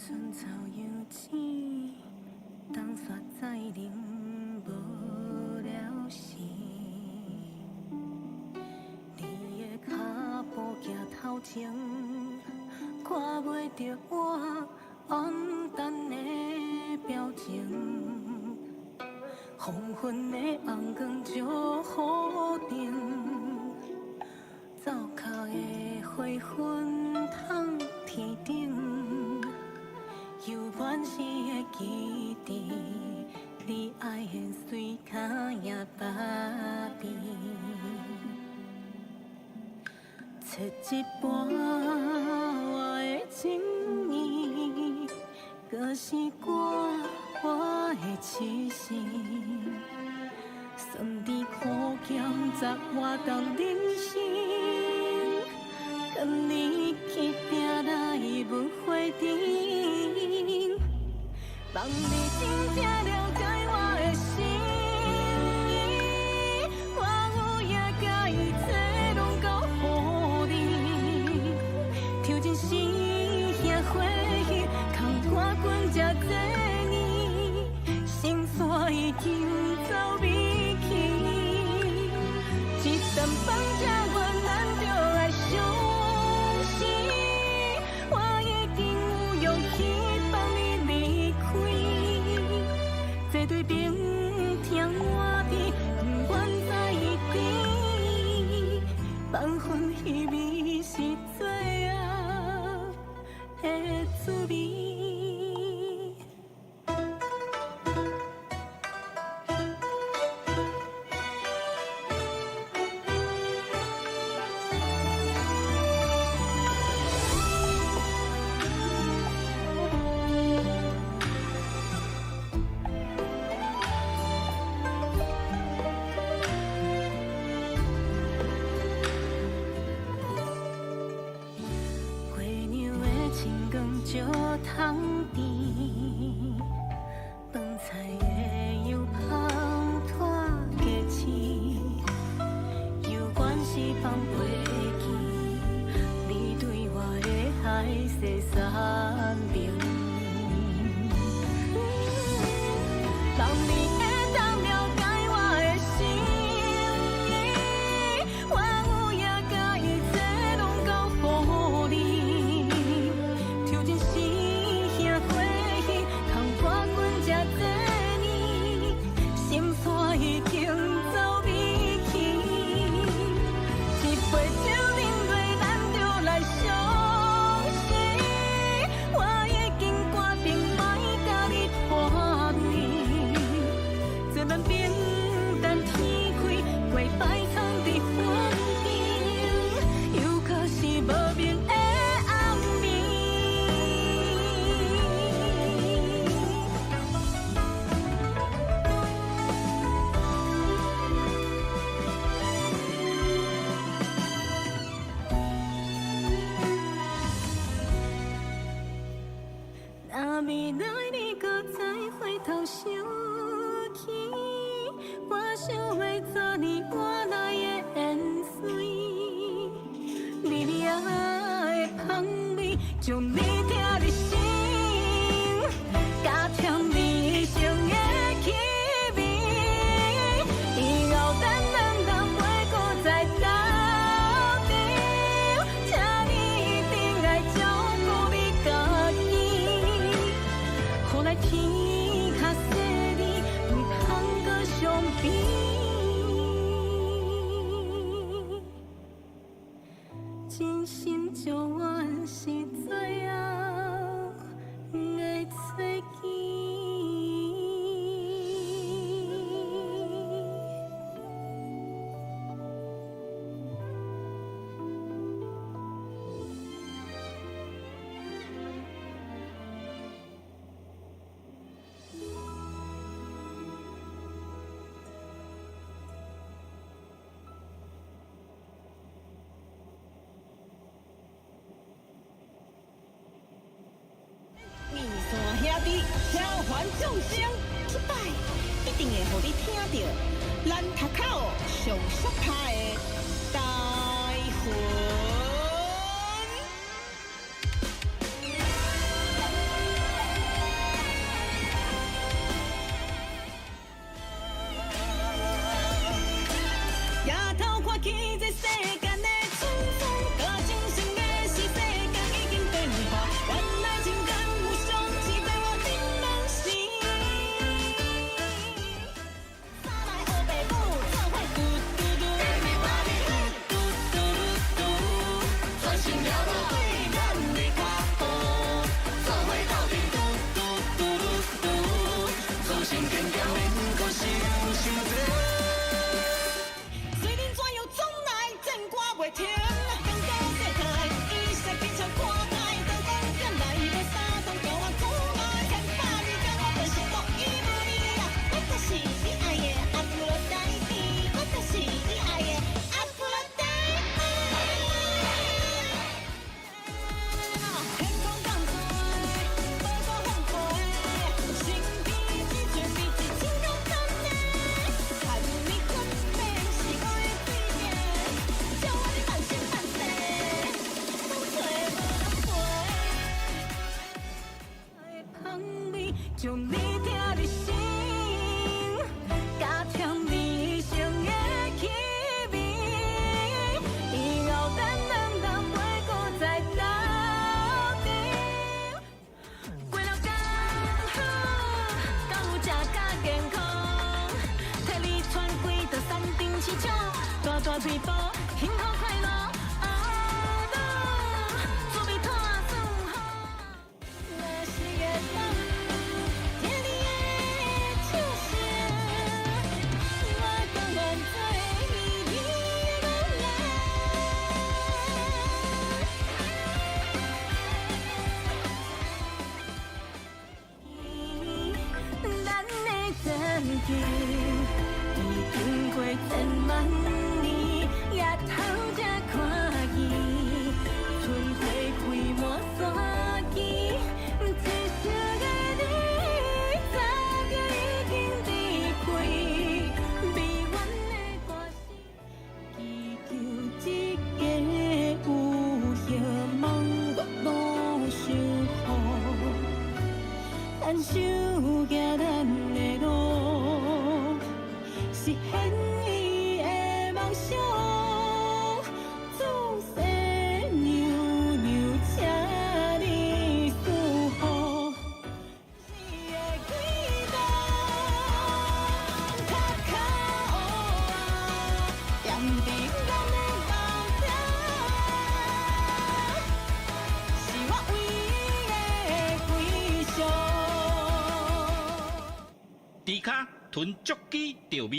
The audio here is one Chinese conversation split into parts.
春草犹青，冬雪再冷无了时。你的脚步行头前，看袂着我黯淡的表情。黄昏的红光照屋顶，灶脚的花粉透天顶。有原始的记忆，你爱现随脚影把边，切一半我的情意，搁是歌我的痴心，酸甜苦咸杂活动人生，跟你去定来不回程，望你真正了解我的心意，我有影甲伊这拢交予你，抽尽时兄火气，空拖滚才多年，心煞已经走未去，一旦放下我咱就来相思，我一定有勇气放你离开，这对冰天我地不愿在一起，放昏稀微是最后的滋味。石汤甜，饭菜的油香拖家青，犹原是放袂记，你对我的海誓山盟。当你会当了解我的心意，我有影甲伊这拢交予你。已经走未去，一杯酒饮落，咱就来相思。我已经决定莫甲你拖累，这段平淡天开，过摆藏伫风顶，又可是无明的暗暝。若未来你搁再回头想起，我想要做你换来的缘随，你俩的香味将你听入心，加添你生的气味，以后咱两人袂搁再斗阵，请你一定爱照顾你家己。予来天较细腻，袂通搁伤悲。真心就愿是最后的猜忌。兄弟，召唤众生，这摆一定会互你听到咱头口上适拍的大魂。水波，幸福快乐，准备拖住好。若是月光，听你的笑声，我甘愿做你的女人。咱的曾经，已经过千万年，夜头才看见，春花开满山间，青涩的你，早就已经离开，美满的歌声，祈求一个有希望我无想好，牵手行咱的路，实现伊的梦想。自细娘娘，请你守护，你的几道脚脚黑暗，踮伫咱的梦中，是我唯一的归宿。猪脚吞足鸡调味。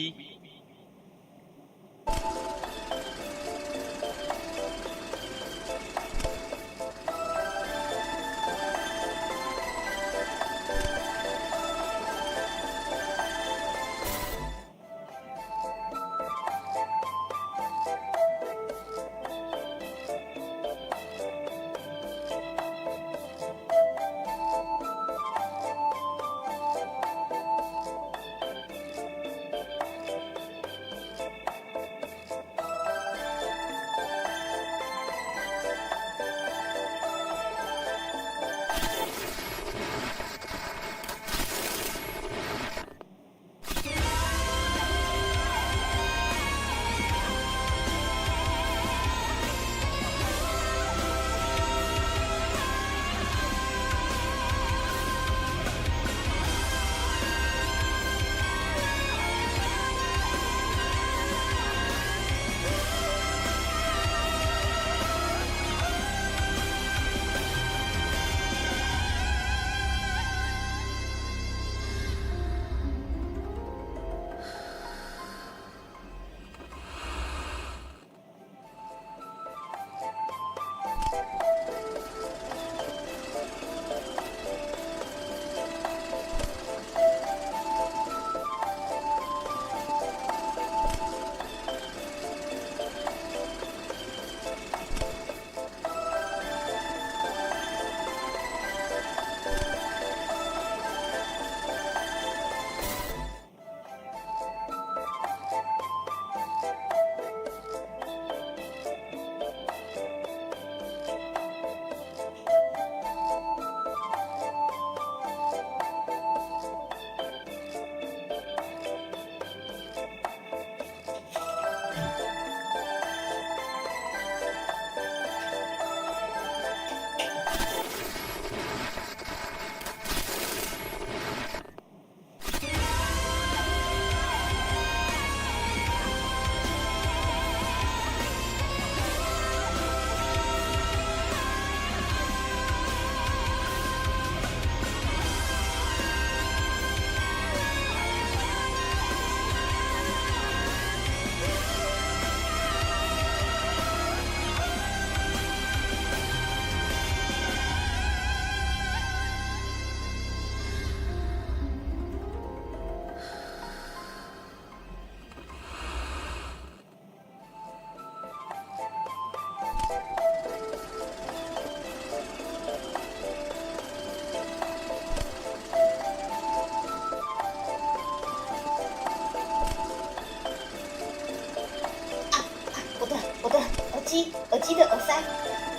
耳机的耳塞，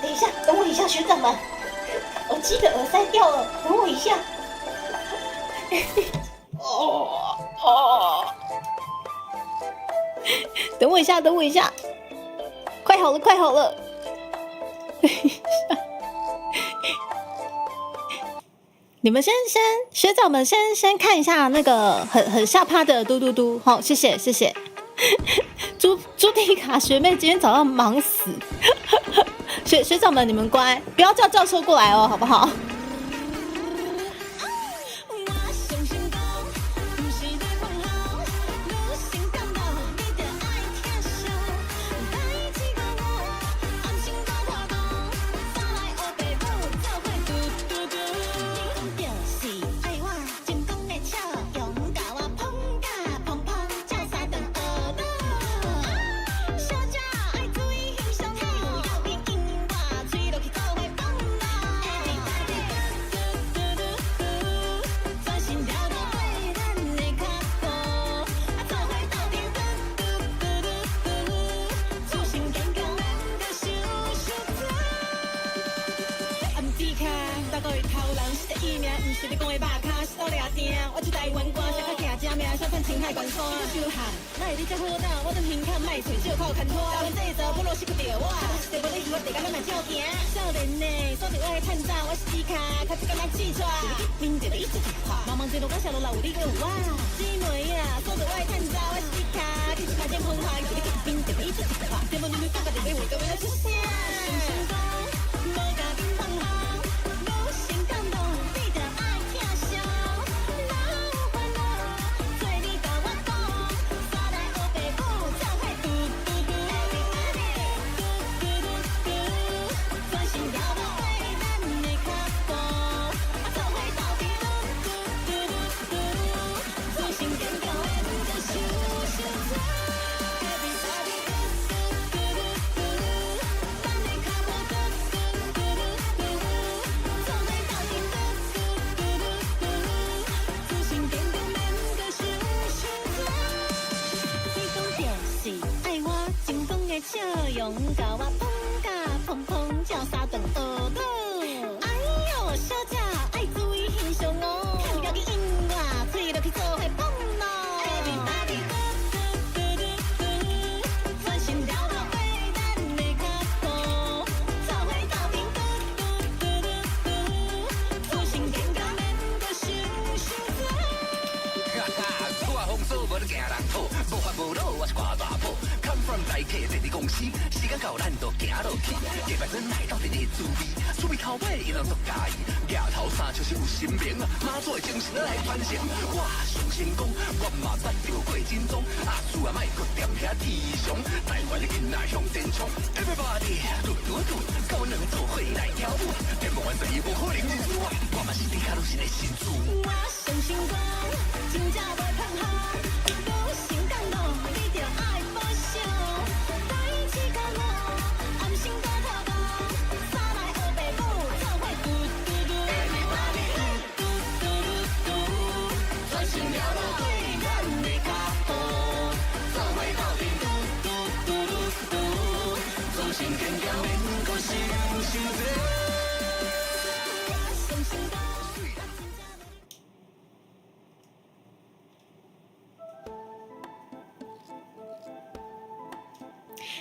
等一下，等我一下，学长们，耳机的耳塞掉了，等我一下。等我一下，等我一下，快好了，快好了。你们先学长们先看一下那个很下趴的嘟嘟嘟，好，谢谢谢谢。朱蒂卡学妹今天早上忙死，学长们你们乖，不要叫教授过来哦，好不好？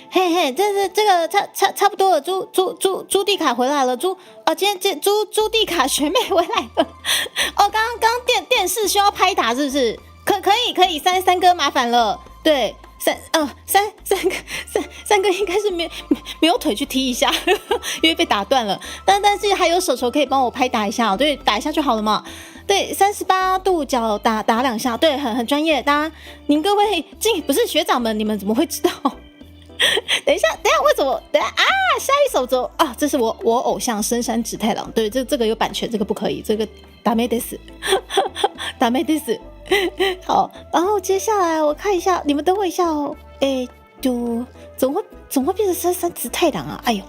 嘿嘿，这个差不多了，朱蒂卡回来了，今天朱蒂卡学妹回来了。哦，刚电视需要拍打是不是？可以，三哥麻烦了。对，三哥应该是没有腿去踢一下，因为被打断了。但是还有手球可以帮我拍打一下，对，打一下就好了嘛。对，38度角打2下，对，很专业。大家，您各位不是学长们，你们怎么会知道？等一下，为什么？下一首奏啊，这是我偶像深山直太郎。对，这个有版权，这个不可以，这个ダメです，ダメです。好，然后接下来我看一下，你们等我一下哦。总会变成深山直太郎啊？哎呦，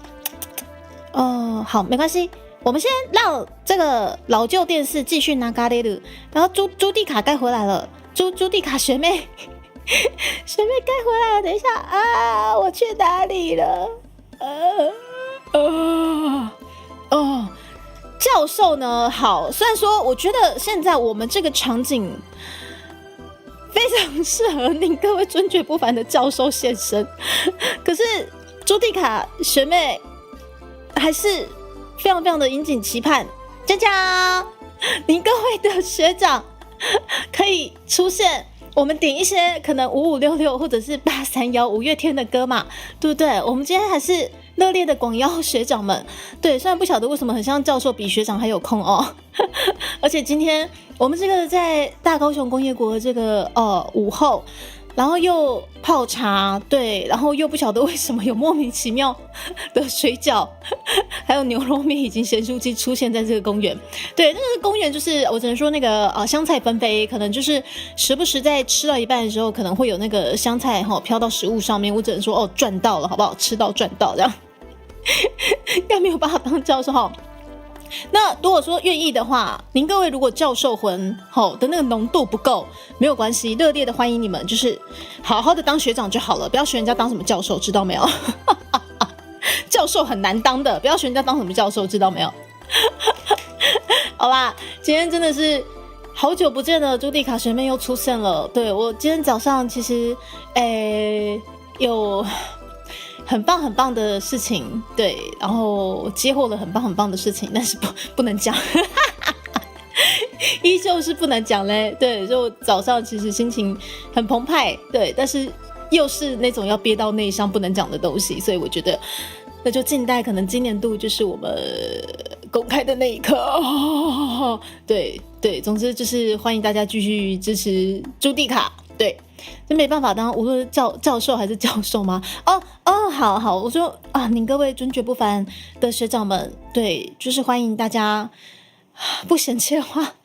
好，没关系，我们先让这个老旧电视继续拿咖喱了。然后朱蒂卡该回来了，朱蒂卡学妹。学妹该回来了，等一下啊！我去哪里了？教授呢？好，虽然说我觉得现在我们这个场景非常适合您各位尊爵不凡的教授现身，可是朱蒂卡学妹还是非常非常的引颈期盼，佳佳，您各位的学长可以出现。我们点一些可能5566或者是831五月天的歌嘛，对不对？我们今天还是热烈的广邀学长们。对，虽然不晓得为什么很像教授比学长还有空哦，而且今天我们这个在大高雄工业国的这个午后，然后又泡茶，对，然后又不晓得为什么有莫名其妙的水饺，还有牛肉面以及咸酥鸡出现在这个公园。对，那个公园就是我只能说那个香菜纷飞，可能就是时不时在吃到一半的时候，可能会有那个香菜飘到食物上面。我只能说赚到了，好不好？吃到赚到这样，应该没有办法当教授哈。那如果说愿意的话，您各位如果教授魂的那个浓度不够，没有关系，热烈的欢迎你们，就是好好的当学长就好了，不要学人家当什么教授，知道没有？教授很难当的，不要学人家当什么教授，知道没有？好啦，今天真的是好久不见了，朱蒂卡学妹又出现了。对，我今天早上其实有很棒很棒的事情，对，然后接获了很棒很棒的事情，但是不能讲，依旧是不能讲嘞。对，就早上其实心情很澎湃，对，但是又是那种要憋到内伤不能讲的东西，所以我觉得那就静待可能今年度就是我们公开的那一刻。对对，总之就是欢迎大家继续支持朱蒂卡，对。这没办法当无论教授还是教授吗？好，我说您各位尊爵不凡的学长们，对，就是欢迎大家不嫌弃的话，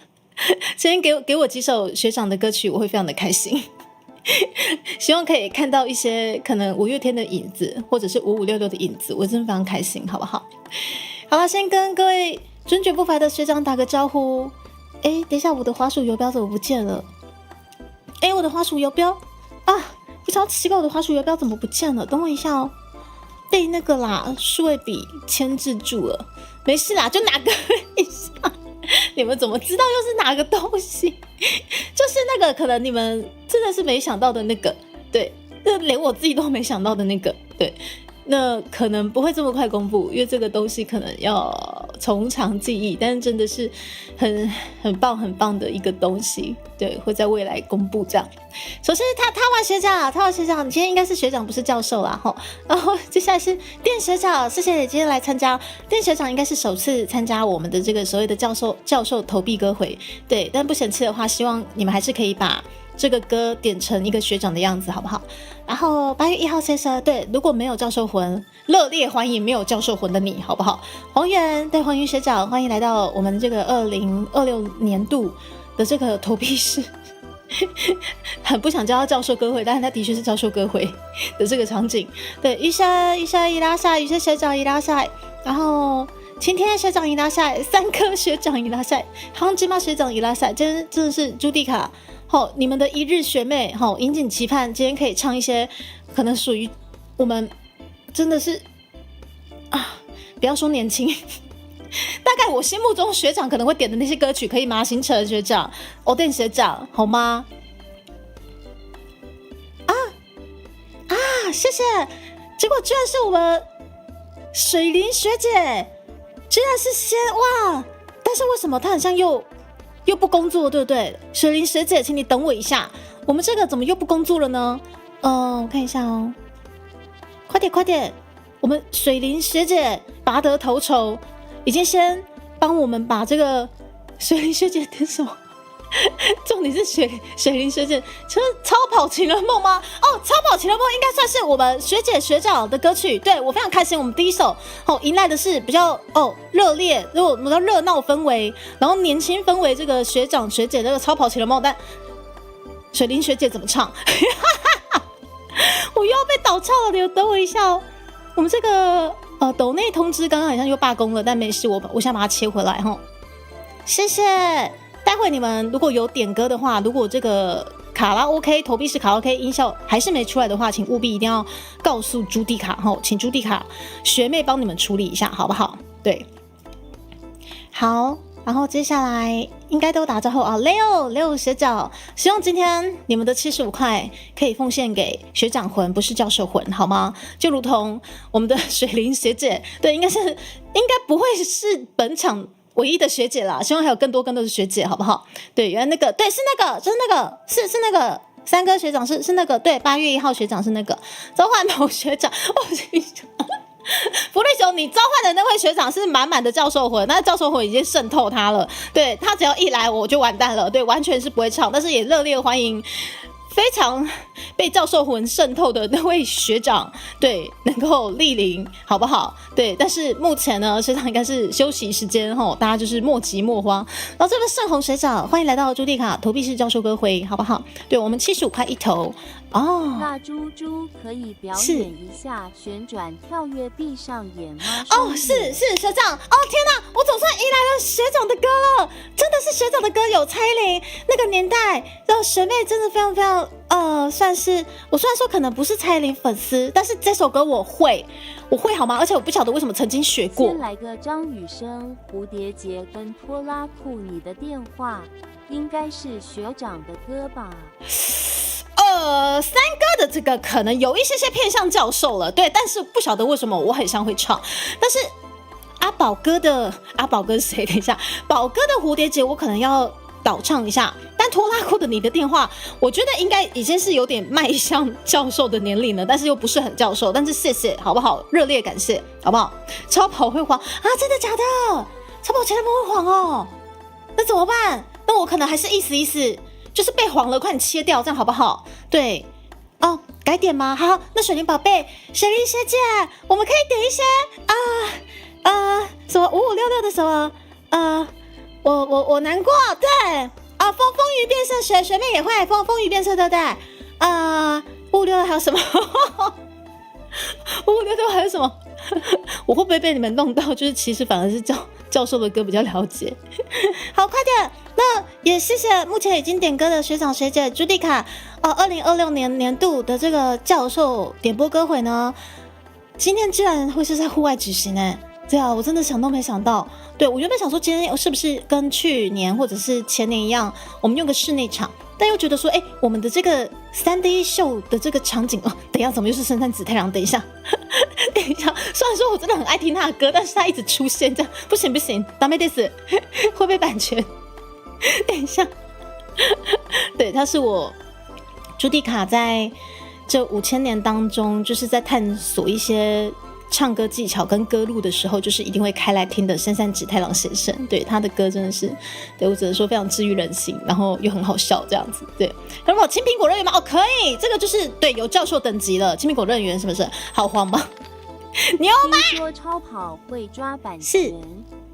今天给我几首学长的歌曲，我会非常的开心。希望可以看到一些可能五月天的影子，或者是5566的影子，我真的非常开心，好不好？好了，先跟各位尊爵不凡的学长打个招呼。等一下，我的滑鼠游标怎么不见了？我的滑鼠游标不知道奇怪，我的滑鼠游标怎么不见了？等我一下哦，被那个啦数位笔牵制住了。没事啦，就拿个一下。你们怎么知道又是哪个东西？就是那个可能你们真的是没想到的那个，对，就连我自己都没想到的那个，对。那可能不会这么快公布，因为这个东西可能要从长计议，但是真的是很棒很棒的一个东西，对，会在未来公布这样。首先他玩学长，你今天应该是学长不是教授啦齁。然后接下来是店学长，谢谢你今天来参加。店学长应该是首次参加我们的这个所谓的教授投币歌回，对，但不嫌弃的话，希望你们还是可以把这个歌点成一个学长的样子，好不好？然后8月1号先生，对，如果没有教授魂，热烈欢迎没有教授魂的你，好不好？黄源，对，黄源学长，欢迎来到我们这个2026年度的这个投币式，很不想叫他教授歌会，但是他的确是教授歌会的这个场景。对，医生伊拉塞，有些学长伊拉塞，然后晴天学长伊拉塞，3颗学长伊拉塞，杭吉玛学长伊拉塞，真的是朱蒂卡。你们的一日学妹，引颈期盼，今天可以唱一些可能属于我们真的是不要说年轻，大概我心目中学长可能会点的那些歌曲，可以吗？星辰学长、欧电学长，好吗？谢谢。结果居然是我们水灵学姐，居然是先哇！但是为什么她好像又不工作，对不对？水灵学姐，请你等我一下，我们这个怎么又不工作了呢？我看一下哦，快点！我们水灵学姐拔得头筹，已经先帮我们把这个水灵学姐点什么？重点是水灵学姐，就是超跑情人梦吗？超跑情人梦应该算是我们学姐学长的歌曲，对，我非常开心。我们第一首迎来的是比较热烈，如果我们叫热闹氛围，然后年轻氛围，这个学长学姐这个超跑情人梦，但水灵学姐怎么唱？我又要被倒唱了，等我一下哦。我们这个抖内通知刚刚好像又罢工了，但没事，我现在把它切回来哈。谢谢。待会你们如果有点歌的话，如果这个卡拉 OK 投币式卡拉 OK 音效还是没出来的话，请务必一定要告诉朱蒂卡请朱蒂卡学妹帮你们处理一下，好不好？对，好，然后接下来应该都打招呼啊 ，Leo 学长，希望今天你们的75块可以奉献给学长魂，不是教授魂，好吗？就如同我们的水灵学姐，对，应该不会是本场唯一的学姐啦，希望还有更多的学姐，好不好？对，原来那个，对，是那个，就是那个，是那个三哥学长是那个，对，8月1号学长是那个召唤某学长，我心想。福利熊，你召唤的那位学长是满满的教授魂，那教授魂已经渗透他了，对，他只要一来我就完蛋了，对，完全是不会唱，但是也热烈欢迎非常被教授魂渗透的那位学长，对，能够莅临，好不好？对，但是目前呢，学长应该是休息时间吼，大家就是莫急莫慌。然后这位盛虹学长，欢迎来到朱蒂卡投币式教授歌会，好不好？对，我们75块一头哦。那猪猪可以表是演一下旋转跳跃闭上眼吗？哦，是学长哦！天哪，我总算迎来了学长的歌了，真的是学长的歌，有蔡依林那个年代，让学妹真的非常非常算是我虽然说可能不是蔡依林粉丝，但是这首歌我会好吗？而且我不晓得为什么曾经学过。先来个张雨生、蝴蝶结跟拖拉库，你的电话应该是学长的歌吧？三哥的这个可能有一些偏向教授了，对，但是不晓得为什么我很像会唱，但是阿宝哥是谁？等一下，宝哥的蝴蝶结我可能要倒唱一下，但拖拉库的你的电话，我觉得应该已经是有点迈向教授的年龄了，但是又不是很教授，但是谢谢好不好？热烈感谢好不好？超跑会黄啊，真的假的？超跑前面会黄哦，那怎么办？那我可能还是意思。就是被黄了，快点切掉，这样好不好？对，哦，改点吗？好，那水灵宝贝，水灵学姐，我们可以点一些什么5566的什么我难过，对啊，风雨变色学妹也会风雨变色，对不对？5566还有什么？5566还有什么？我会不会被你们弄到？就是其实反而是教授的歌比较了解。好，快点！那也谢谢目前已经点歌的学长学姐朱蒂卡2026年度的这个教授点播歌会呢，今天居然会是在户外举行呢？对啊，我真的想都没想到。对，我原本想说今天是不是跟去年或者是前年一样，我们用个室内场，但又觉得说，我们的这个3D 秀的这个场景等一下怎么又是圣诞紫太郎？等一下，虽然说我真的很爱听他的歌，但是他一直出现，这样不行，ダメです，会被版权。等一下，对，他是我朱蒂卡在这5000年当中，就是在探索一些唱歌技巧跟歌路的时候，就是一定会开来听的深山直太郎先生。对，他的歌真的是，对，我只能说非常治愈人心，然后又很好笑这样子。对，那么青苹果乐园吗？哦，可以，这个就是对有教授等级了。青苹果乐园是不是好慌吗？牛吗？听说超跑会抓版是权，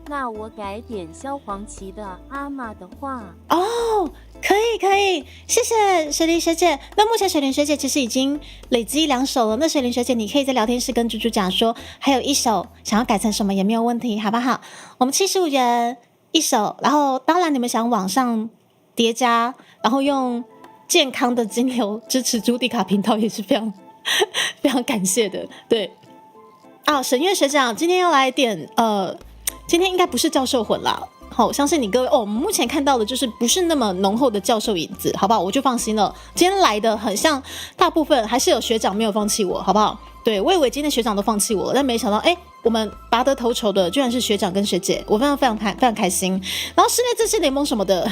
那我改点萧煌奇的阿玛的话。哦，可以，谢谢水灵学姐。那目前水灵学姐其实已经累积2首了。那水灵学姐，你可以在聊天室跟猪猪讲说，还有1首想要改成什么也没有问题，好不好？我们75元1首，然后当然你们想往上叠加，然后用健康的金流支持朱蒂卡频道也是非常非常感谢的。对，沈月学长今天要来点今天应该不是教授魂啦。好，相信你各位我们目前看到的就是不是那么浓厚的教授影子，好不好？我就放心了。今天来的很像，大部分还是有学长没有放弃我，好不好？对，我以为今天学长都放弃我了，但没想到，我们拔得头筹的居然是学长跟学姐，我非常开心。然后室内这些联盟什么的，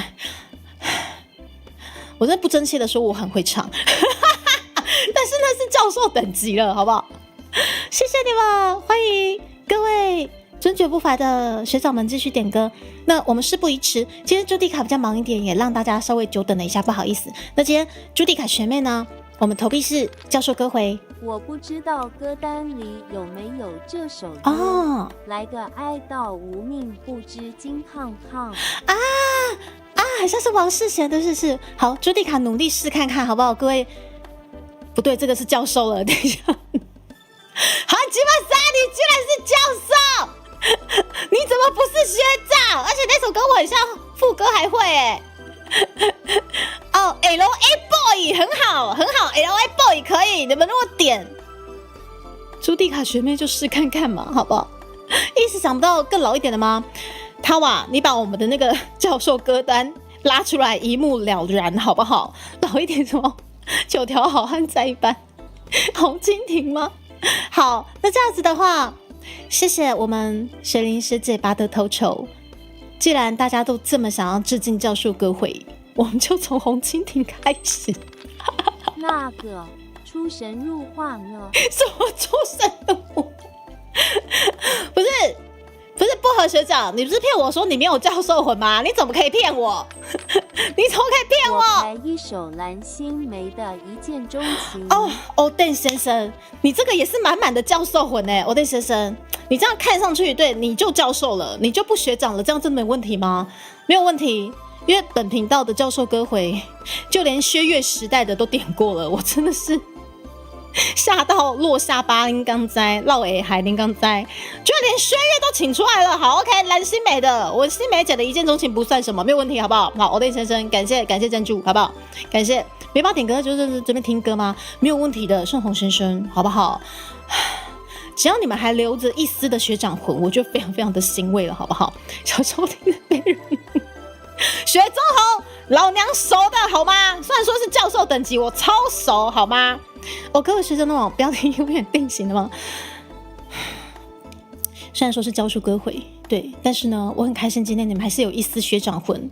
我真的不争气的说我很会唱，但是那是教授等级了，好不好？谢谢你们，欢迎各位尊爵不凡的学长们继续点歌。那我们事不宜迟，今天朱蒂卡比较忙一点，也让大家稍微久等了一下，不好意思。那今天朱蒂卡学妹呢，我们投币式教授歌回。我不知道歌单里有没有这首歌哦，来个爱到无命不知金胖胖好像是王世贤的是好，朱蒂卡努力试看看好不好？各位，不对，这个是教授了，等一下。好，吉玛莎，你居然是教授，你怎么不是学长？而且那首歌我很像副歌还会哦 ，LA Boy 很好，LA Boy 可以，你们如果点朱蒂卡学妹就试看看嘛，好不好？一时想不到更老一点的吗？他哇，你把我们的那个教授歌单拉出来，一目了然，好不好？老一点什么9条好汉在一班，红蜻蜓吗？好，那这样子的话，谢谢我们水灵师姐拔得头筹。既然大家都这么想要致敬教授歌会，我们就从红蜻蜓开始。那个出神入化呢？什么出神入化？不是薄荷学长，你不是骗我说你没有教授魂吗？你怎么可以骗我？你怎么可以骗我？来一首蓝心湄的《一见钟情》。哦，欧邓先生，你这个也是满满的教授魂哎，欧邓先生，你这样看上去，对，你就教授了，你就不学长了，这样真的没问题吗？没有问题，因为本频道的教授歌回，就连薛岳时代的都点过了，我真的是吓到落下巴林刚哉，落尾海林刚哉，居然连薛岳都请出来了。好 ，OK， 蓝心湄的，我心湄姐的一见钟情不算什么，没有问题，好不好？好，欧邓先生，感谢赞助，好不好？感谢，没办法点歌就是这边听歌吗？没有问题的，盛虹先生，好不好？只要你们还留着一丝的学长魂，我就非常非常的欣慰了，好不好？小收听的内容，学中红，老娘熟的好吗？虽然说是教授等级，我超熟，好吗？各位学生那种标题永远定型的吗？虽然说是教授歌回，对，但是呢，我很开心今天你们还是有一丝学长魂，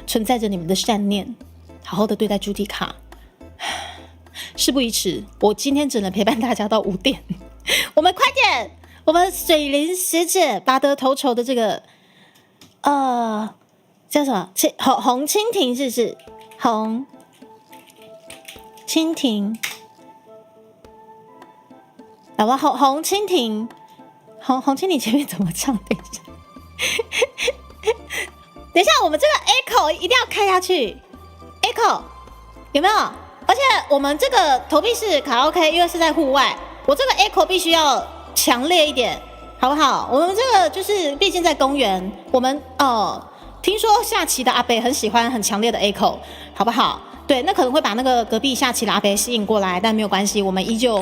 存在着你们的善念，好好的对待朱迪卡。事不宜迟，我今天只能陪伴大家到5点。我们快点，我们水灵学姐拔得头筹的这个叫什么？红蜻蜓是不是？红蜻蜓，好吧，红蜻蜓，红蜻蜓前面怎么唱？等一下，等一下，我们这个 echo 一定要开下去 ，echo 有没有？而且我们这个投币式卡拉 OK， 因为是在户外，我这个 echo 必须要强烈一点，好不好？我们这个就是毕竟在公园，我们听说下棋的阿北很喜欢很强烈的 echo， 好不好？对，那可能会把那个隔壁下棋的阿北吸引过来，但没有关系，我们依旧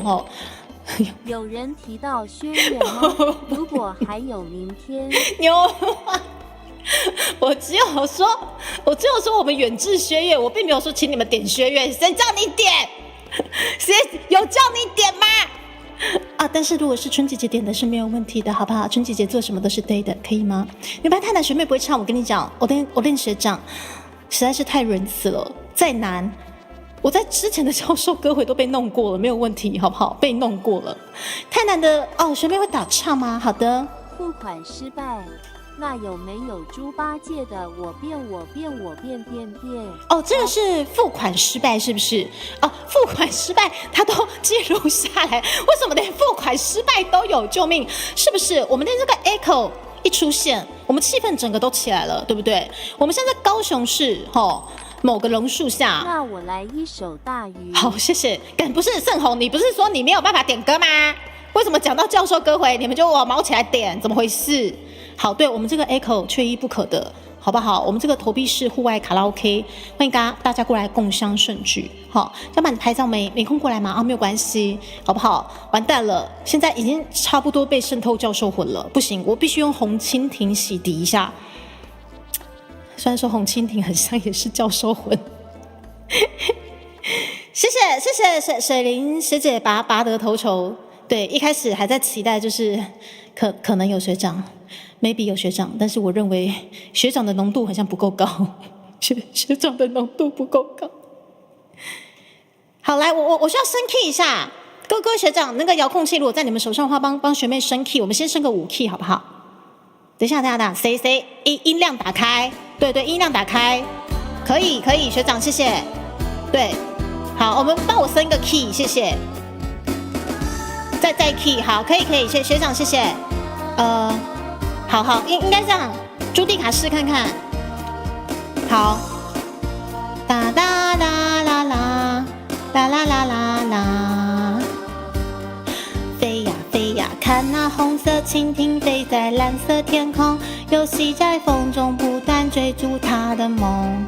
有人提到薛岳吗？如果还有明天，牛我只有说我们远志薛岳，我并没有说请你们点薛岳，谁叫你点？谁有叫你点吗？但是如果是春姐姐点的是没有问题的，好不好？春姐姐做什么都是对的，可以吗？明白？太难学妹不会唱，我跟你讲，我练学长实在是太仁慈了，再难，我在之前的教授歌会都被弄过了，没有问题，好不好？被弄过了，太难的学妹会打岔吗？好的。付款失败。那有没有猪八戒的我变？这个是付款失败是不是？付款失败他都记录下来，为什么连付款失败都有？救命！是不是？我们连这个 echo 一出现，我们气氛整个都起来了，对不对？我们现在高雄市某个榕树下。那我来一首大鱼。好，谢谢。不是盛虹，你不是说你没有办法点歌吗？为什么讲到教授歌回，你们就毛起来点？怎么回事？好，对，我们这个 echo 缺一不可的，好不好？我们这个投币式户外卡拉 OK， 欢迎大家过来共襄盛举。好，要不然你拍照没空过来吗？没有关系，好不好？完蛋了，现在已经差不多被渗透教授魂了，不行，我必须用红蜻蜓洗涤一下。虽然说红蜻蜓很像也是教授魂。谢谢水灵学姐拔得头筹。对，一开始还在期待，就是可能有学长 ，maybe 有学长，但是我认为学长的浓度好像不够高，学长的浓度不够高。好，来，我需要升 key 一下，各位学长，那个遥控器如果在你们手上的话，帮学妹升 key， 我们先升个5 key 好不好？等一下，谁音量打开？对，音量打开，可以，学长，谢谢。对，好，我们帮我升一个 key， 谢谢。再 key， 好，可以，学长，谢谢。好，应该这样，朱迪卡试看看。好，哒哒啦啦啦，啦啦啦啦啦，飞呀飞呀，看那红色蜻蜓飞在蓝色天空，游戏在风中不断追逐它的梦。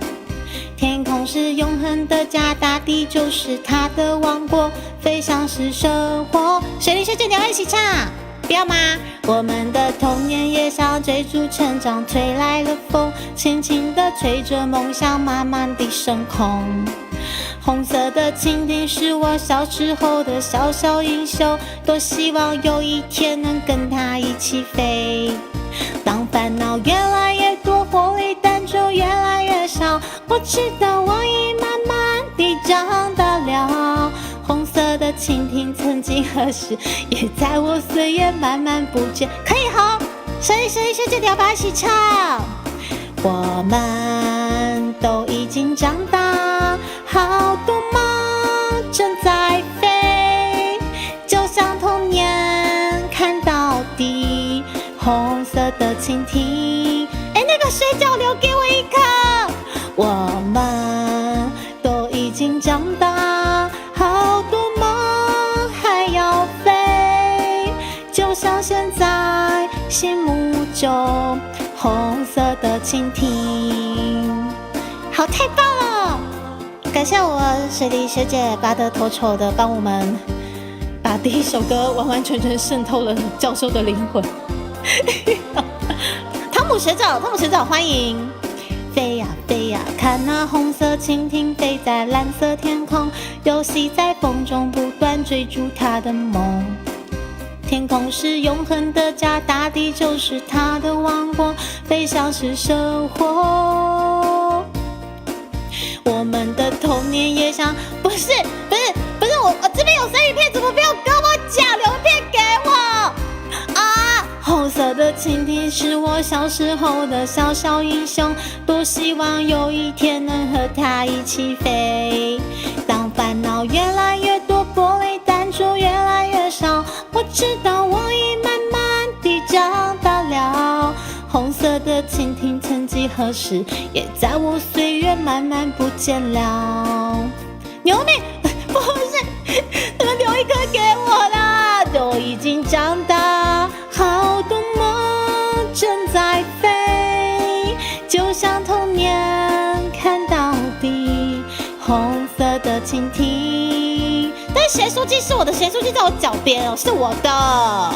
天空是永恒的家，大地就是它的王国，飞翔是生活。水灵学姐，你要一起唱，不要吗？我们的童年也像追逐成长，吹来了风，轻轻地吹着梦想，慢慢地升空。红色的蜻蜓是我小时候的小小英雄，多希望有一天能跟它一起飞。当烦恼越来越多，活力就越来越少，我知道我已慢慢地长大了。红色的蜻蜓曾几何时，也在我岁月慢慢不见。可以好，谁学姐要不要一起唱？我们都已经长大，好多梦正在飞，就像童年看到底。红色的蜻蜓，那个水饺留给我一颗。我们都已经长大，好多梦还要飞，就像现在心目中红色的蜻蜓。好，太棒了！感谢我水梨学姐拔得头筹的帮我们把第一首歌完完全全渗透了教授的灵魂。汤姆学长，欢迎！飞呀飞呀，看那红色蜻蜓飞在蓝色天空，游戏在风中不断追逐它的梦。天空是永恒的家，大地就是它的王国，飞翔是生活。我们的童年也像……不是，我这边有生鱼片，怎么没有跟我讲？留片给我啊！红色的蜻蜓是我小时候的小小英雄，多希望有一天能和它一起飞。当烦恼越来越多，玻璃弹珠越来越少，我知道我已慢慢地长大了。红色的蜻蜓曾几何时，也在我岁月慢慢不见了。牛妹，不是，你们留一颗给我啦！都已经长大，好多梦正在飞，就像童年看到底。红色的蜻蜓，但是咸酥鸡是我的，咸酥鸡在我脚边哦，是我的。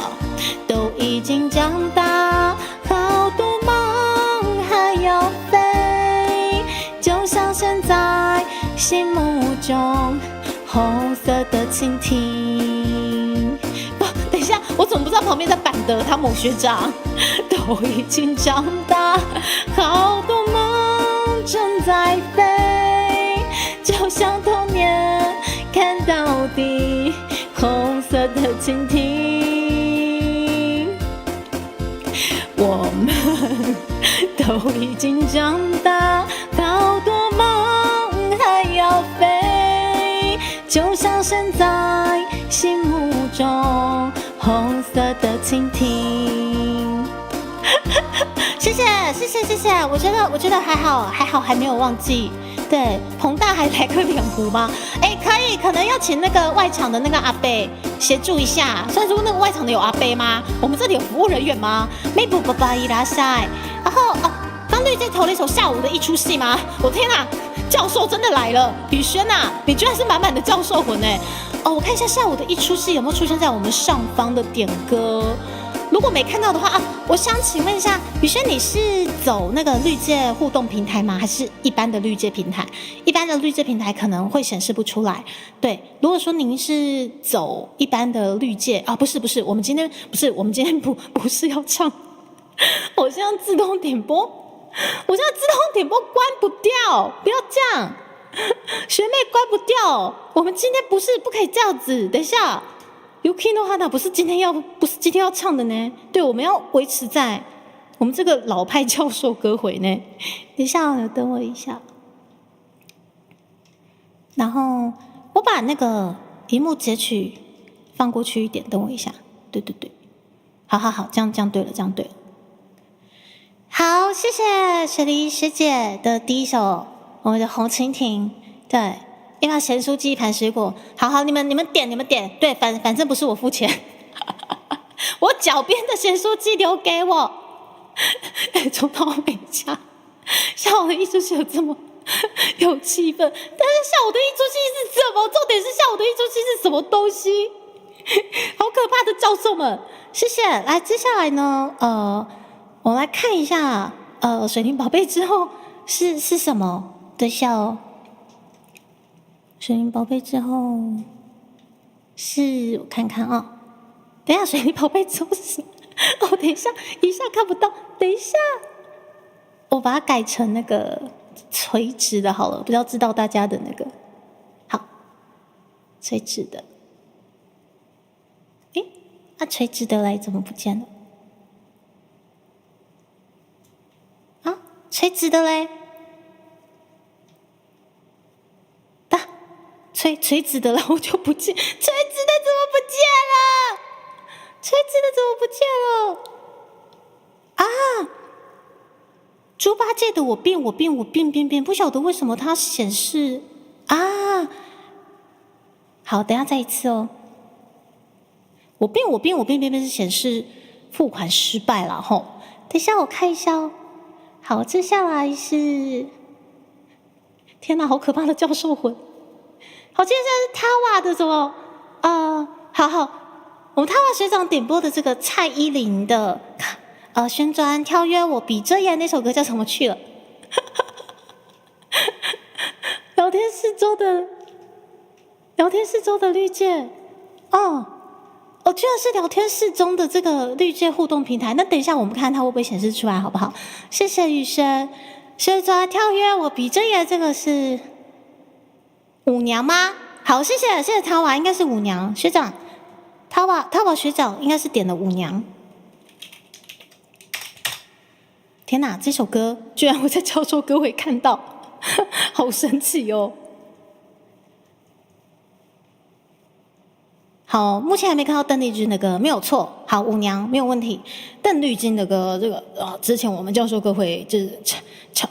都已经长大，好多梦还要飞，就像现在心目中红色的蜻蜓。等一下，我怎么不知道旁边在板的汤姆学长？都已经长大，好多梦正在飞，就像童年看到底。红色的蜻蜓，我们都已经长大，好多梦还要飞，就像现在心目中红色的蜻蜓。谢谢，我觉得还好，还没有忘记。对，彭大还来个两壶吗？可以，可能要请那个外场的那个阿伯协助一下。虽然说那个外场的有阿伯吗？我们这里有服务人员吗？没不爸爸伊拉塞。然后刚绿界投了一首下午的一出戏吗？我天哪，教授真的来了！宇轩呐，你居然是满满的教授魂哎！我看一下下午的一出戏有没有出现在我们上方的点歌。如果没看到的话我想请问一下宇轩，你是走那个绿界互动平台吗？还是一般的绿界平台？一般的绿界平台可能会显示不出来。对，如果说您是走一般的绿界不是，我们今天不是要唱，我现在自动点播关不掉，不要这样，学妹关不掉，我们今天不可以这样子。等一下。Yuki no Hana 不是今天要唱的呢，对，我们要维持在我们这个老派教授歌回呢。等一下，等我一下，然后我把那个荧幕截取放过去一点，等我一下。对，好，这样对了，好，谢谢雪梨学姐的第一首我们的红蜻蜓，对。因为咸酥鸡一盘水果，好，你们点，对，反正不是我付钱，我脚边的咸酥鸡留给我。从头回家，下午的艺术系有这么有气氛，但是下午的艺术系是什么？重点是下午的艺术系是什么东西？好可怕的教授们，谢谢。来，接下来呢，我来看一下，水灵宝贝之后是什么？等一下哦。水灵宝贝之后是我看看等一下，水灵宝贝之后是什么？等一下看不到，等一下，我把它改成那个垂直的好了，比较知道大家的那个。好，垂直的。诶，那垂直的嘞，怎么不见了？啊，垂直的嘞？垂直的，然后就不见，垂直的怎么不见了？垂直的怎么不见了？啊！猪八戒的我变，不晓得为什么它显示啊。好，等一下再一次哦。我变是显示付款失败了吼。等一下我看一下哦。好，接下来是，天哪，好可怕的教授魂。好，接下来是塔瓦的什么？好，我们塔瓦学长点播的这个蔡依林的旋转跳跃我闭着眼那首歌叫什么去了？聊天室中的绿界，居然是聊天室中的这个绿界互动平台。那等一下我们看它会不会显示出来，好不好？谢谢雨轩，旋转跳跃我闭着眼，这个是舞娘吗？好，谢谢塔瓦，应该是舞娘学长，塔瓦学长应该是点了舞娘。天哪，这首歌居然会在教授歌会看到，好神奇哦！好，目前还没看到邓丽君的歌，没有错。好，舞娘没有问题。邓丽君的歌，这个之前我们教授歌会就是唱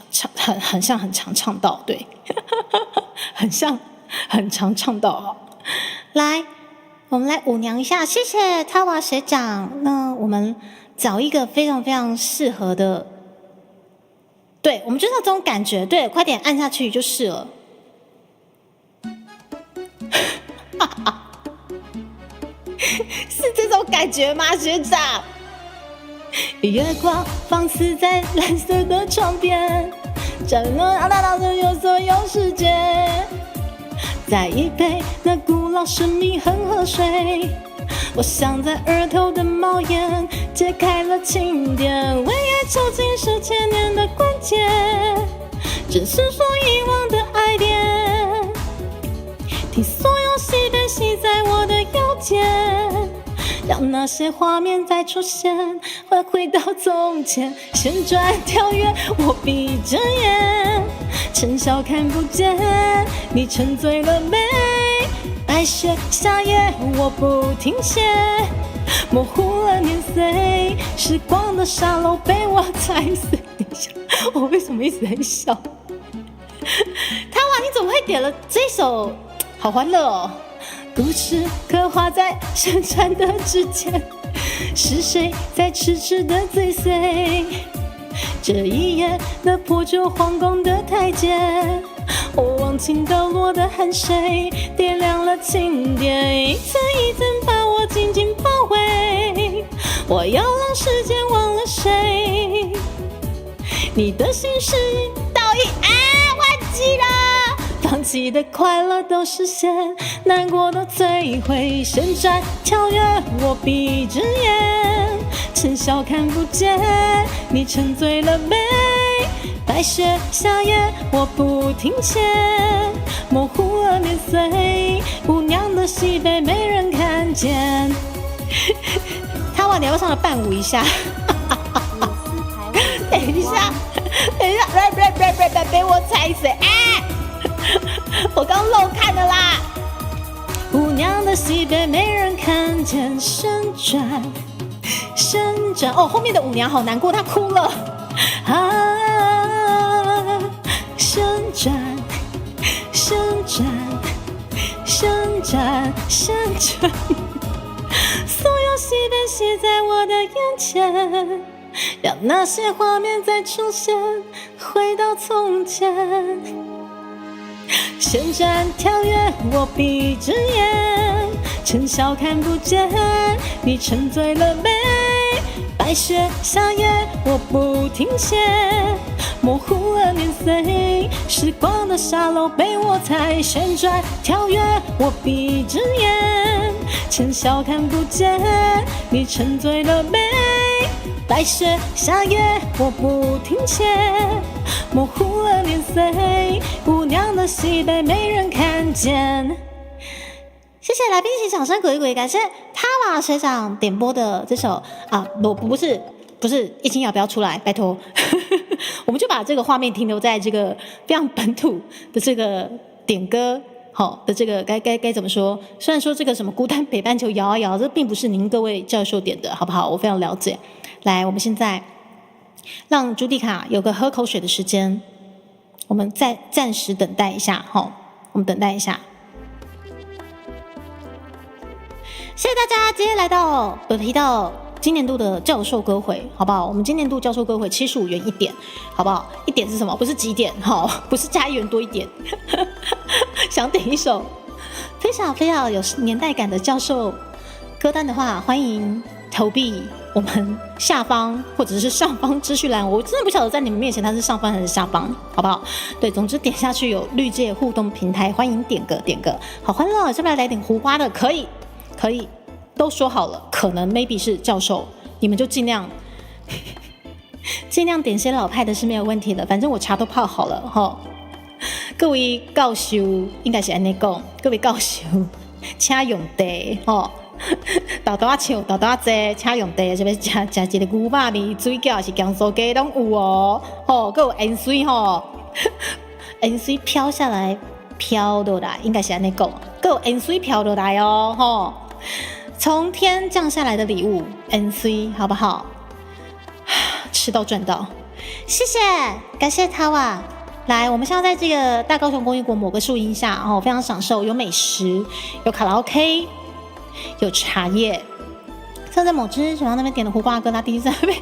很像很常唱到，对，很像很常唱到。来，我们来舞娘一下，谢谢塔瓦学长。那我们找一个非常非常适合的，对，我们就是要这种感觉，对，快点按下去就是了。是这种感觉吗，学长？月光放肆在蓝色的窗边，展露大道中有所有世界。在一杯那古老神秘恒河水，我想在额头的帽檐揭开了庆典，为爱抽筋数千年的关键，正诉说遗忘的爱恋，替所有喜悲系在我的腰间，让那些画面再出现，会回到从前，旋转跳跃我闭着眼，趁笑看不见，你沉醉了没？白雪夏夜我不停歇，模糊了年岁，时光的沙漏被我踩碎。等一下，我为什么一直在笑？塔瓦，你怎么会点了这首？好欢乐哦！故事刻画在旋转的指尖，是谁在痴痴的追随？这一夜那破旧皇宫的台阶，我忘情倒落的汗水，点亮了庆典，一层一层把我紧紧包围。我要让时间忘了谁，你的心事倒影忘记了，放弃的快乐都实现，难过都摧毁。旋转跳跃我闭着眼，趁笑看不见，你沉醉了没？白雪夏夜我不停歇，模糊了年岁，姑娘的喜悲没人看见。塔瓦，你要不要上来伴舞一下？等一下，被我踩死！我刚漏看了啦。姑娘的喜悲没人看见，旋转，后面的舞娘好难过，她哭了。旋转，所有喜悲写在我的眼前，让那些画面再出现，回到从前。旋转跳跃我闭着眼，趁笑看不见，你沉醉了没？白雪夏夜我不停歇，模糊了年岁，时光的沙漏被我踩。旋转跳跃我闭着眼，趁笑看不见，你沉醉了没？白雪夏夜我不停歇，模糊了年岁，姑娘的喜悲没人看见。谢谢来宾一起掌声鼓一鼓，感谢他瓦学长点播的这首啊，不是一心要不要出来，拜托，我们就把这个画面停留在这个非常本土的这个点歌。好的，这个该怎么说？虽然说这个什么孤单北半球摇啊摇，这并不是您各位教授点的，好不好？我非常了解。来，我们现在让朱蒂卡有个喝口水的时间，我们再暂时等待一下，好，我们等待一下。谢谢大家，今天来到有提到今年度的教授歌会，好不好？我们今年度教授歌会75元1点，好不好？1点是什么？不是几点，好，不是加1元多1点。想点一首非常非常有年代感的教授歌单的话，欢迎投币我们下方或者是上方资讯栏。我真的不晓得在你们面前它是上方还是下方，好不好？对，总之点下去有绿界互动平台，欢迎点个，好欢乐，是不是来点胡花的？可以，都说好了，可能 maybe 是教授，你们就尽量点些老派的是没有问题的，反正我茶都泡好了哈。各位教授应该是安尼讲，各位教授请用茶吼，豆豆仔唱，豆豆仔茶，请用茶，是要食一个牛肉面，水饺还是姜酥鸡拢有哦，吼，各有盐水吼，盐水飘下来，飘落来，应该是安尼讲，各有盐水飘落来哦，吼，从天降下来的礼物，盐水好不好？吃到赚到，谢谢，感谢他哇。来，我们现在在这个大高雄公益国某个树荫下，非常享受，有美食，有卡拉 OK， 有茶叶。像在某只手上那边点的胡瓜哥，他第一次在那边，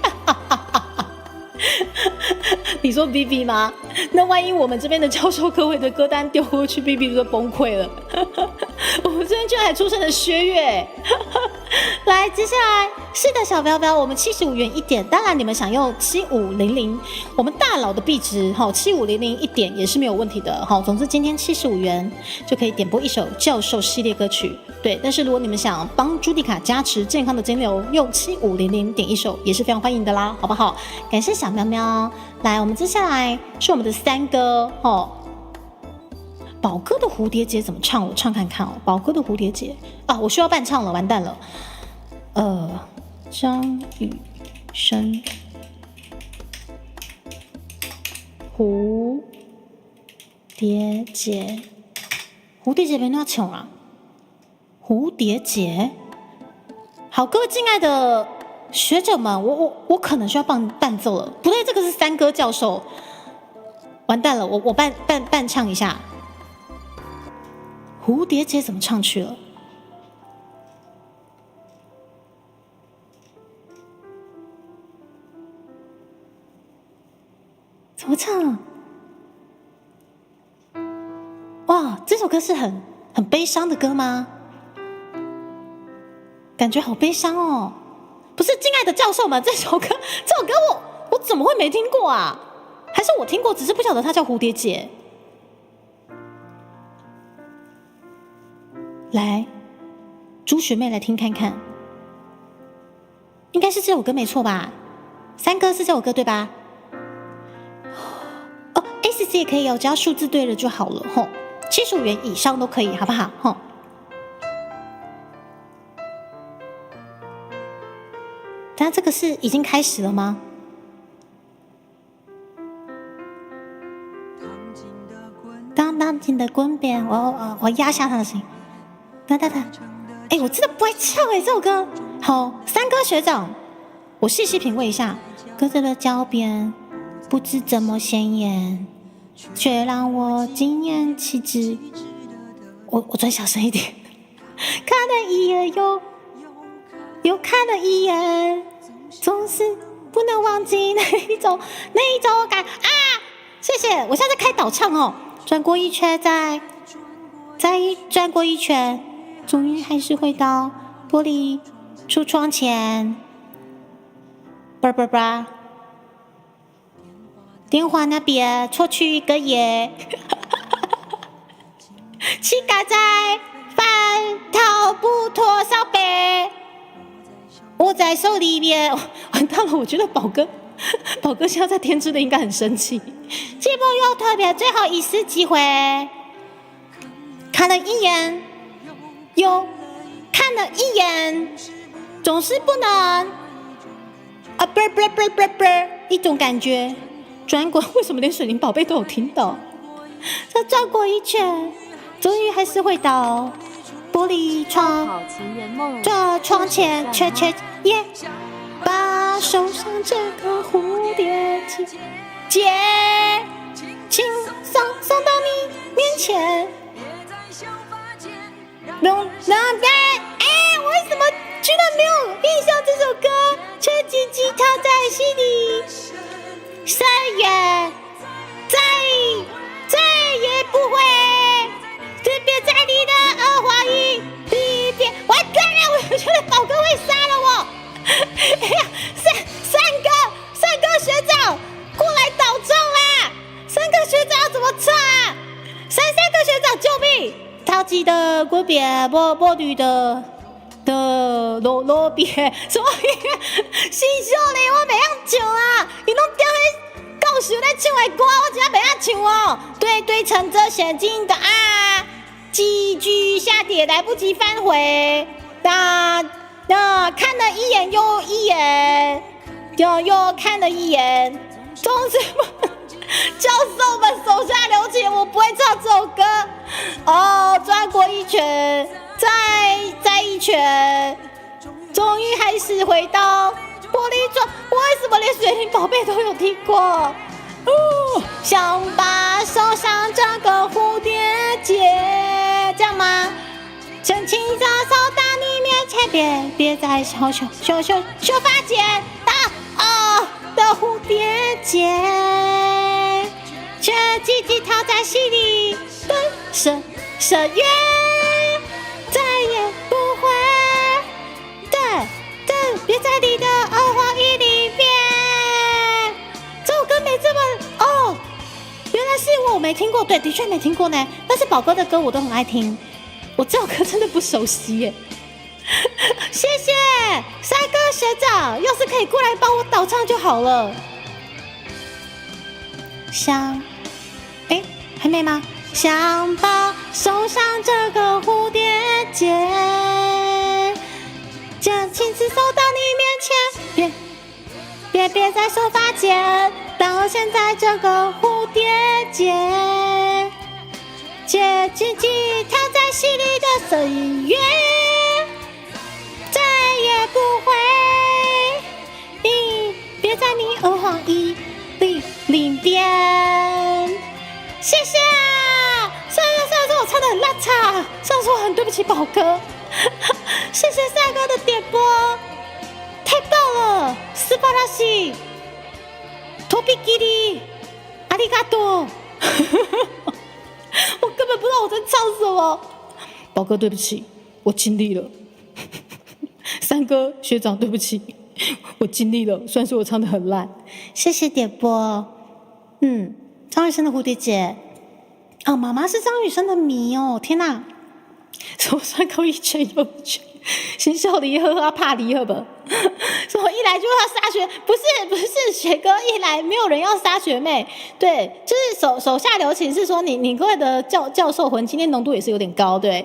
你说 BB 吗？那万一我们这边的教授各位的歌单丢过去 ，BB 就崩溃了。我们这边居然还出现了薛岳。来，接下来是的小标标，我们75元1点，当然你们想用7500，我们大佬的币值75001点也是没有问题的。总之今天75元就可以点播一首教授系列歌曲，对。但是如果你们想帮朱迪卡加持健康的金流，用7500点一首也是非常欢迎的啦，好不好？感谢小喵喵。来，我们接下来是我们的三哥宝哥的蝴蝶结怎么唱？我唱看看哦。宝哥的蝴蝶结啊，我需要伴唱了，完蛋了。张雨生，蝴蝶结，蝴蝶结别那唱啊！蝴蝶结，好，各位敬爱的学者们，我可能需要伴奏了。不对，这个是三哥教授，完蛋了，我伴唱一下。蝴蝶结怎么唱去了？怎么唱？哇，这首歌是很悲伤的歌吗？感觉好悲伤哦。不是，敬爱的教授们，这首歌我怎么会没听过啊？还是我听过，只是不晓得它叫蝴蝶结。来，朱学妹来听看看，应该是这首歌没错吧？三哥是这首歌对吧？哦 ，ACC 也可以哦，只要数字对了就好了吼，75元以上都可以，好不好？吼。但这个是已经开始了吗？当紧的滚边，我压下他的声音。等，我真的不会唱这首歌。好，三哥学长，我细细品味一下。歌者的脚边，不知怎么显眼，却让我惊艳气质。我转小声一点，看了一眼又看了一眼，总是不能忘记那一种感啊！谢谢，我现在在开导唱哦，转过一圈再转过一圈。终于还是回到玻璃橱窗前，叭，电话那边错去一个耶，乞丐在翻掏不脱烧杯，握在手里面。完蛋了，我觉得宝哥现在在天之的应该很生气。节目又特别最后一次机会，看了一眼。有看了一眼，总是不能一种感觉。转过，为什么连水灵宝贝都有听到？再转过一圈，终于还是回到玻璃窗。好情人梦，这窗前缺耶，把手上这个蝴蝶结轻松送到你面前。我为什么居然没有印象这首歌？却紧紧套在心里，深远再也不会分别在你的耳环里边。完蛋了，我觉得宝哥会杀了我。哎呀，三哥学长过来导正啦！三哥学长要怎么唱啊？三哥学长救命！超级的国别波女的罗别什么？新秀嘞，我袂晓唱啊！你拢掉迄教授在唱的歌，我真袂晓唱哦。对，乘着险境的啊，寄居下跌，来不及反悔。那看了一眼又一眼，又看了一眼，同志们、教授们手下留情，我不会唱这首歌。哦，转过一圈，再一圈，终于还是回到玻璃窗。我为什么连水灵宝贝都有听过？想把手上这个蝴蝶结，这样吗？轻轻地走到你面前，别再修发剪的蝴蝶结，却紧紧套在心里的深渊，再也不会别在你的耳环里边。这首歌没这么原来是我没听过，对，的确没听过呢。但是宝哥的歌我都很爱听，我这首歌真的不熟悉耶。谢谢三哥学长，要是可以过来帮我导唱就好了。还没吗？想把手上这个蝴蝶结，亲自送到你面前，别再说发剪，到现在这个蝴蝶结，紧紧套在心里的深渊，再也不会别在你耳环里边。谢谢啊！虽然说我唱得很烂差，虽然说很对不起宝哥，谢谢帅哥的点播，太棒了，斯巴拉西，托比基里，阿里嘎多。我根本不知道我在唱什么，宝哥对不起，我尽力了。三哥学长对不起，我尽力了，虽然说我唱得很烂，谢谢点播。张雨生的蝴蝶结，妈妈是张雨生的迷哦，天哪！什么算够一圈又一圈，先笑离合啊，怕离合吧？什么一来就要杀学？不是，学哥一来没有人要杀学妹，对，就是手下留情，是说你各位的教授魂今天浓度也是有点高，对。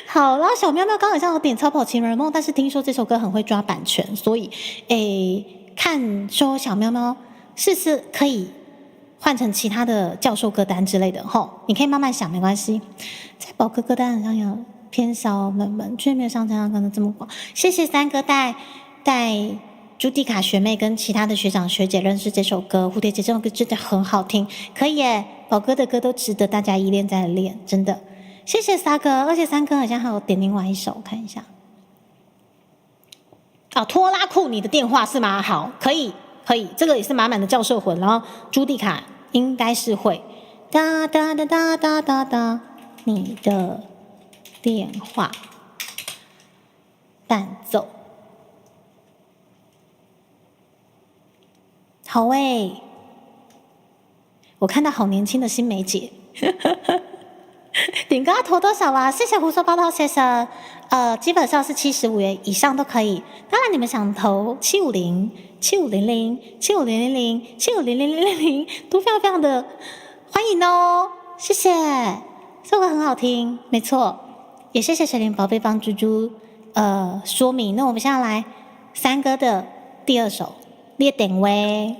好，然后小喵喵刚好像有点超跑情人梦，但是听说这首歌很会抓版权，所以看说小喵喵是可以换成其他的教授歌单之类的吼，你可以慢慢想，没关系。在宝哥歌单好像有偏少们，却没有像这样跟的这么广。谢谢三哥带朱蒂卡学妹跟其他的学长学姐认识这首歌，蝴蝶结这首歌真的很好听，可以耶，宝哥的歌都值得大家一练再练，真的。谢谢三哥，而且三哥好像还有点另外一首，看一下。拖拉库你的电话是吗？好，可以，这个也是满满的教授魂。然后朱蒂卡应该是会哒哒哒哒哒哒哒，你的电话伴奏。好诶，我看到好年轻的新梅姐。点歌要投多少啊？谢谢胡说八道先生。基本上是75元以上都可以。当然你们想投750、7500、7500、750000都非常非常的欢迎哦。谢谢这个很好听，没错。也谢谢水灵宝贝帮猪猪说明。那我们现在来三哥的第二首《列点位》。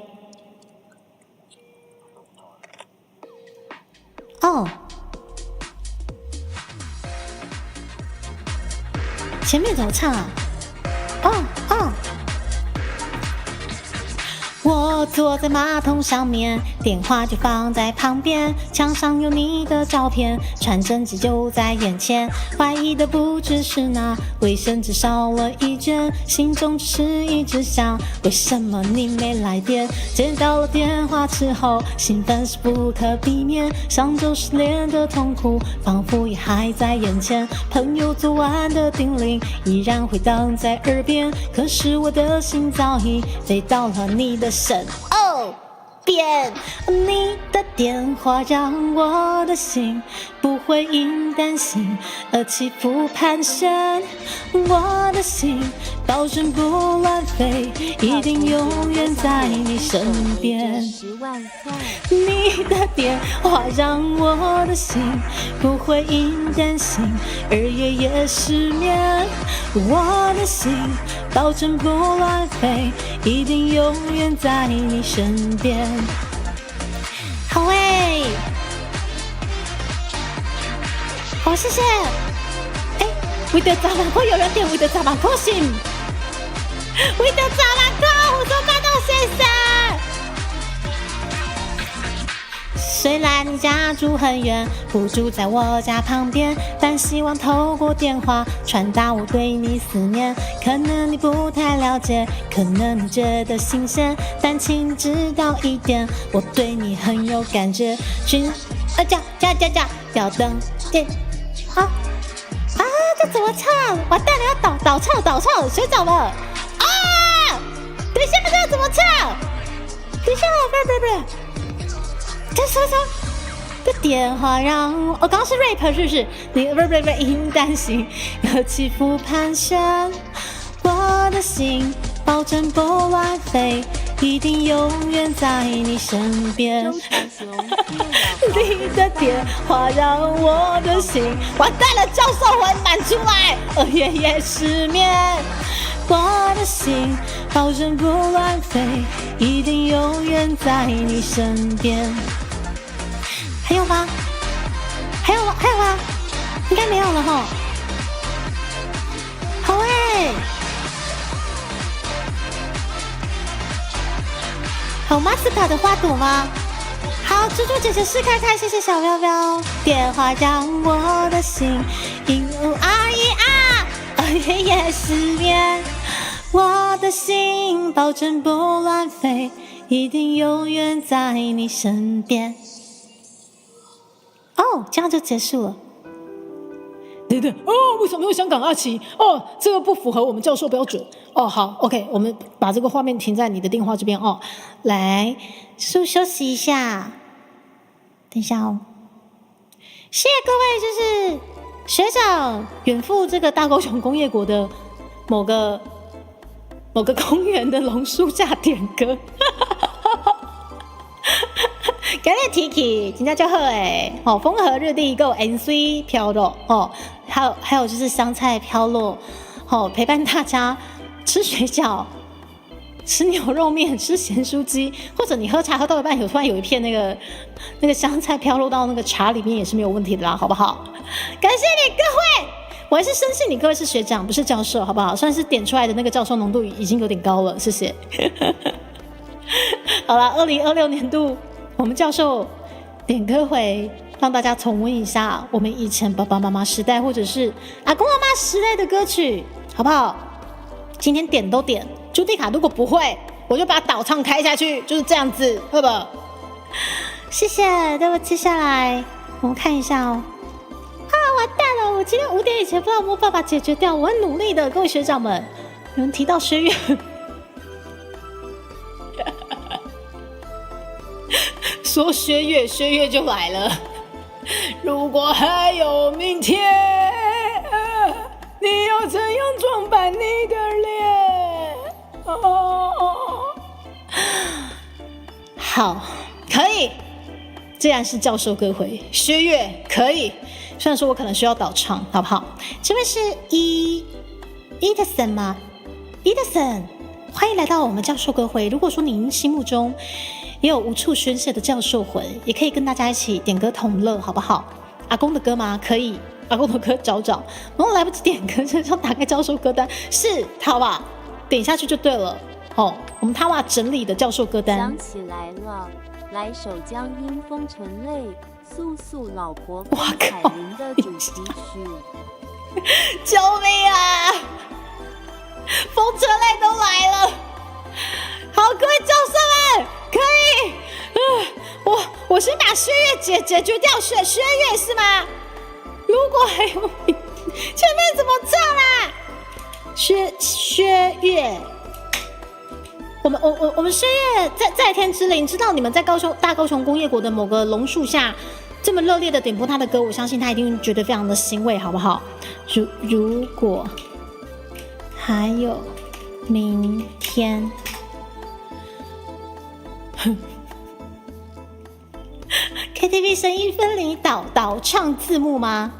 哦，前面怎么唱啊？哦。我坐在马桶上面，电话就放在旁边，墙上有你的照片，传真机就在眼前。怀疑的不只是那卫生纸少了一卷，心中只是一直想，为什么你没来电？接到了电话之后，兴奋是不可避免，上周失恋的痛苦仿佛也还在眼前，朋友昨晚的叮咛依然回荡在耳边，可是我的心早已飞到了你的身边。你的电话让我的心不会因担心而起伏盘旋，我的心保证不乱飞，一定永远在你身边。10万块。你的电话让我的心不会因担心而夜夜失眠，我的心保证不乱飞，一定永远在你身边。好欸，好，谢谢。为了10万块，有人点为了10万块信，为了10万块，我说拜托先生。虽然你家住很远，不住在我家旁边，但希望透过电话传达我对你思念。可能你不太了解，可能你觉得新鲜，但请知道一点，我对你很有感觉。要等电啊！这怎么唱？完蛋了，要倒唱，水涨了啊！等一下，这要怎么唱？等一下，不。这电话让我，刚刚是 rap 是不是？你不因担心有起伏盘旋，我的心保证不乱飞，一定永远在你身边。你的电话让我的心，完蛋了，教授会满出来，夜夜失眠。我的心保证不乱飞，一定永远在你身边。还有吗？还有吗？应该没有了齁。好欸，好马斯卡的花朵吗？好，猪猪姐姐试看看，谢谢小喵喵。电话让我的心因夜夜失眠，我的心保证不乱飞，一定永远在你身边。这样就结束了。对为什么有香港阿奇？这个不符合我们教授标准。好 ，OK， 我们把这个画面停在你的电话这边来，休息一下，等一下谢谢各位，就是学长远赴这个大高雄工业国的某个公园的榕树下点歌。感谢 Tiki， 真的就好诶！风和日丽够 NC 飘落还有就是香菜飘落陪伴大家吃水饺、吃牛肉面、吃咸酥鸡，或者你喝茶喝到一半，突然有一片那个香菜飘落到那个茶里面也是没有问题的啦，好不好？感谢你各位，我还是深信你各位是学长不是教授，好不好？算是点出来的那个教授浓度已经有点高了，谢谢。好啦，2026年度。我们教授点歌会，让大家重温一下我们以前爸爸妈妈时代或者是阿公阿妈时代的歌曲，好不好？今天点都点，朱迪卡如果不会，我就把导唱开下去，就是这样子，好不好？谢谢。那么接下来我们看一下完蛋了！我今天5点以前不知道有没有办法解决掉，我很努力的，各位学长们，有人提到学院。说薛岳就来了。如果还有明天，你要怎样装扮你的脸？好，可以。既然是教授歌会，薛岳可以。虽然说我可能需要倒唱，好不好？这位是Edison 吗 ？Edison， 欢迎来到我们教授歌会。如果说您心目中也有无处宣泄的教授魂，也可以跟大家一起点歌同乐，好不好？阿公的歌吗？可以，阿公的歌找。然后来不及点歌，就要打开教授歌单，是好吧？点下去就对了。哦，我们他娃整理的教授歌单。想起来了，来首《江阴风尘泪》，诉诉老婆关凯琳的主题曲。救命啊！风车泪都来了。好，各位教授们，可以。我先把薛岳解决掉，薛岳是吗？如果还有前面怎么唱啦？薛岳，我们薛岳在天之灵，知道你们在大高雄工业国的某个榕树下这么热烈的点播他的歌，我相信他一定觉得非常的欣慰，好不好？如果还有明天。KTV 声音分离导唱字幕吗？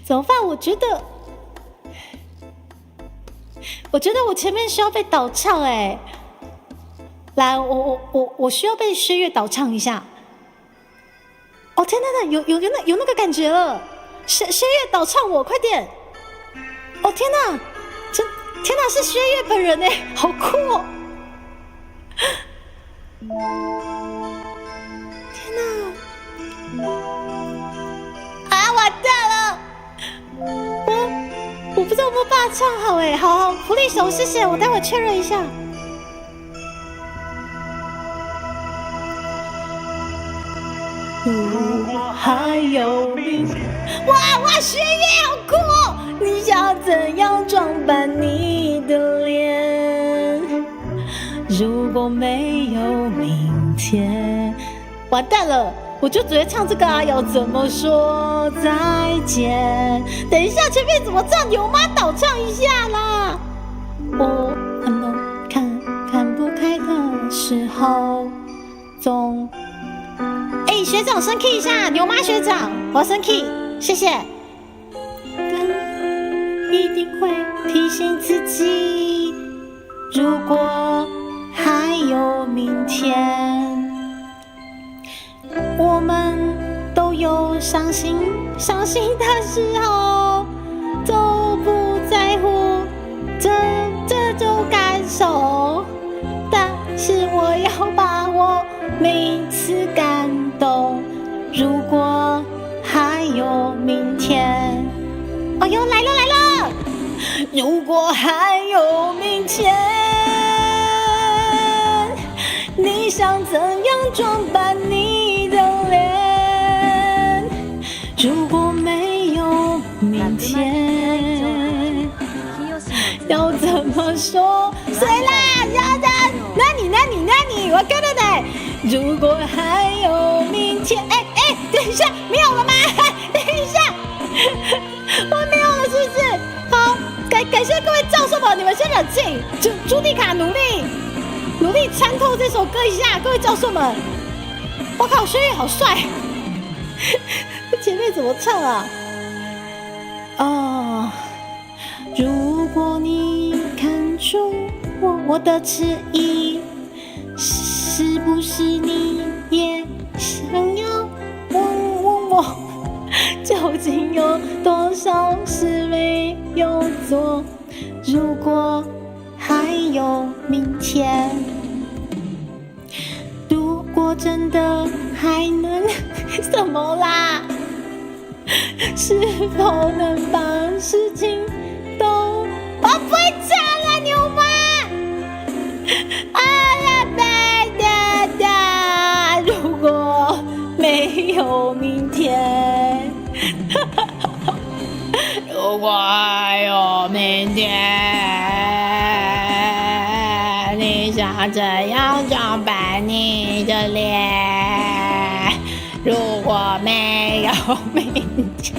怎么办？我觉得我前面需要被导唱哎，来，我需要被薛岳导唱一下。哦天哪，有那个感觉了，薛岳导唱我，快点！哦天哪，天哪，是薛岳本人哎，好酷哦！天哪！啊，完蛋了！我不知道有没有办法唱好哎，好，狐狸熊，谢谢，我待会确认一下。如果还有明天，哇，薛岳好酷哦！你想怎样装扮你的脸？如果没有明天，完蛋了，我就只会唱这个啊！要怎么说再见？等一下，前面怎么唱？牛妈导唱一下啦！我很懂，看不开的时候，总学长升 key 一下，牛妈学长，我要升 key， 谢谢。一定会提醒自己，如果还有明天，我们都有伤心的时候，都不在乎这种感受，但是我要把握每一次感动。如果还有明天，哦哟，来了！如果还有明天，你想怎样装扮你的脸？如果没有明天，要怎么说？谁啦？那你，我看到的。如果还有明天，等一下，没有了吗？等一下，我没有了，是不是？好，感谢各位教授们，你们先冷静。朱迪卡努力参透这首歌一下，各位教授们。我靠，薛岳好帅！前面怎么唱啊？哦，如果你看出我的迟疑，是不是你也想要问我，究竟有多少事没有做？如果还有明天，如果真的还能什么啦？是否能把事情都……我不会唱了，牛妈！如果没有明天，如果还有明天，你想怎样装扮你的脸？如果没有明天，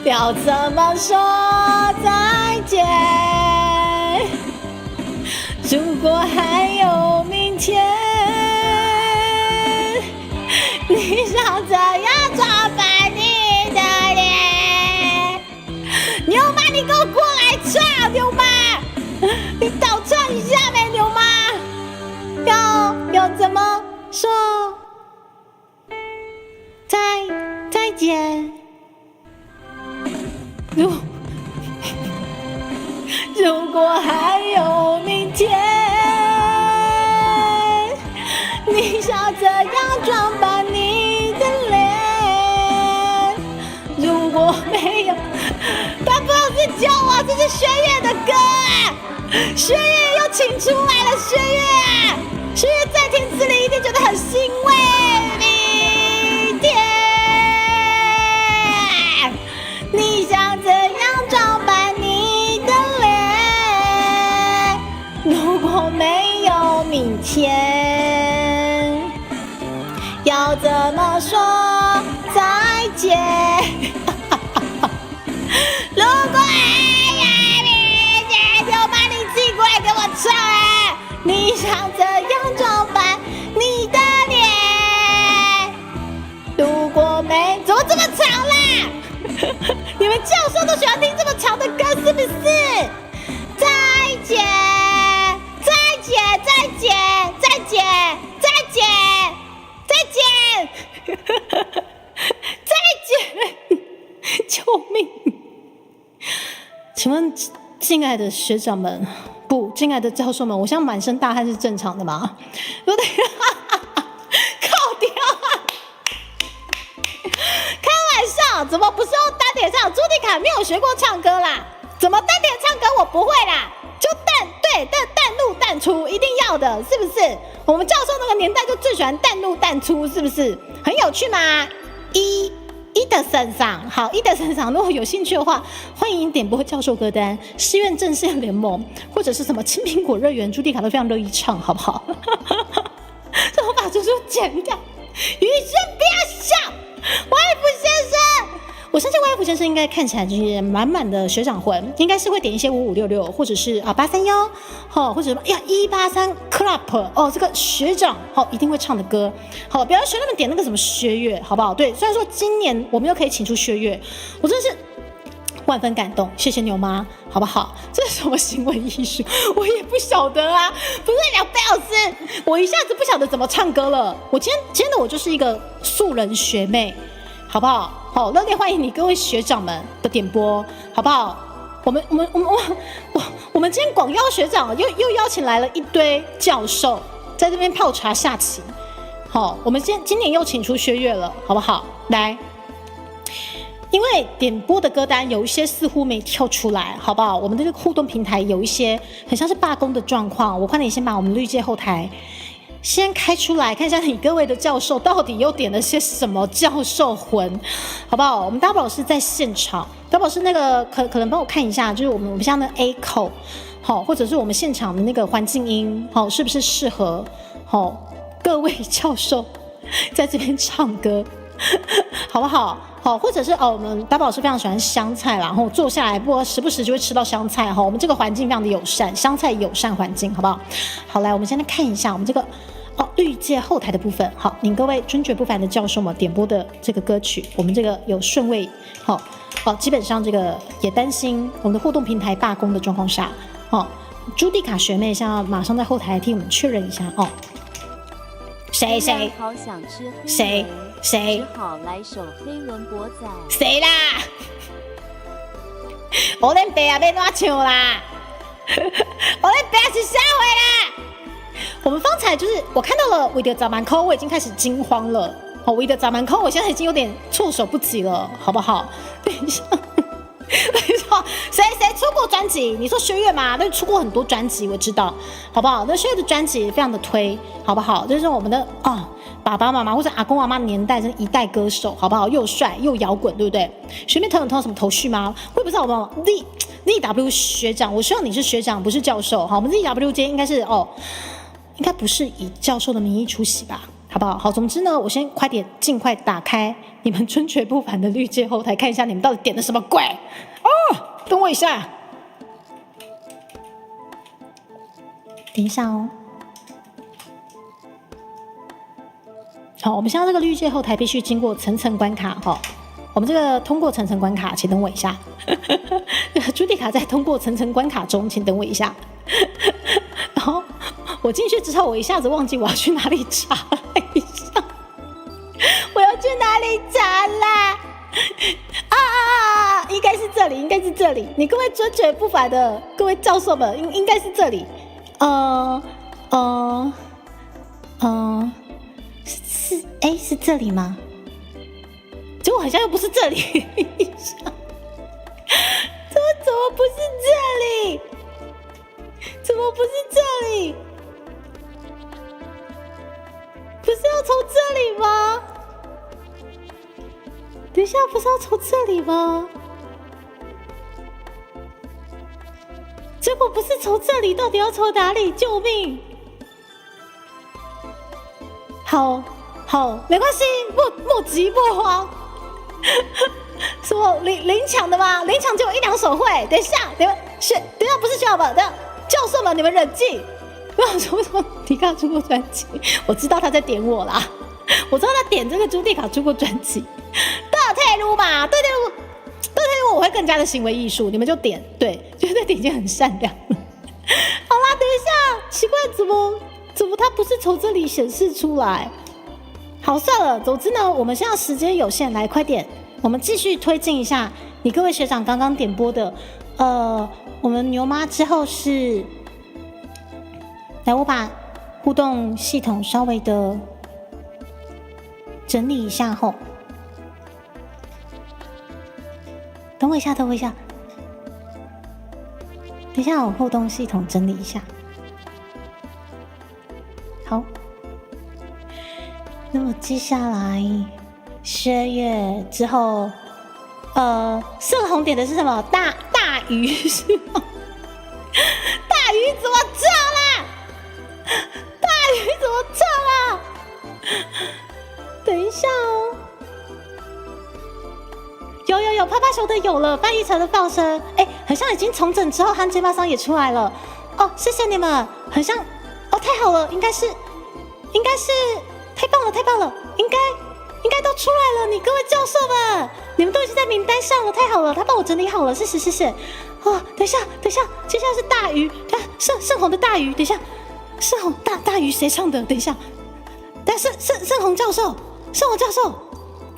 要怎么说再见？如果还有明天，你想这样装扮你的脸。牛妈，你给我过来唱！牛妈，你倒唱一下呗，牛妈。要怎么说？再见。如果还有明天，你想怎样装扮你的脸？如果没有，他不是救我，这是薛岳的歌啊！薛岳又请出来了，薛岳在天词里一定觉得很欣慰。明天，你想怎样装扮你的脸？如果没有明天，要怎么说再见？如果还有明天，就把你自己过来给我唱啊！你想怎样装扮你的脸？如果没，怎么这么长啦？你们教授都喜欢听这么长的歌，是不是？再见，再见，再见，再见，再见，再见，再见！救命！请问，敬爱的学长们，不，敬爱的教授们，我现在满身大汗是正常的吗？有点靠掉啊！开玩笑，怎么不是用丹田唱？朱迪卡没有学过唱歌啦，怎么丹田唱歌我不会啦？就淡入淡出，一定要的，是不是？我们教授那个年代就最喜欢淡入淡出，是不是？很有趣吗？一的身上，好，一的身上，如果有兴趣的话，欢迎点播教授歌单，师院阵线联盟，或者是什么青苹果乐园，朱迪卡都非常乐意唱，好不好？这我把猪猪剪掉，余生不要笑，外府先生。我相信外府先生应该看起来就是满满的学长魂，应该是会点一些5566，或者是831，或者183 club 哦，这个学长一定会唱的歌，好，不要学他们点那个什么薛岳，好不好？对，虽然说今年我们又可以请出薛岳，我真的是万分感动，谢谢牛妈，好不好？这是什么行为艺术？我也不晓得啊，不是两贝老师，我一下子不晓得怎么唱歌了。我今天的我就是一个素人学妹，好不好？好，热烈欢迎你各位学长们的点播，好不好？我们今天广邀学长又邀请来了一堆教授，在这边泡茶下棋。好，我们今年又请出薛岳了，好不好？来。因为点播的歌单有一些似乎没跳出来，好不好？我们的这个互动平台有一些很像是罢工的状况，我快点先把我们绿界后台先开出来，看一下你各位的教授到底又点了些什么教授魂，好不好？我们 double 老师在现场，double 老师那个可能帮我看一下，就是我们像那 A 口，好，或者是我们现场的那个环境音，好，是不是适合？好，各位教授在这边唱歌，好不好？好，或者是我们大宝老师非常喜欢香菜啦，然后坐下来时不时就会吃到香菜哈。我们这个环境非常的友善，香菜友善环境，好不好？好，来，我们先来看一下我们这个绿界后台的部分。好，您各位尊爵不凡的教授们点播的这个歌曲，我们这个有顺位，好，基本上这个也担心我们的互动平台罢工的状况下，朱迪卡学妹现在马上在后台替我们确认一下哦。谁？好想吃谁？只好来首黑轮博仔。谁啦？我连白也要怎唱啦？我连白是啥回啦？我们方才就是我看到了韦德早满口，我已经开始惊慌了。韦德早满口，我现在已经有点措手不及了，好不好？等一下。谁出过专辑？你说薛岳吗？那出过很多专辑，我知道，好不好？那薛岳的专辑非常的推，好不好？就是我们的爸爸妈妈或者阿公阿妈年代，真一代歌手，好不好？又帅又摇滚，对不对？学妹头有什么头绪吗？我也不知道，好不好？ZW 学长，我希望你是学长，不是教授。好，我们 ZW 今天应该是应该不是以教授的名义出席吧？好不好？好，总之呢，我先尽快打开你们尊爵不凡的绿界后台，看一下你们到底点的什么鬼等我一下，等一下哦。好，我们现在这个绿界后台必须经过层层关卡哈。我们这个通过层层关卡，请等我一下。朱迪卡在通过层层关卡中，请等我一下。然后我进去之后，我一下子忘记我要去哪里查了一下，我要去哪里查啦？应该是这里，应该是这里。你各位准确不凡的各位教授们，应该是这里。是这里吗？结果好像又不是这里。怎么不是这里？怎么不是这里？不是要从这里吗？等一下，不是要从这里吗？结果不是从这里，到底要从哪里？救命！好，没关系，莫急莫慌。什么零抢的吗？零抢只有1、2手会。等一下，不是学校吧？等一下，教授们，你们冷静。我想说，为什么迪卡出过专辑？我知道他在点我啦，我知道他点这个朱迪卡出过专辑。倒退路嘛，对路我会更加的行为艺术，你们就点，对，绝对点已经很善良了。好啦，等一下，奇怪，怎么它不是从这里显示出来？好，算了，总之呢，我们现在时间有限，来，快点，我们继续推进一下你各位学长刚刚点播的，我们牛妈之后是，来，我把互动系统稍微的整理一下后。等我一下，等一下，我互动系统整理一下。好，那么接下来10月之后，盛红点的是什么？大鱼是吗？大鱼怎么这啦？大鱼怎么这啦？等一下哦。有趴趴熊的有了，范逸臣的放生，很像已经重整之后，和街霸商也出来了哦，谢谢你们，很像哦，太好了，应该是太棒了，应该都出来了，你各位教授们，你们都已经在名单上了，太好了，他帮我整理好了，谢谢哦，等一下，接下来是大鱼，盛红的大鱼，等一下，盛红大鱼谁唱的？等一下，盛红教授，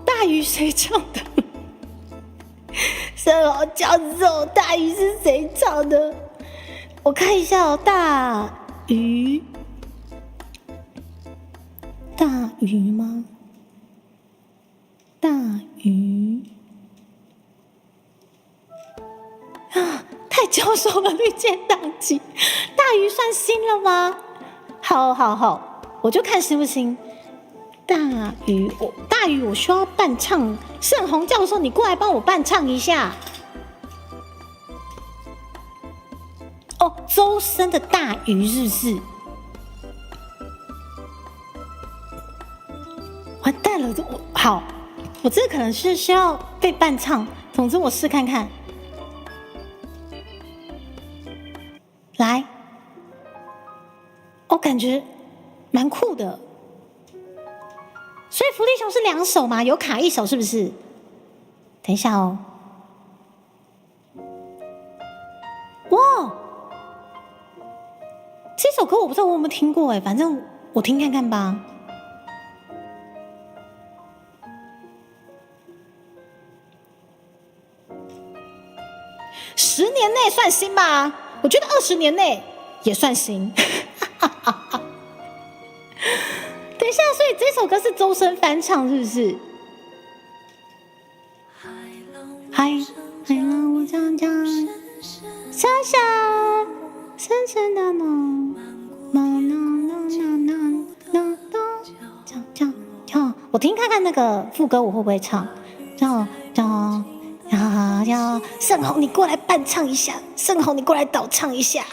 大鱼谁唱的？盛红教授，大鱼是谁唱的？我看一下哦，大鱼吗？大鱼啊，太教授了，绿箭档期，大鱼算新了吗？好，我就看新不新。大鱼，我需要伴唱，盛红教授，你过来帮我伴唱一下。哦，周深的大鱼是不是？完蛋了，我这可能是需要被伴唱。总之，我试看看。来，感觉蛮酷的。所以福利熊是2首嘛，有卡1首是不是？等一下哦。哇，这首歌我不知道我有没有听过反正我听看看吧。10年内算新吧，我觉得20年内也算新。等一下，所以这首歌是周深翻唱，是不是？海浪我长长，沙沙深深的梦，我听看看那个副歌我会不会唱？盛红，你过来伴唱一下，盛红，你过来倒唱一下。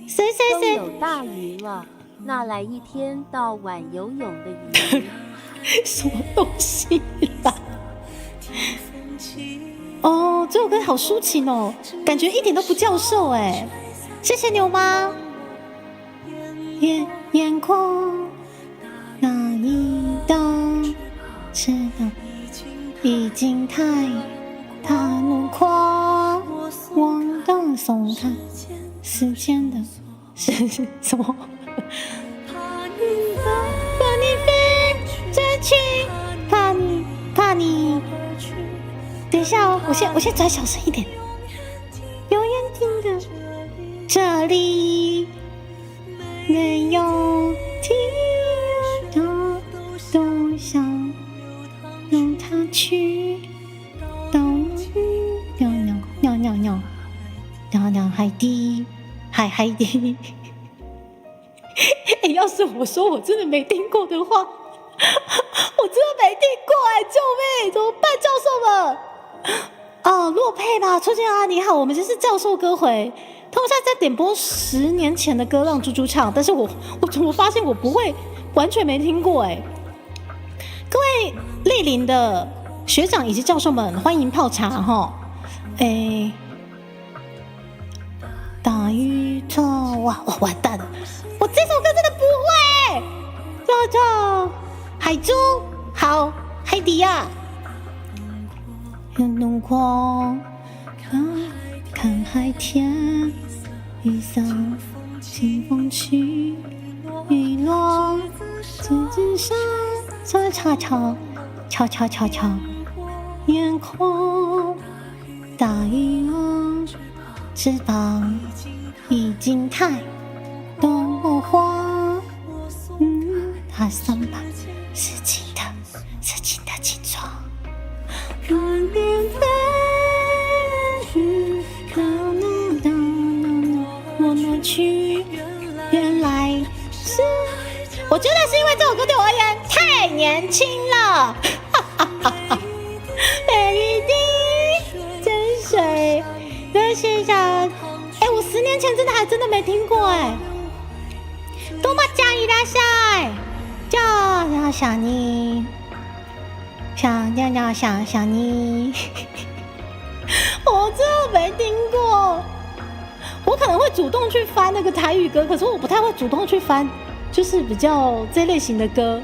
谁？都有大鱼了。那来一天到晚游泳的鱼，什么东西啦？哦，这首歌好抒情哦，感觉一点都不教授谢谢牛妈。眼眶那一知道已经太怒狂，我当送他时间的是什么？怕你飞追去，怕你。等一下哦，我先转小声一点。有眼睛的这里没有天涯，都想让它去到尿海底，海底。要是我说我真的没听过的话，我真的没听过救命，怎么办，教授们？哦，洛佩吧，初见啊，你好，我们这是教授歌回。他们现在在点播10年前的歌，让猪猪唱，但是我怎么发现我不会，完全没听过各位莅临的学长以及教授们，欢迎泡茶哈。大鱼头，哇，完蛋了，我这首歌真的不会。叫海珠，好，海底呀。很怒狂，看海天，雨伞清风起，雨落纸上，悄，眼眶，大雨落，翅膀已经太多花，他三把事情的轻装。我挪去，原来是，我觉得是因为这首歌对我而言太年轻了。每一滴真水的写下，我10年前还真的没听过多么讲一拉下，叫想你。想你，我真的没听过。我可能会主动去翻那个台语歌，可是我不太会主动去翻，就是比较这类型的歌。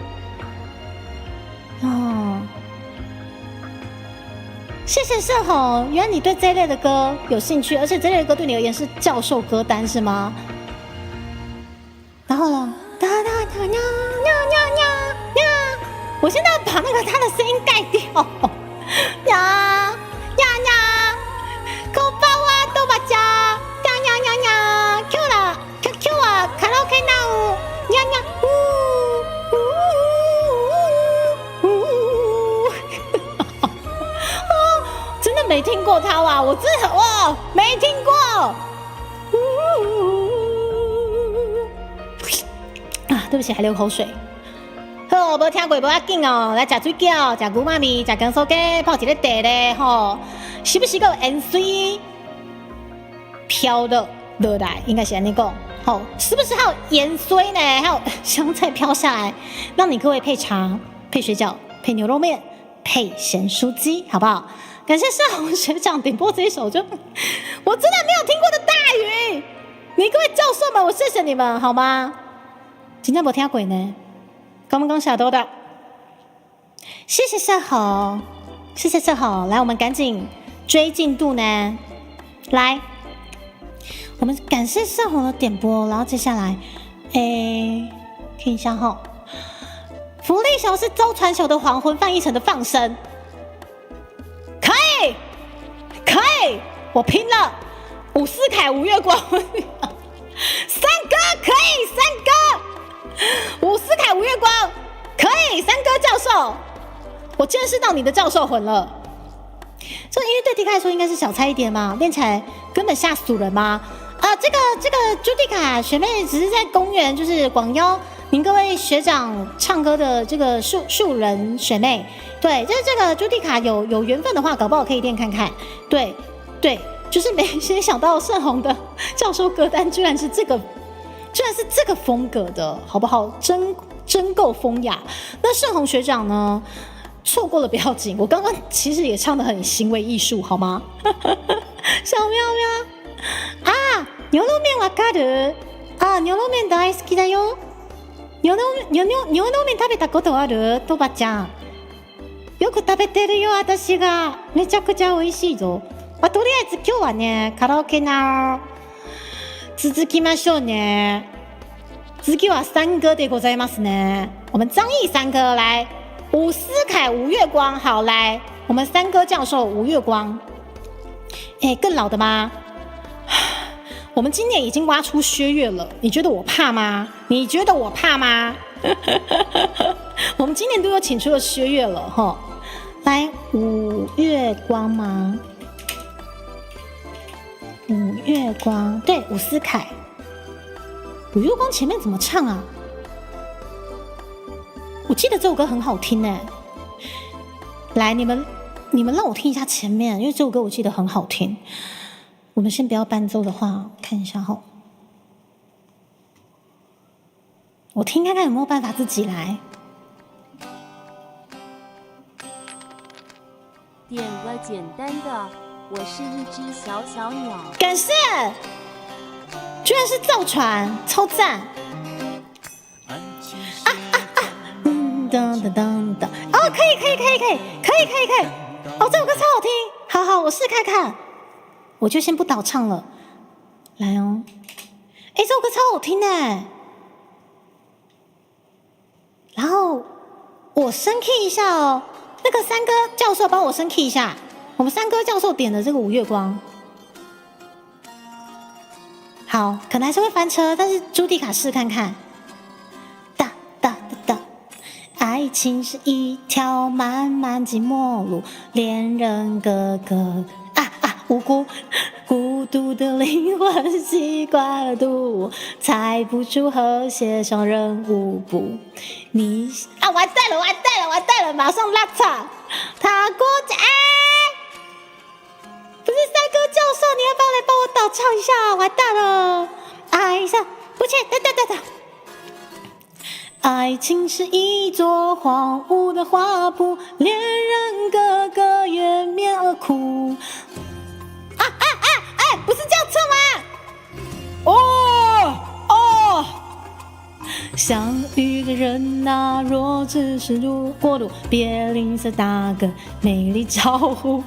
谢谢盛宏，原来你对这类的歌有兴趣，而且这类的歌对你而言是教授歌单是吗？然后呢？我现在要把他的声音盖掉。呀，こんばんは、どうもちゃん。今日はカラオケなう。真的没听过他哇！我真的没听过。对不起，还流口水。好，无听过无要紧哦，来吃水饺，吃牛妈咪，吃姜酥鸡，泡一个茶咧吼，是不是个盐水飘的落来？应该是安尼讲，吼，是不是还有盐水呢？还有香菜飘下来，让你各位配茶、配水饺、配牛肉面、配咸酥鸡，好不好？感谢盛宏学长点播这一首，就我真的没有听过的大鱼，你各位教授们，我谢谢你们，好吗？真的没听过呢。刚下多的，谢谢盛宏，谢谢盛宏，来，我们赶紧追进度呢。来，我们感谢盛宏的点播，然后接下来，看一下哈，福利熊是周传雄的黄昏，范逸臣的放生，可以，我拼了，伍思凯、吴月光，三哥可以，三哥。伍思凯、吴月光可以，三哥教授，我见识到你的教授魂了。这因为对迪卡来说应该是小菜一碟嘛，练起来根本吓死人吗？这个朱迪卡学妹只是在公园，就是广邀您各位学长唱歌的这个素人学妹。对，就是这个朱迪卡有缘分的话，搞不好可以练看看。对，就是没先想到盛宏的教授歌单居然是这个风格的，好不好？真够风雅。那盛宏学长呢？错过了不要紧，我刚刚其实也唱得很行为艺术，好吗？小喵喵啊，牛肉面わかる？牛肉面大好きだよ。牛肉面食べたことある？とばちゃん。よく食べてるよ私が。めちゃくちゃ美味しいぞ。まあ、とりあえず今日はね、カラオケな。続きましょうね。次は三哥でございますね。我们张毅三哥来，伍思凯、吴月光，好来，我们三哥教授吴月光。哎，更老的吗？我们今年已经挖出薛岳了，你觉得我怕吗？你觉得我怕吗？我们今年都有请出了薛岳了哈。来，五月光吗？五月光，对，伍思凯。五月光前面怎么唱啊？我记得这首歌很好听哎。来，你们让我听一下前面，因为这首歌我记得很好听。我们先不要伴奏的话，看一下哈。我听看看有没有办法自己来。点个简单的，我是一只小小鸟。感谢，居然是造船，超赞！噔噔噔噔，哦，可以，哦，这首歌超好听，好，我试看看，我就先不倒唱了，来哦，哎，这首歌超好听哎，然后我升 key 一下哦，那个三哥教授帮我升 key 一下，我们三哥教授点的这个五月光。好，可能还是会翻车，但是朱迪卡试看看。哒哒哒哒，爱情是一条漫漫寂寞路，恋人个个无辜，孤独的灵魂习惯了度，猜不出和谐双人舞步。你啊，完蛋了，马上拉岔，他过家。不是三哥教授，你要不要来帮我倒唱一下？完蛋了！爱上不切，等。爱情是一座荒芜的花圃，恋人个个掩面而哭。不是这样唱吗？哦，相遇的人啊，若只是过路，别吝啬打个美丽招呼。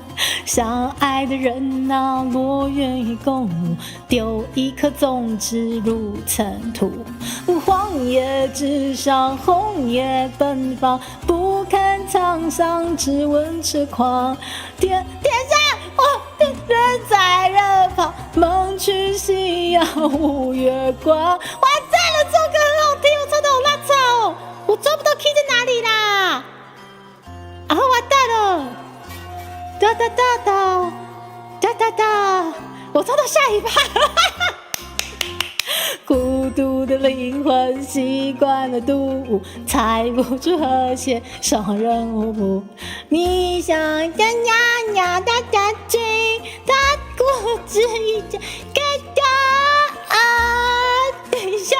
相爱的人啊，若愿意共舞，丢一颗种子入尘土。荒野之上，红叶奔放，不堪沧桑，只闻痴狂。天上，人在人旁，梦去夕阳无月光。完蛋了，这首歌很好听，我唱的好拉草哦，我抓不到 key 在哪里啦？完蛋了！哒，我唱到下一趴。孤独的灵魂习惯了独舞，猜不出和谐双人舞步。你想呀大家追，他固执一着该等一下。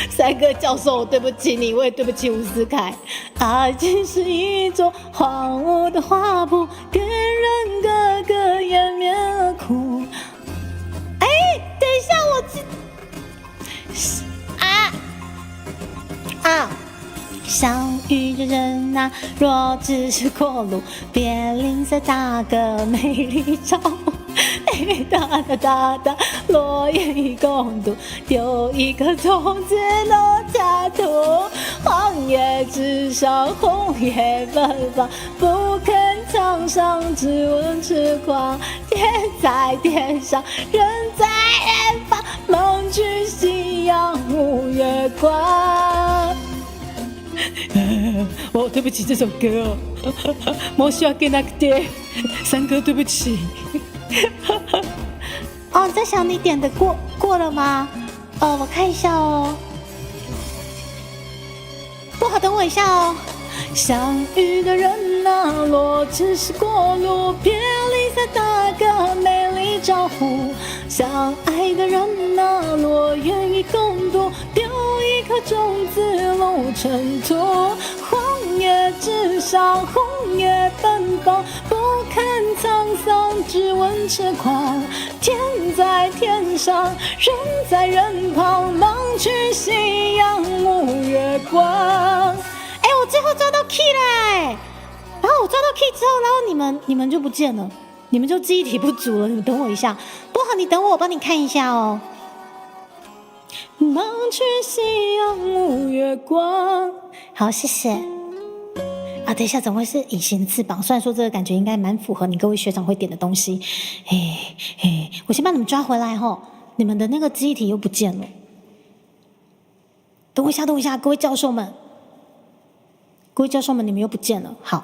三个教授，对不起你，我也对不起伍思凯。爱情是一座荒芜的花圃，恋人个个掩面而哭。等一下，相遇的人啊，若只是过路，别吝啬打个美丽招呼。哒，落叶一共度，丢一颗种子落渣土。荒野之上，红叶奔放，不肯沧桑，只闻痴狂。天在天上，人在远方，梦去夕阳无月光。哦，对不起，这首歌申し訳なくて，三哥对不起。哦，在想你点的过了吗？我看一下哦。不好，等我一下哦。相遇的人啊，若只是过路，别吝啬打个美丽招呼。相爱的人啊，若愿意共度，丢一颗种子入尘土。荒野之上，红叶奔放，不堪沧桑，只闻痴狂。天在天上，人在人旁，梦去夕阳无月光。我最后抓到 key 嘞！然后我抓到 key 之后，然后你们就不见了，你们就记忆体不足了。你们等我一下，不好，你等我，我帮你看一下哦。望去夕阳无月光，好，谢谢。啊，等一下，怎么会是隐形的翅膀？虽然说这个感觉应该蛮符合你各位学长会点的东西。我先把你们抓回来吼，你们的那个记忆体又不见了。等我一下，各位教授们，你们又不见了。好，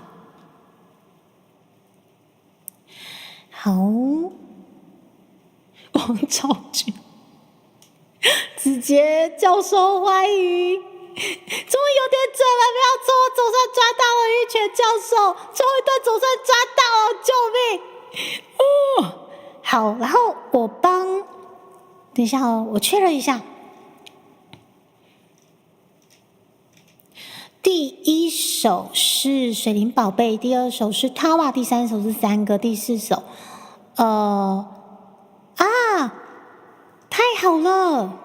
王昭君，直接教授欢迎，终于有点准了，不要说我总算抓到了玉泉教授，最后一段总算抓到了，救命！好，然后等一下哦，我确认一下。第一首是水灵宝贝，第二首是塔瓦，第三首是三个，第四首，太好了，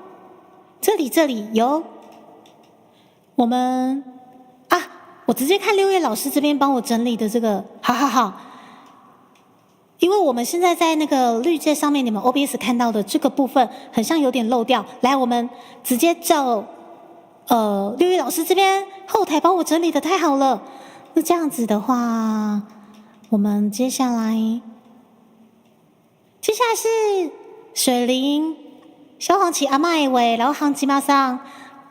这里有我们我直接看六月老师这边帮我整理的这个，好，因为我们现在在那个绿界上面，你们 OBS 看到的这个部分很像有点漏掉，来，我们直接照。六月老师这边后台帮我整理的太好了。那这样子的话，我们接下来是水灵、小黄旗阿嬷的话，然后行吉马上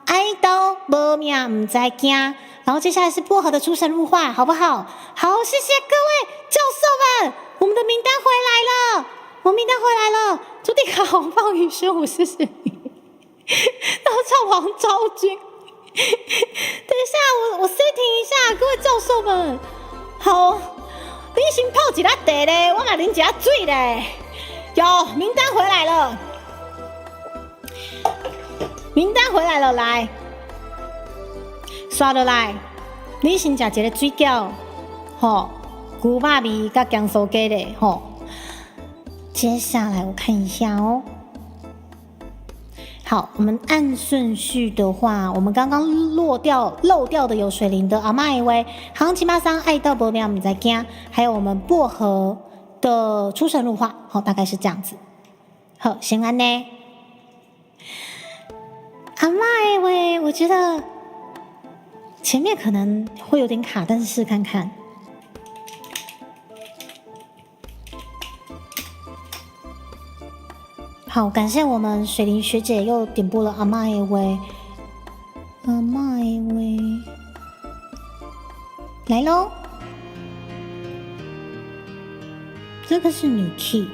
爱到无命唔知惊，然后接下来是薄荷的出神入化，好不好？好，谢谢各位教授们，我们的名单回来了，祝你好，暴雨轩，我谢谢你。然后唱王昭君。等一下，我 setting 一下，各位教授们，好，你先泡一下茶嘞，我来啉一下水嘞。有名单回来了，来，刷落来，你先食一个水饺，吼，牛肉面甲姜酥鸡嘞，吼。接下来我看一下哦。好，我们按顺序的话，我们刚刚漏掉的有水灵的阿嬷一位，行七马上爱到无命唔知惊，还有我们薄荷的出神入化，好，大概是这样子。好，先安呢，阿嬷一位，我觉得前面可能会有点卡，但是试看看。好，感谢我们水灵学姐又点播了阿嬷的话，来咯，这个是女 key。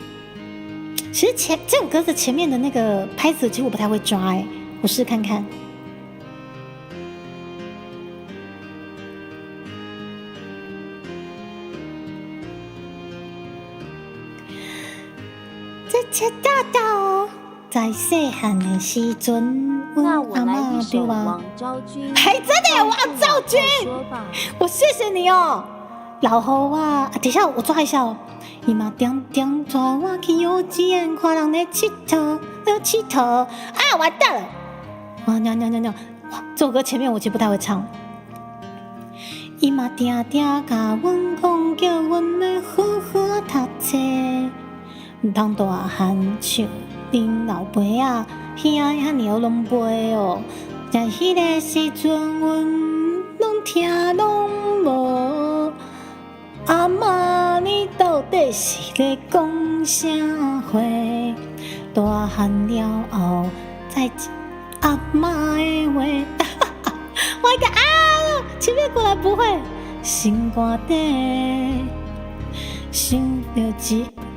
其实这首歌的前面的那个拍子，其实我不太会抓我试看看。切大道，在细汉的时阵，那我阿来一嬷对首吧？王昭君，还真的有王昭君，我谢谢你哦，老好啊！等一下我抓一下哦。伊嘛点点带我去幼稚园，看人咧佚佗啊！完蛋了！哇，哇，这首歌前面我其实不太会唱。伊嘛定定甲阮讲，叫阮要好好读册。唔通大汉像恁老爸啊，兄遐尔拢背哦。但迄个时阵，阮拢听拢无。阿嬷，你到底是咧讲啥话？大汉了后再阿嬷的话，我一个前面过来不会。心肝底想着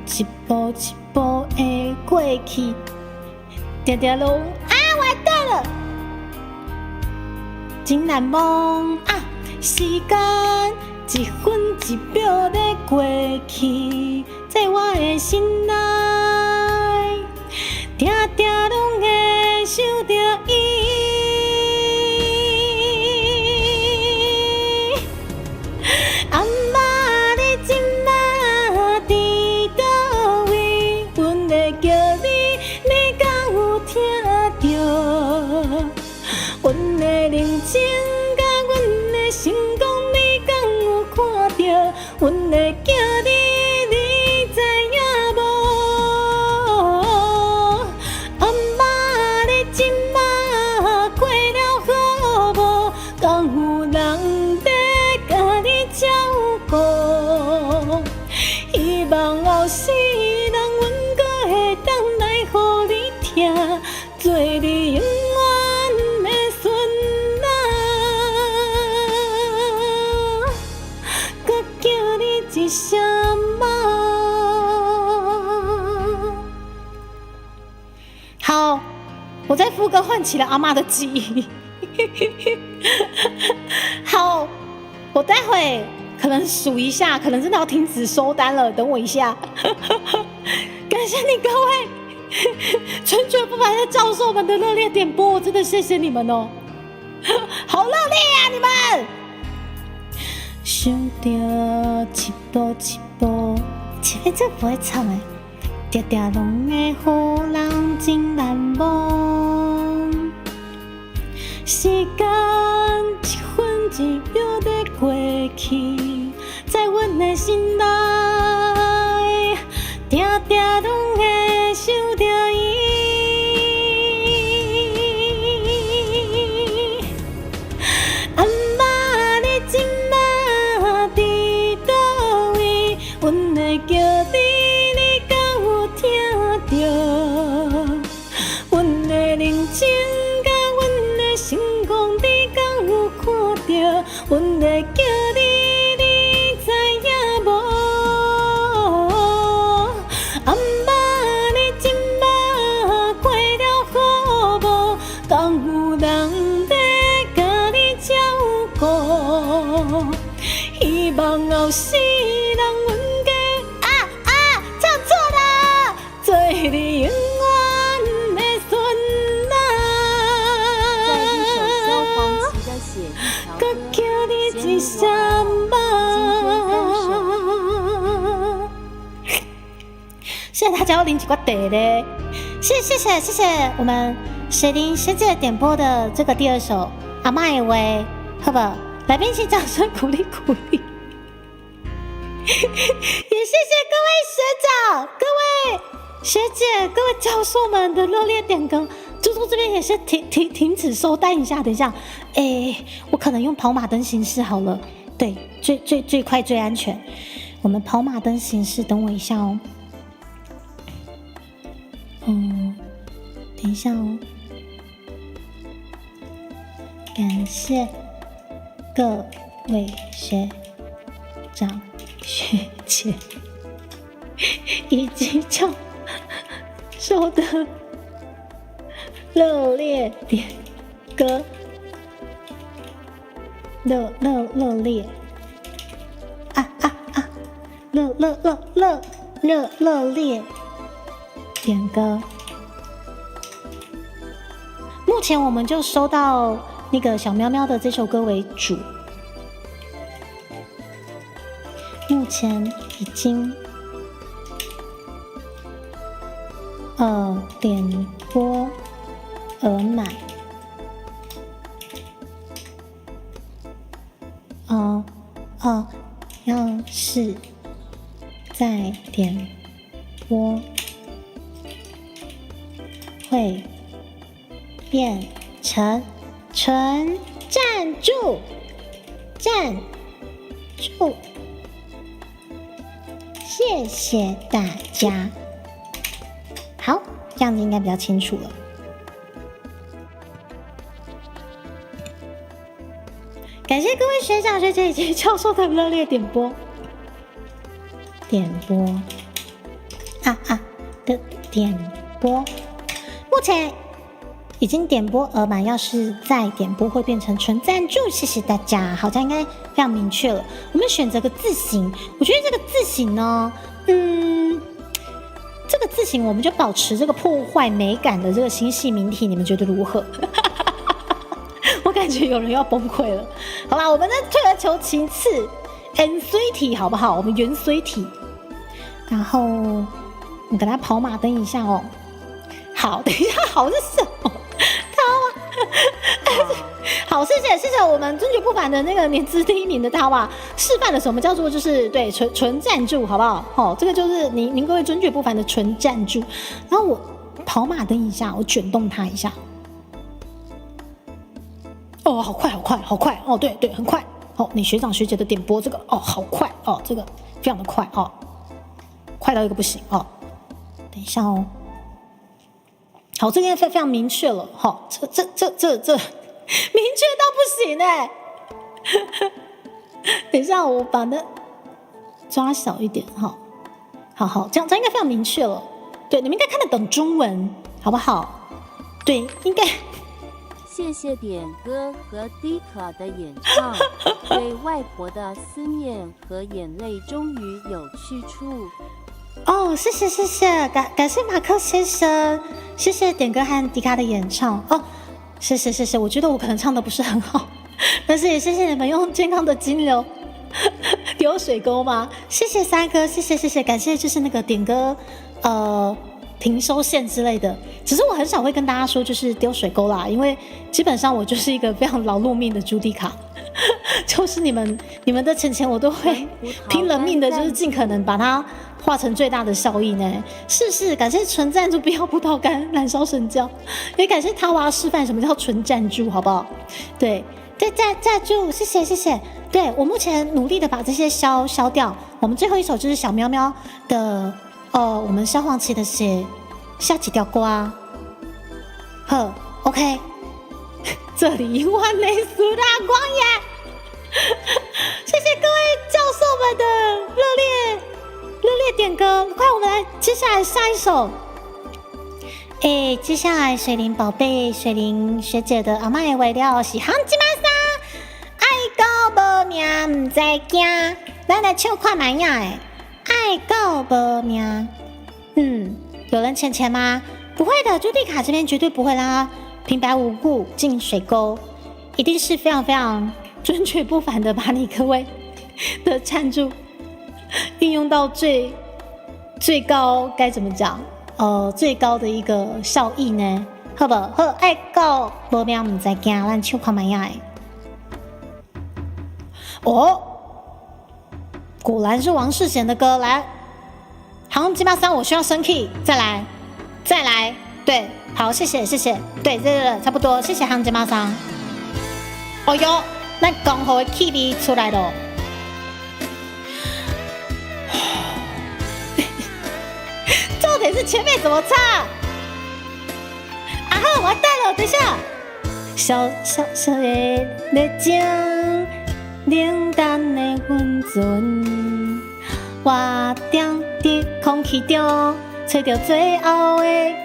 一步一步的过去，定定拢完蛋了，真难忘啊！时间一分一秒的过去，在我的心内，定定拢会想着伊。阿嬷，你今仔伫倒位？阮在叫你，你敢有听着？阮的认真甲阮的心。阮的囝儿你知影无？阿妈你今仔过了好无？敢有人在甲你照顾？希望后世人阮搁会当来互你听，做你永远的孙仔，搁叫你一声妈。好，我在副歌唤起了阿妈的记忆。好，我待会可能数一下，可能真的要停止收单了，等我一下。感谢你各位纯纯不凡的教授们的热烈点播，我真的谢谢你们哦，好热烈呀、你们！想着一步一步，前面这不会唱哎，定定拢会互人真难忘。时间一分一秒的过去，在阮的心内，定定拢会想着伊。阿妈，你今仔伫倒位？阮的叫你，你敢有听着？阮的认真。星光你敢有看到？阮在叫你，你知影无？阿妈，你今仔过了好无？敢有人在甲你照顾？希望后世人阮家唱错了，做你永远的孙搁叫你一声妈。谢谢大家要领几块地嘞，谢谢我们水灵学姐点播的这个第二首《阿嬷的话》，好不好？来宾请掌声鼓励鼓励。也谢谢各位学长、各位学姐、各位教授们的热烈点歌。猪猪这边也是停止收单一下，等一下，我可能用跑马灯形式好了，对，最快最安全。我们跑马灯形式，等我一下哦。等一下哦。感谢各位学长学姐以及教授的热烈点歌，热烈热烈点歌。目前我们就收到那个小喵喵的这首歌为主，目前已经点播额满，要是再点播会变成纯赞助，谢谢大家。好，这样子应该比较清楚了。感谢各位学长学姐以及教授的热烈点播的点播，目前已经点播额满，要是再点播会变成纯赞助，谢谢大家。好像应该非常明确了。我们选择个字形，我觉得这个字形呢，这个字形我们就保持这个破坏美感的这个星系名体，你们觉得如何？我感觉有人要崩溃了。好啦，我们再退而求其次 ，N 衰体好不好？我们圆衰体，然后我给它跑马灯一下哦。好，等一下，好是什么？好，谢谢我们尊爵不凡的那个年资第1名的大娃示范了什么叫做就是对纯赞助，好不好？好，这个就是您各位尊爵不凡的纯赞助。然后我跑马灯一下，我卷动它一下。哦，好快哦，对，很快。哦，你学长学姐的点播这个哦，好快哦，这个非常的快哦，快到一个不行哦。等一下哦。好，这个非常明确了。好，这明确到不行哎！等一下，我把它抓小一点哈。好，这样应该非常明确了。对，你们应该看得懂中文，好不好？对，应该。谢谢点歌和 Dika 的演唱，对外婆的思念和眼泪终于有去处。哦，谢谢，感谢马克先生，谢谢点歌和迪卡的演唱。哦，谢谢，我觉得我可能唱的不是很好，但是也谢谢你们用健康的金流丢水沟吗？谢谢三哥，谢谢，感谢就是那个点歌停收线之类的。只是我很少会跟大家说就是丢水沟啦，因为基本上我就是一个非常劳碌命的朱迪卡。就是你们的钱我都会拼了命的，就是尽可能把它化成最大的效益呢。是，感谢纯赞助，不要葡萄干燃烧神教，也感谢他娃示范什么叫纯赞助，好不好？对，赞助，谢谢。对，我目前努力的把这些消掉。我们最后一首就是小喵喵的，我们萧煌奇的写下几条瓜。呵 ，OK。这里万类苏大光呀！谢谢各位教授们的热烈点歌，快，我们来接下来下一首。接下来水灵宝贝、水灵学姐的阿嬷的为了是杭吉玛莎，爱到无命唔知惊，咱来唱看卖呀诶，爱到无命。有人欠钱吗？不会的，朱迪卡这边绝对不会啦。平白无故进水沟，一定是非常非常尊爵不凡的，把你各位的赞助运用到最高，该怎么讲？最高的一个效益呢？好不好？爱到无命唔知惊，咱唱看卖呀！哦，果然是王世贤的歌，来，好，基本上我需要升 key，再来。对，好，谢谢，对，差不多，谢谢杭吉玛桑。哦哟，那刚好的 key 味出来了。重点是前面怎么唱？啊哈，完蛋了，等一下。小的热情，冷淡的温存，我定伫空气中吹到最后的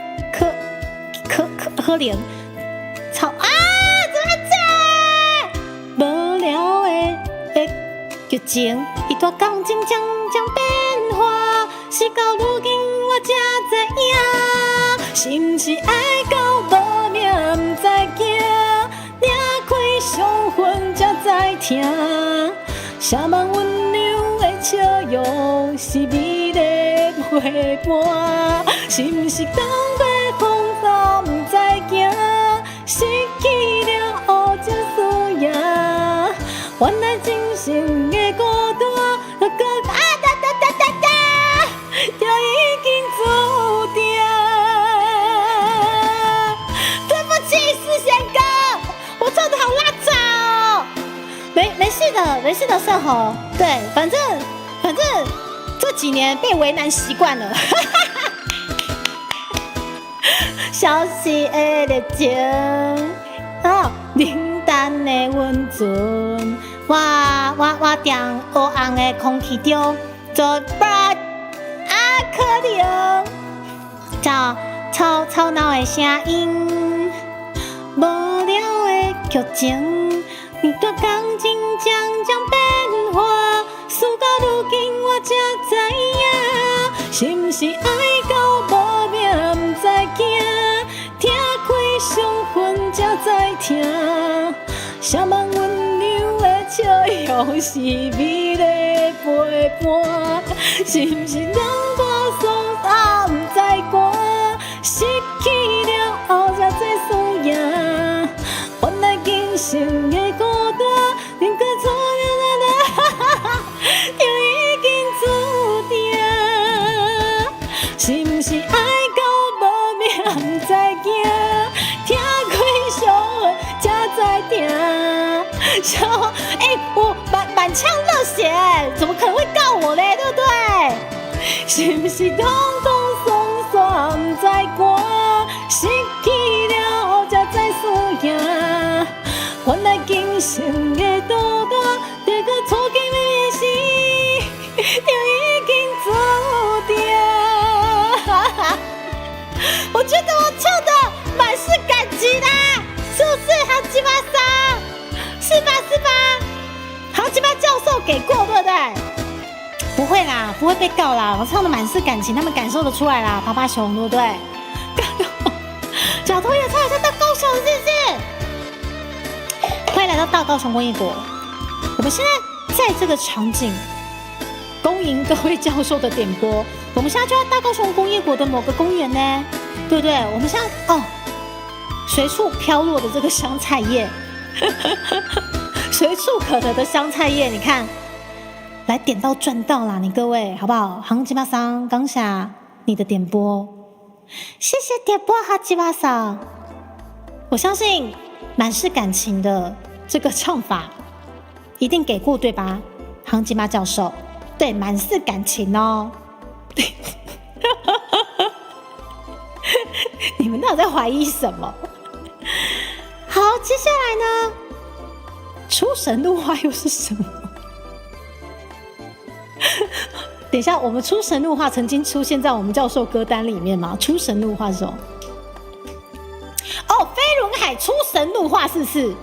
可怜，操啊！怎么这？无聊的剧情，一段感情渐变化，是到如今我才知影，是不是爱到无命不知惊，掠开伤痕才知听，写满温柔的笑容是美丽陪伴，是不是当过风雨不知惊，失去了后才输赢，原来真心的孤单，就已经注定。对不起，思贤哥，我唱的好拉杂哦。没事的，盛红。对，反正这几年被为难习惯了。消息的热情，冷淡的温存，我定黑暗的空气中做把可怜，吵闹的声音，无聊的剧情，一段感情渐变化，事到如今我才知影，是不是爱到无命不知惊，听开伤痕才知听，写满温柔的笑容是美丽陪伴，是不是难过伤心不知寒，失去了后才知输赢，原来人生笑话，我满腔热血，怎么可能会告我嘞？对不对？是不是通通送算在过？失去了才知输赢。原来今生的多大，这个错给的事，就已经注定。我觉得我唱的满是感激啦，是不是？好鸡巴桑，是吧？好鸡巴教授给过，对不对？不会啦，不会被告啦。我唱的满是感情，他们感受得出来啦。爬爬熊，对不对？角头也唱一下到高雄，是不是？欢迎来到大高雄工业国。我们现在在这个场景，恭迎各位教授的点播。我们现在就在大高雄工业国的某个公园呢，对不对？我们现在随处飘落的这个香菜叶，随处可得的香菜叶，你看，来点到赚到啦，你各位好不好？行吉巴桑刚下你的点播，谢谢点播哈吉巴桑。我相信满是感情的这个唱法一定给过对吧？行吉巴教授，对，满是感情哦。你们到底在怀疑什么？好，接下来呢？出神入化又是什么？等一下，我们出神入化曾经出现在我们教授歌单里面吗？出神入化是什么？飞轮海出神入化是不是？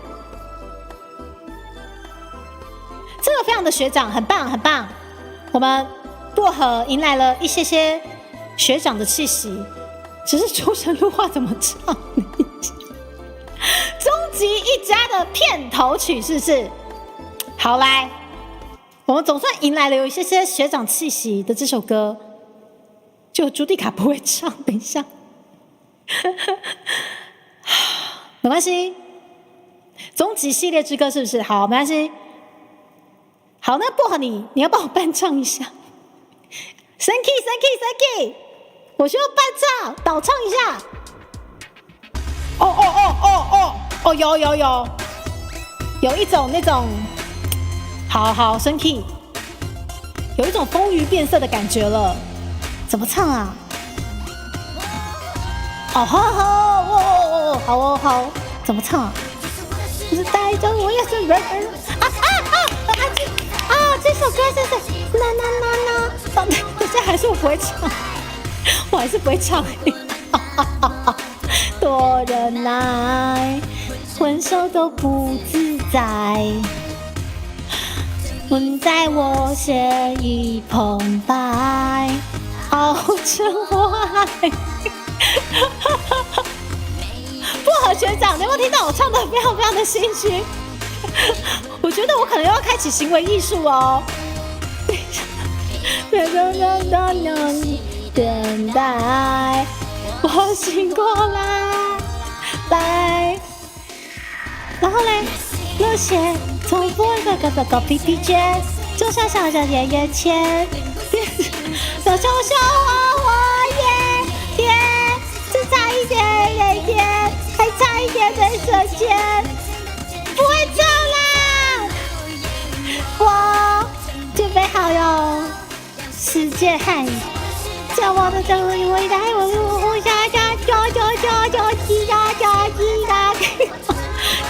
这个非常的学长，很棒很棒。我们薄荷迎来了一些学长的气息，只是出神入化怎么唱？终极一家的片头曲是不是？好来，我们总算迎来了有一些学长气息的这首歌，就朱蒂卡不会唱，等一下，没关系，终极系列之歌是不是？好，没关系。好，那薄荷你要帮我伴唱一下。Thank you， 我需要伴唱，倒唱一下。有一种那种，好 Thank you， 有一种风云变色的感觉了。怎么唱啊？好，怎么唱啊？就是带着我也是人这首歌是那，现在还是我不会唱，我还是不会唱。多忍耐，分手都不自在，吻在我血已澎湃，熬成海。薄荷学长，你有没有听到我唱的非常非常的心虚？我觉得我可能要开启行为艺术哦。等待我醒过来，然后嘞，热血从不会个屁屁圈，就像小小爷爷牵，小我也只差一点点，还差一点没时间，不会唱啦，我准备好了，世界汉语。叫我的正义伟大，我下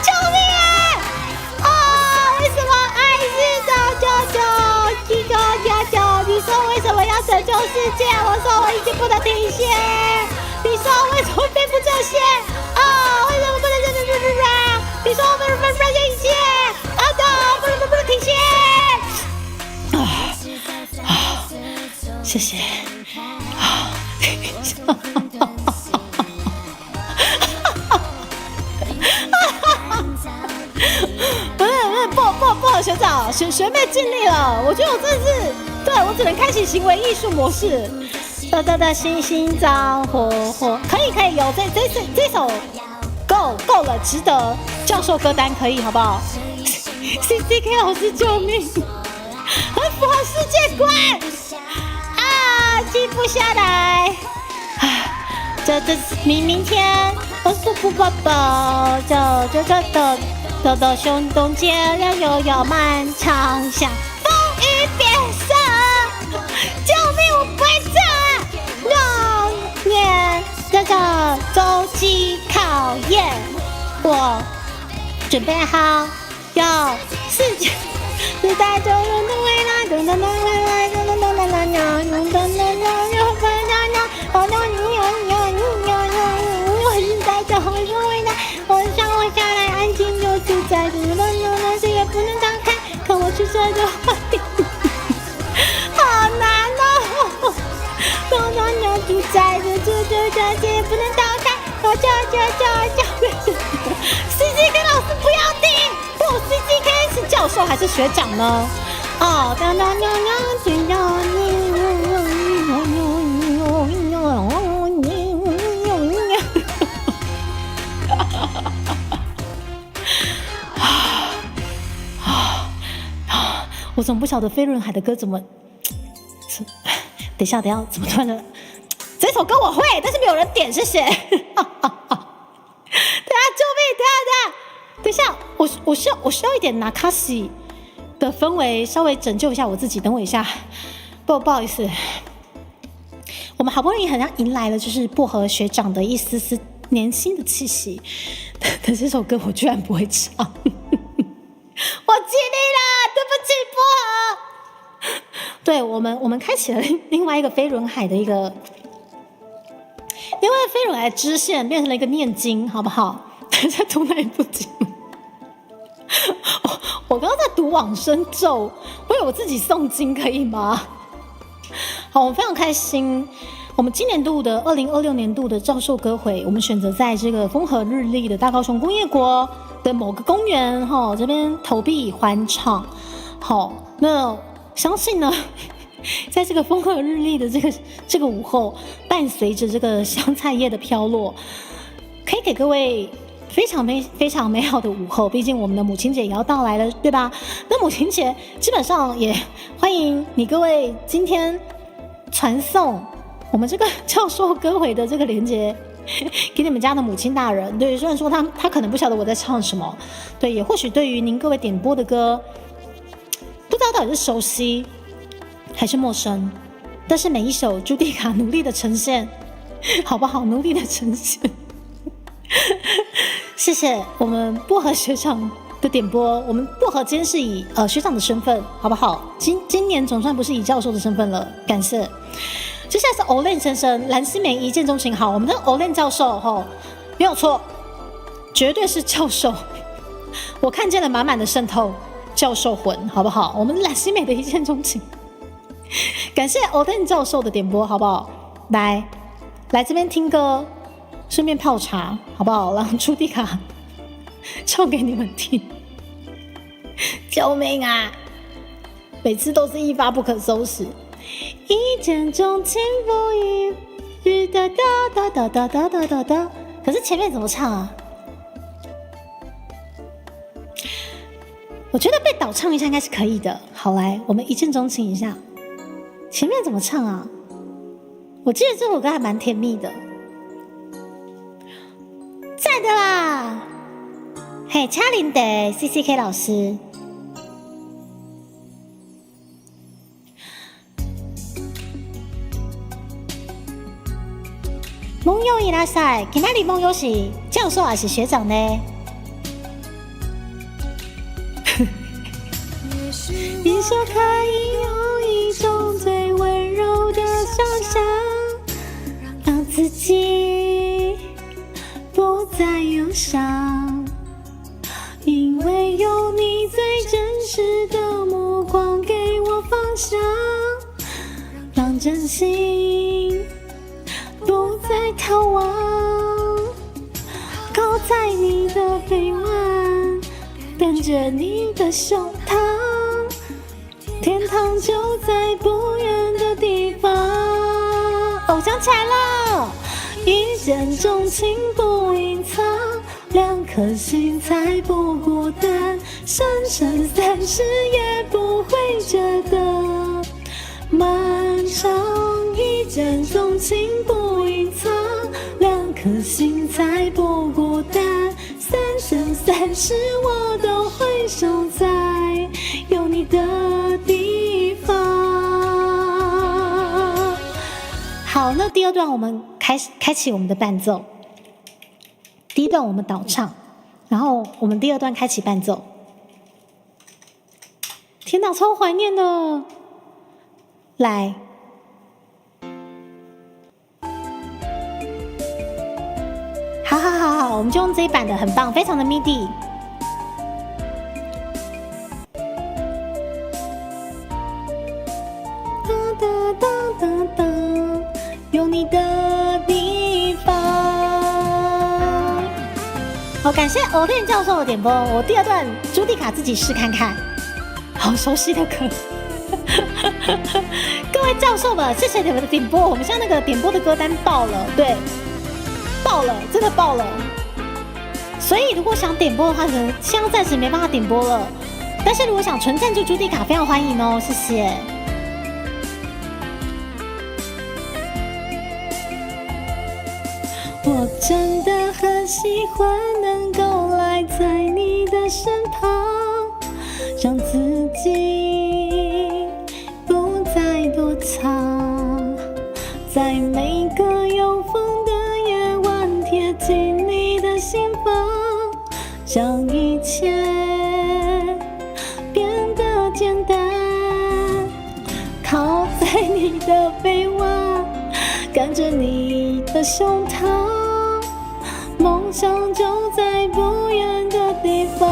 救命啊！为什么爱是你说为什么要拯救世界？我说我已经不能停歇。你说为什么飞不正线？为什么不能你说我们不能停歇？不能停歇。谢谢。不好，学长，学妹尽力了。我觉得我真的是，对我只能开启行为艺术模式。星星着火，可以有这首够了，值得教授歌单可以好不好 ？CCK 老师救命，很符合世界观啊，记不下来。这明天我不就走走胸东街，悠悠漫长巷，风雨变色，救命！我不会唱。6年这个周期考验，我准备好要世界。时代就轮的未来，等等等未来，等等等等等等等等等，又回到那，时代就轮的未来，我想我下来，安静就自在，等等等等，谁也不能打开，可我出色的话题，好难哦，等等等主宰的谁也不能打开，我叫，CCK 老师不要停。CCK 是教授还是学长呢？哦，我怎么不晓得飞轮海的歌怎么？等一下，怎么突然的？这首歌我会，但是没有人点，谢谢。等一下，我需要一点纳卡西的氛围，稍微拯救一下我自己。等我一下，不好意思，我们好不容易好像迎来了就是薄荷学长的一丝丝年轻的气息，但这首歌我居然不会唱，我尽力了，对不起薄荷。对我们开启了另外一个飞轮海的一个，另外飞轮海的支线变成了一个念经，好不好？在读哪一部经？我刚刚在读往生咒，我有我自己诵经，可以吗？好，我非常开心。我们今年度的2026年度的教授歌会，我们选择在这个风和日丽的大高雄工业国的某个公园这边投币欢唱。好，那相信呢，在这个风和日丽的这个午后，伴随着这个香菜叶的飘落，可以给各位非常美好的午后，毕竟我们的母亲节也要到来了，对吧？那母亲节基本上也欢迎你各位今天传送我们这个教授歌会的这个连结给你们家的母亲大人。对，虽然说他可能不晓得我在唱什么，对，也或许对于您各位点播的歌，不知道到底是熟悉还是陌生，但是每一首朱蒂卡努力的呈现，好不好？努力的呈现。谢谢我们薄荷学长的点播，我们薄荷今天是以学长的身份，好不好？今年总算不是以教授的身份了，感谢。接下来是 Olen 先生，蓝心湄一见钟情。好，我们的 Olen 教授没有错，绝对是教授。我看见了满满的渗透教授魂，好不好？我们蓝心湄的一见钟情，感谢 Olen 教授的点播，好不好？来这边听歌。顺便泡茶，好不好？让朱蒂卡唱给你们听。救命啊！每次都是一发不可收拾。一见钟情不语，哒哒哒哒哒哒哒哒。可是前面怎么唱啊？我觉得被倒唱一下应该是可以的。好，来，我们一见钟情一下。前面怎么唱啊？我记得这首歌还蛮甜蜜的。在的啦，嘿，恰林的 CCK 老师，梦游伊拉塞，今仔日梦游是教授还是学长呢？你说可以有一种最温柔的想象，让自己不再忧伤，因为有你最真实的目光给我方向，让真心不再逃亡，靠在你的臂弯，等着你的胸膛，天堂就在不远的地方。哦，想起来了，一见钟情不隐藏，两颗心才不孤单，生生3世也不会觉得漫长。一见钟情不隐藏，两颗心才不孤单，3生3散时，我都会守在有你的地方。好，那第二段我们开启我们的伴奏。第一段我们导唱，然后我们第二段开启伴奏。天哪，超怀念的！来。好，我们就用这一版的，很棒，非常的 MIDI。哒哒哒哒哒，有你的地方。好，感谢欧电教授的点播。我第二段朱蒂卡自己试看看，好熟悉的歌。各位教授们，谢谢你们的点播。我们现在那个点播的歌单爆了，对。爆了，真的爆了！所以如果想点播的话，可能现在暂时没办法点播了。但是如果想纯赞助朱迪卡，非常欢迎哦，谢谢。我真的很喜欢能够赖在你的身旁，让自己不再躲藏，在每个有风的夜晚贴近你的心房，让一切变得简单。靠在你的臂弯，感着你的胸膛，梦想就在不远的地方。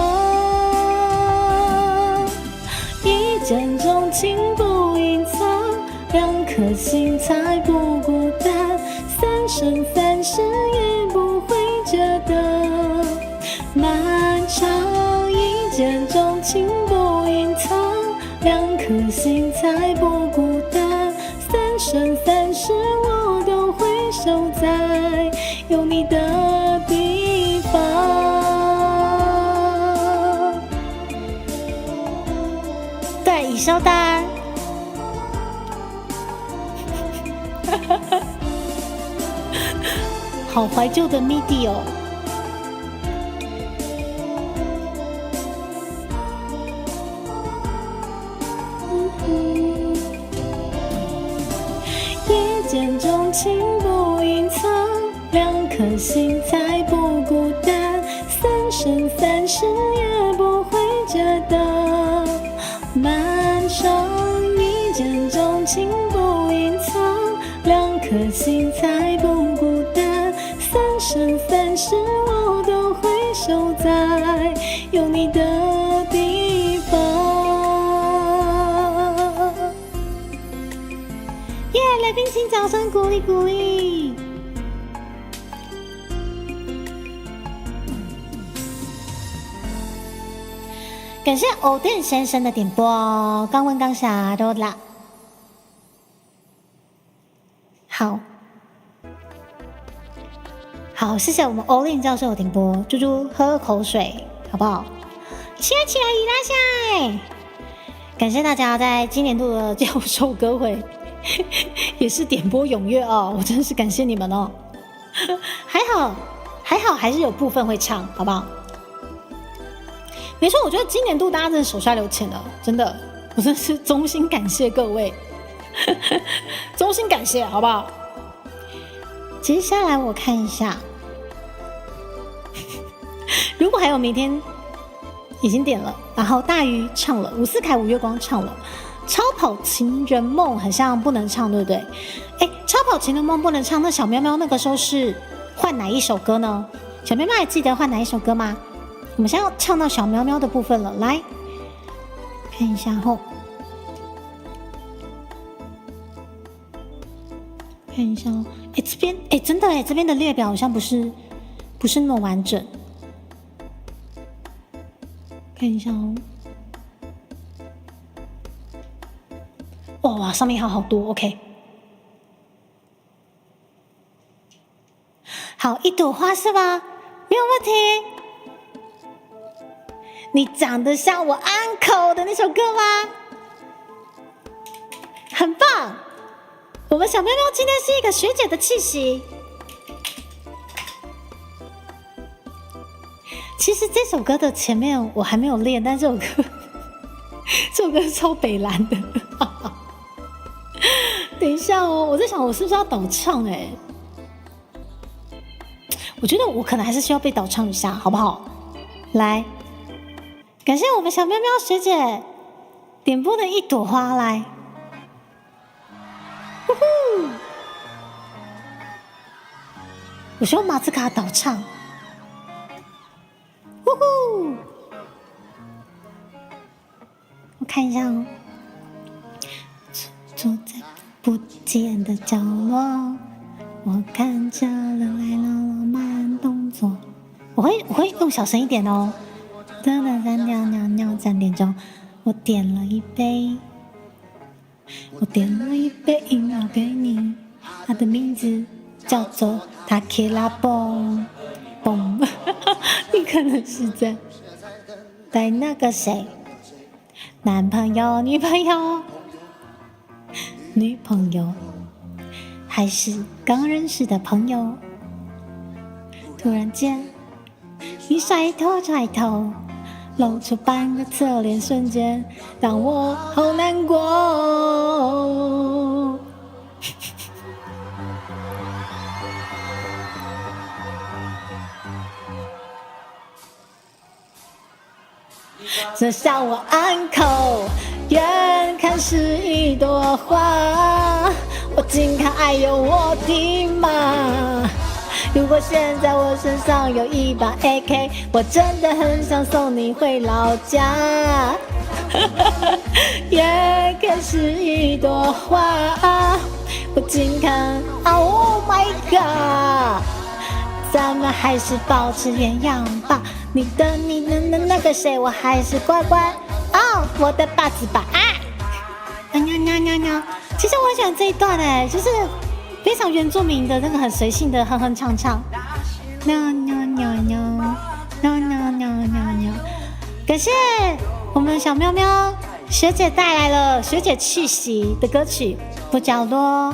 一见钟情不隐藏，两颗心才不孤单，三生三世也不会觉得漫长。一见钟情不隐藏，两颗心才不孤单，三生三世我都会守在有你的地方。对，已收单。好怀旧的 MIDI 哦。一见钟情不隐藏，两颗心才不孤单，三生三世也不会觉得漫长。一见钟情不隐藏，两颗心才不孤单，三生三世我都会守在有你的地方。耶，来宾请掌声鼓励鼓励。感谢偶电先生的点播，刚问刚下都啦。好，谢谢我们欧令教授的点播，猪猪喝口水好不好？起来起来，伊拉下！感谢大家在今年度的教授歌会也是点播踊跃哦，我真的是感谢你们哦。还好还是有部分会唱，好不好？没错，我觉得今年度大家真的手下留情了，真的，我真的是衷心感谢各位，衷心感谢，好不好？接下来我看一下，如果还有明天已经点了，然后大鱼唱了，伍思凯、五月光唱了，超跑情人梦好像不能唱，对不对？哎，超跑情人梦不能唱，那小喵喵那个时候是换哪一首歌呢？小喵喵还记得换哪一首歌吗？我们现在要唱到小喵喵的部分了，来看一下后，看一下哦。哎，这边哎，真的哎，这边的列表好像不是那么完整，看一下哦。哇，上面还有好多 ，OK。好，一朵花是吧？没有问题。你长得像我uncle的那首歌吗？很棒！我们小喵喵今天是一个学姐的气息。其其实这首歌的前面我还没有练，但这首歌超北蓝的。等一下哦，我在想我是不是要倒唱我觉得我可能还是需要被倒唱一下，好不好？来，感谢我们小喵喵学姐点播的一朵花，来，呼呼！我需要马兹卡倒唱，呼呼！我看一下哦，坐在不见的角落，我看着人来了慢动作。我会用小声一点哦。噔噔噔尿尿尿3点钟，我点了一杯饮料给你，它的名字叫做 Tequila Boom Boom。你可能是在那个谁，男朋友、女朋友，还是刚认识的朋友？突然间，你甩头，露出半个侧脸，瞬间让我好难过。这笑我暗口，远看是一朵花，我近看哎呦我的妈！如果现在我身上有一把 AK， 我真的很想送你回老家。远看是一朵花，我近看 Oh my God， 咱们还是保持原样吧。你的那个谁，我还是乖乖我的爸子吧喵。其实我很喜欢这一段就是非常原住民的那个很随性的哼哼唱唱。喵，感谢我们小喵喵学姐带来了学姐气息的歌曲《不角落》。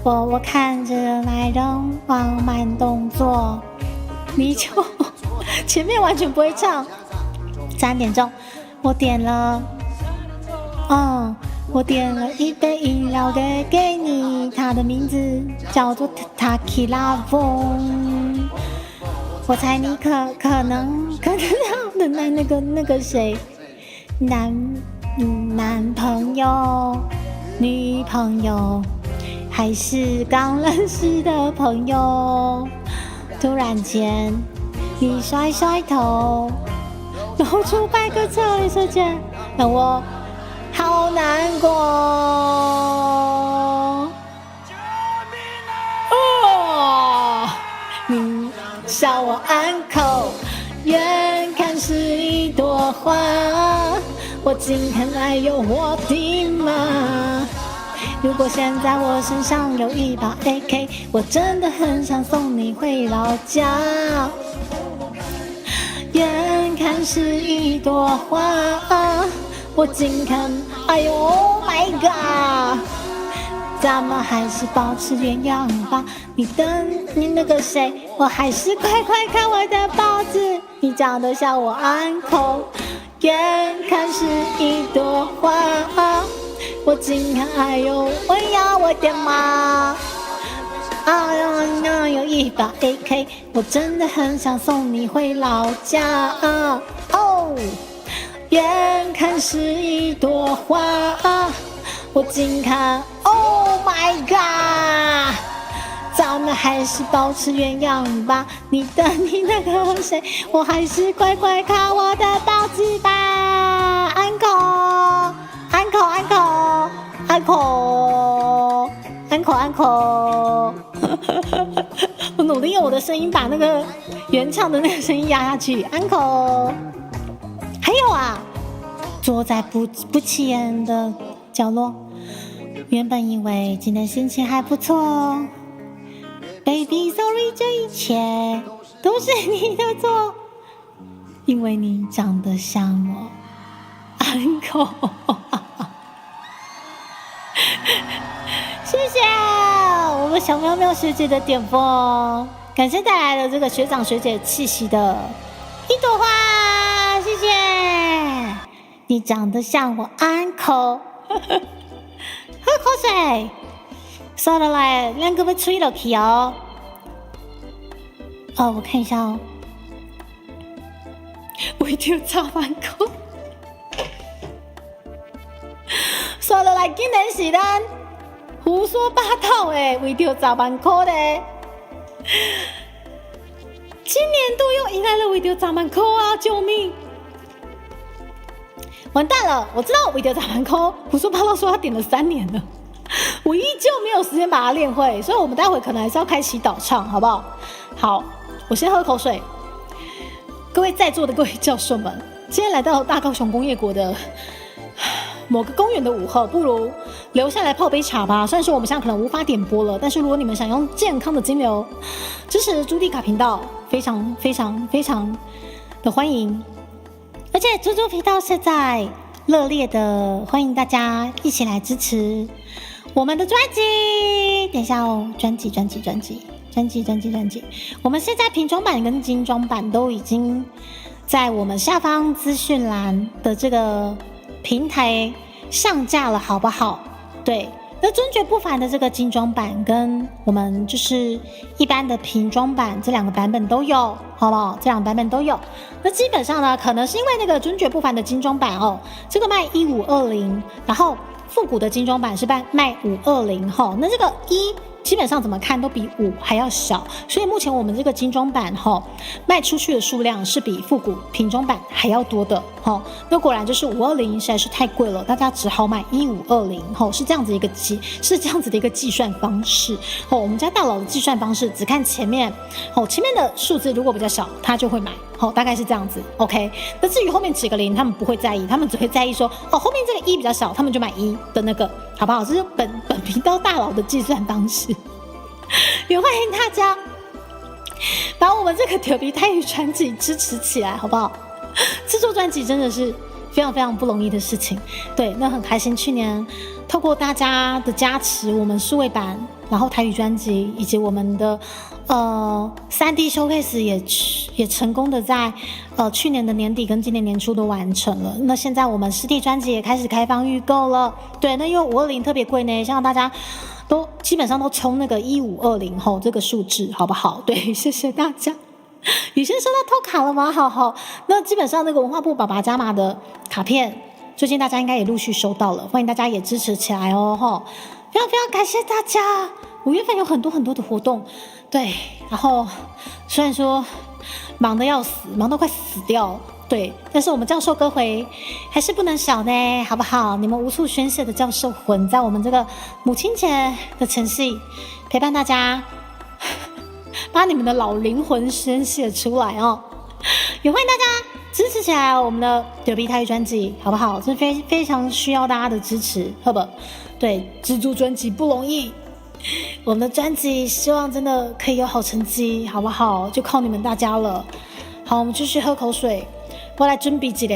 我看着来人往慢动作，你就前面完全不会唱。3点钟，我点了一杯饮料给你，它的名字叫做 Tequila Boom。我猜你可能的那个谁，男朋友、女朋友，还是刚认识的朋友。突然间，你甩头，露出半个侧脸，瞬间让我好难过。你笑我暗口，远看是一朵花，我近看哎呦我的妈！如果现在我身上有一把 AK， 我真的很想送你回老家。远看是一朵花，我近看哎呦 Oh my God， 咱们还是保持原样吧。你那个谁，我还是快看我的包子，你长得像我uncle。远看是一朵花，我近看哎呦我的妈！有一把 AK， 我真的很想送你回老家。远看是一朵花，我近看 Oh my God， 咱们还是保持原样吧。你那个谁，我还是乖看我的包子吧。uncle， 我努力用我的声音把那个原唱的那个声音压下去。uncle， 还有坐在不起眼的角落，原本以为今天心情还不错，Baby sorry， 这一切都是你的错，因为你长得像我，uncle。谢谢我们小喵喵学姐的点播，感谢带来了这个学长学姐气息的一朵花，谢谢。你长得像我 uncle， 喝口水。算了来，两个要吹落去哦。我看一下哦。为着查万块，算了来，竟然是咱胡说八道的，为着查万块嘞。今年度又迎来了为着查万块啊！救命！完蛋了！我知道为着查万块，胡说八道说他点了3年了，我依旧没有时间把它练会，所以我们待会可能还是要开祈祷唱，好不好？好，我先喝口水。各位在座的各位教授们，今天来到大高雄工业国的某个公园的午后，不如留下来泡杯茶吧。虽然说我们现在可能无法点播了，但是如果你们想用健康的金流支持朱迪卡频道，非常非常非常的欢迎。而且猪猪频道现在热烈的欢迎大家一起来支持我们的专辑。等一下哦，专辑。我们现在瓶装版跟精装版都已经在我们下方资讯栏的这个平台上架了，好不好？对，那尊爵不凡的这个精装版跟我们就是一般的瓶装版这2个版本都有，好不好？这2个版本都有。那基本上呢，可能是因为那个尊爵不凡的精装版哦，这个卖1520，然后复古的精装版是卖520哈。那这个基本上怎么看都比5还要小，所以目前我们这个精装版卖出去的数量是比复古瓶装版还要多的那果然就是520实在是太贵了，大家只好买1520是这样子一个计算方式我们家大佬的计算方式只看前面的数字如果比较小他就会买大概是这样子 OK。 那至于后面几个零他们不会在意，他们只会在意说后面这个1比较小他们就买1的那个，好不好？这是本频道大佬的计算方式也欢迎大家把我们这个调皮泰语专辑支持起来，好不好？制作专辑真的是非常非常不容易的事情。对，那很开心，去年透过大家的加持，我们数位版，然后台语专辑以及我们的3D showcase 也成功的在去年的年底跟今年年初都完成了。那现在我们实体专辑也开始开放预购了。对，那因为520特别贵呢，希望大家都基本上都冲那个1520这个数字，好不好？对，谢谢大家。雨轩收到偷卡了吗？好，那基本上那个文化部爸爸加码的卡片，最近大家应该也陆续收到了，欢迎大家也支持起来哦非常非常感谢大家。5月份有很多很多的活动，对，然后虽然说忙得要死，忙得快死掉，对，但是我们教授歌回还是不能少呢，好不好？你们无处宣泄的教授魂，在我们这个母亲节的前夕，陪伴大家，把你们的老灵魂宣泄出来哦！也欢迎大家支持起来我们的调皮台语专辑，好不好？这非常需要大家的支持，好不好？对，制作专辑不容易，我们的专辑希望真的可以有好成绩，好不好？就靠你们大家了。好，我们继续喝口水，我来准备一个，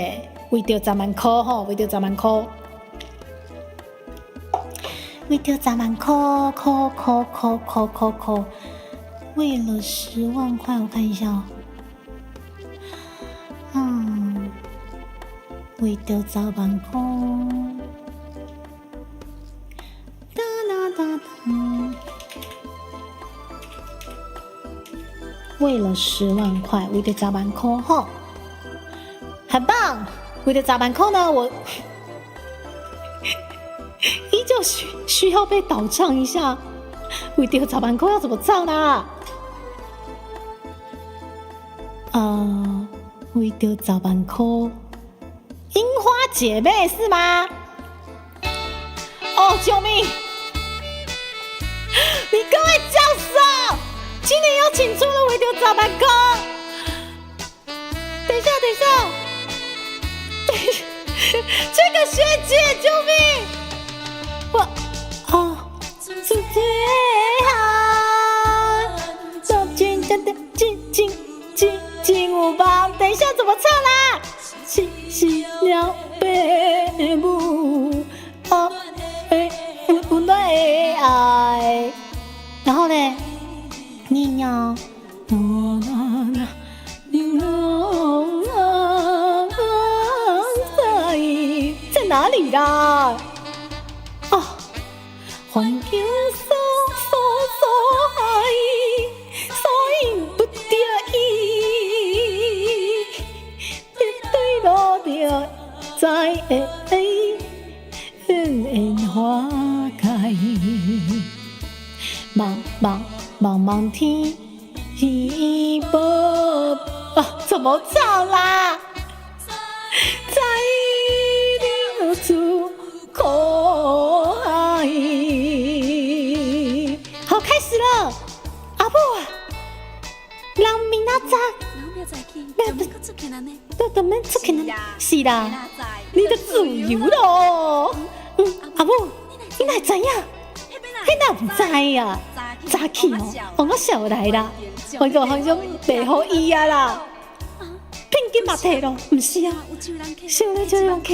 为着10万块为着10万块，为着10万块，为了10万块，我看一下为着10万块。为了10万块，为了10万块很棒。为了10万块呢，我依旧需要被导唱一下。为了10万块要怎么唱呢？为了10万块，樱花姐妹是吗？救命！你各位教授，今年又请出了为了10万块。等一下，这个学姐，救命！自己好，走进真的金舞棒。等一下怎么唱啦？细细鸟背母不对爱，然后呢？你要里啦？哦，环境所害，所以不得已，对路着才会恩花开。茫茫天波啊，怎么唱啦？在流出口海。好，开始了，阿母啊，人明仔早，都免出去呢。是啦，你就自由咯。阿母，你哪知影？你哪唔知呀？早起哦，我想来啦，我就好像袂好意啊啦。pin金马提咯，唔是啊，少你这样客，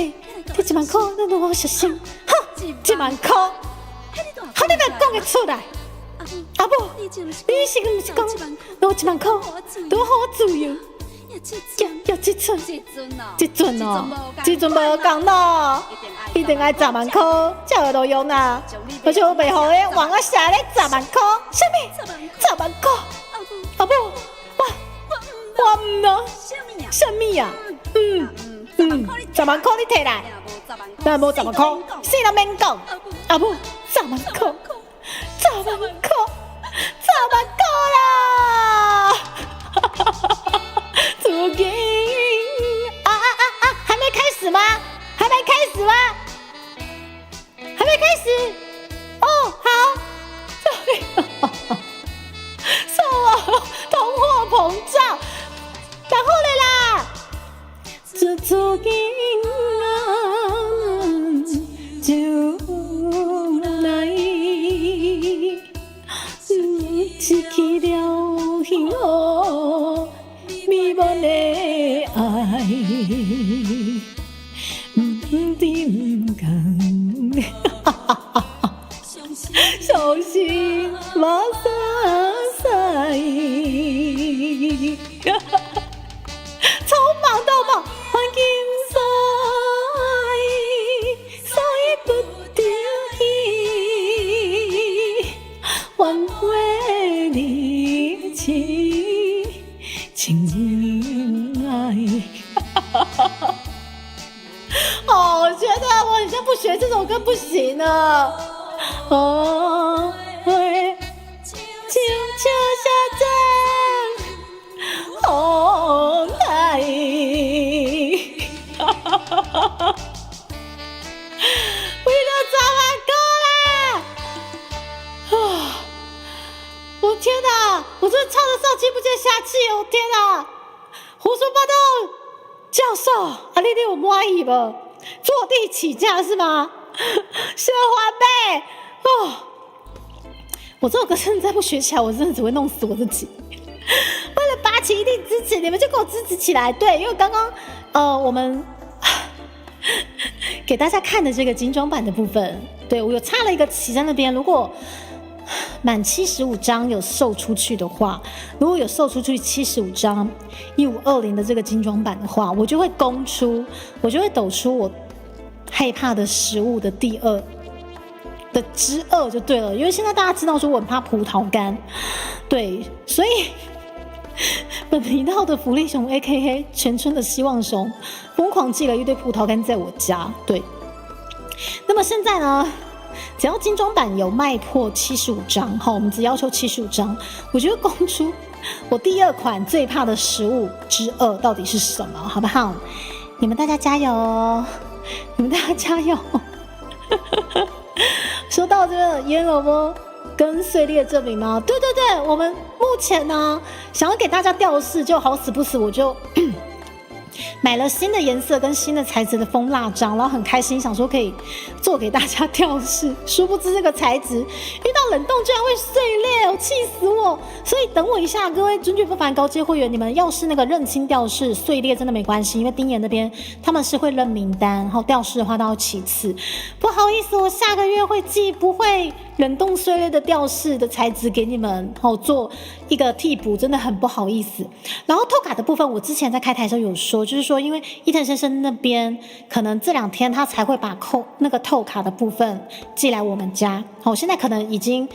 摕1万块，你都好小心，哼，1万块，好你莫讲得出来，阿母，你是毋是讲攞1万块，都好我自由？要这阵，这阵无讲咯，一定爱10万块才会路用啦，而且我袂好诶，往我下咧10万块，什么10万块？阿母，我唔咯。什么呀？10万块你摕来，但无10万块，死人免讲。阿母，10万块啦！足金还没开始吗？还没开始？哦，好。算我通货膨胀。然后嘞啦，这足金就来，一起了幸福美满的爱，不定讲，相信马上赛。超忙到爆，环境所以不得已，挽回你情爱。哦，我觉得我好像不学这首歌不行了。哦，会就下阵红台，为了10万块啦！啊！我天哪！我真的唱得上气不接下气哦！天哪！胡说八道！教授，你有满意不？坐地起价是吗？是环贝哦！我这首歌真的再不学起来，我真的只会弄死我自己。为了八旗一定支持，你们就给我支持起来。对，因为刚刚我们给大家看的这个精装版的部分，对我有插了一个旗在那边。如果满75张有售出去的话，如果有售出去75张1520的这个精装版的话，我就会抖出我害怕的食物的第2的之2就对了。因为现在大家知道说我很怕葡萄干，对，所以本频道的福利熊 AKA 全村的希望熊疯狂寄了一堆葡萄干在我家。对，那么现在呢，只要精装版有卖破75张，好，我们只要求75张，我就会公出我第2款最怕的食物之2到底是什么，好不好？你们大家加油！说到这个腌萝卜跟碎裂证明吗？对，我们目前呢想要给大家吊饰，就好死不死我就买了新的颜色跟新的材质的蜂蜡章，然后很开心想说可以做给大家吊饰，殊不知这个材质遇到冷冻居然会碎裂，气死我！所以等我一下，各位尊爵不凡高阶会员，你们要是那个认清吊饰碎裂真的没关系，因为丁岩那边他们是会认名单，然后吊饰的话到其次。不好意思，我下个月会寄不会冷冻碎裂的吊饰的材质给你们，做一个替补，真的很不好意思。然后透卡的部分，我之前在开台的时候有说，就是说，因为伊藤先生那边可能这2天他才会把那个透卡的部分寄来我们家。好，现在可能已经，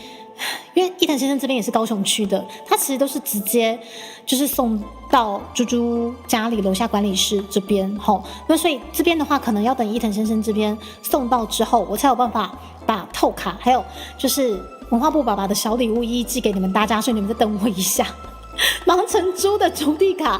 因为伊藤先生这边也是高雄区的，他其实都是直接就是送到猪猪家里楼下管理室这边。好，那所以这边的话，可能要等伊藤先生这边送到之后，我才有办法把透卡还有就是文化部爸爸的小礼物一一寄给你们大家，所以你们再等我一下。忙成猪的竹地卡，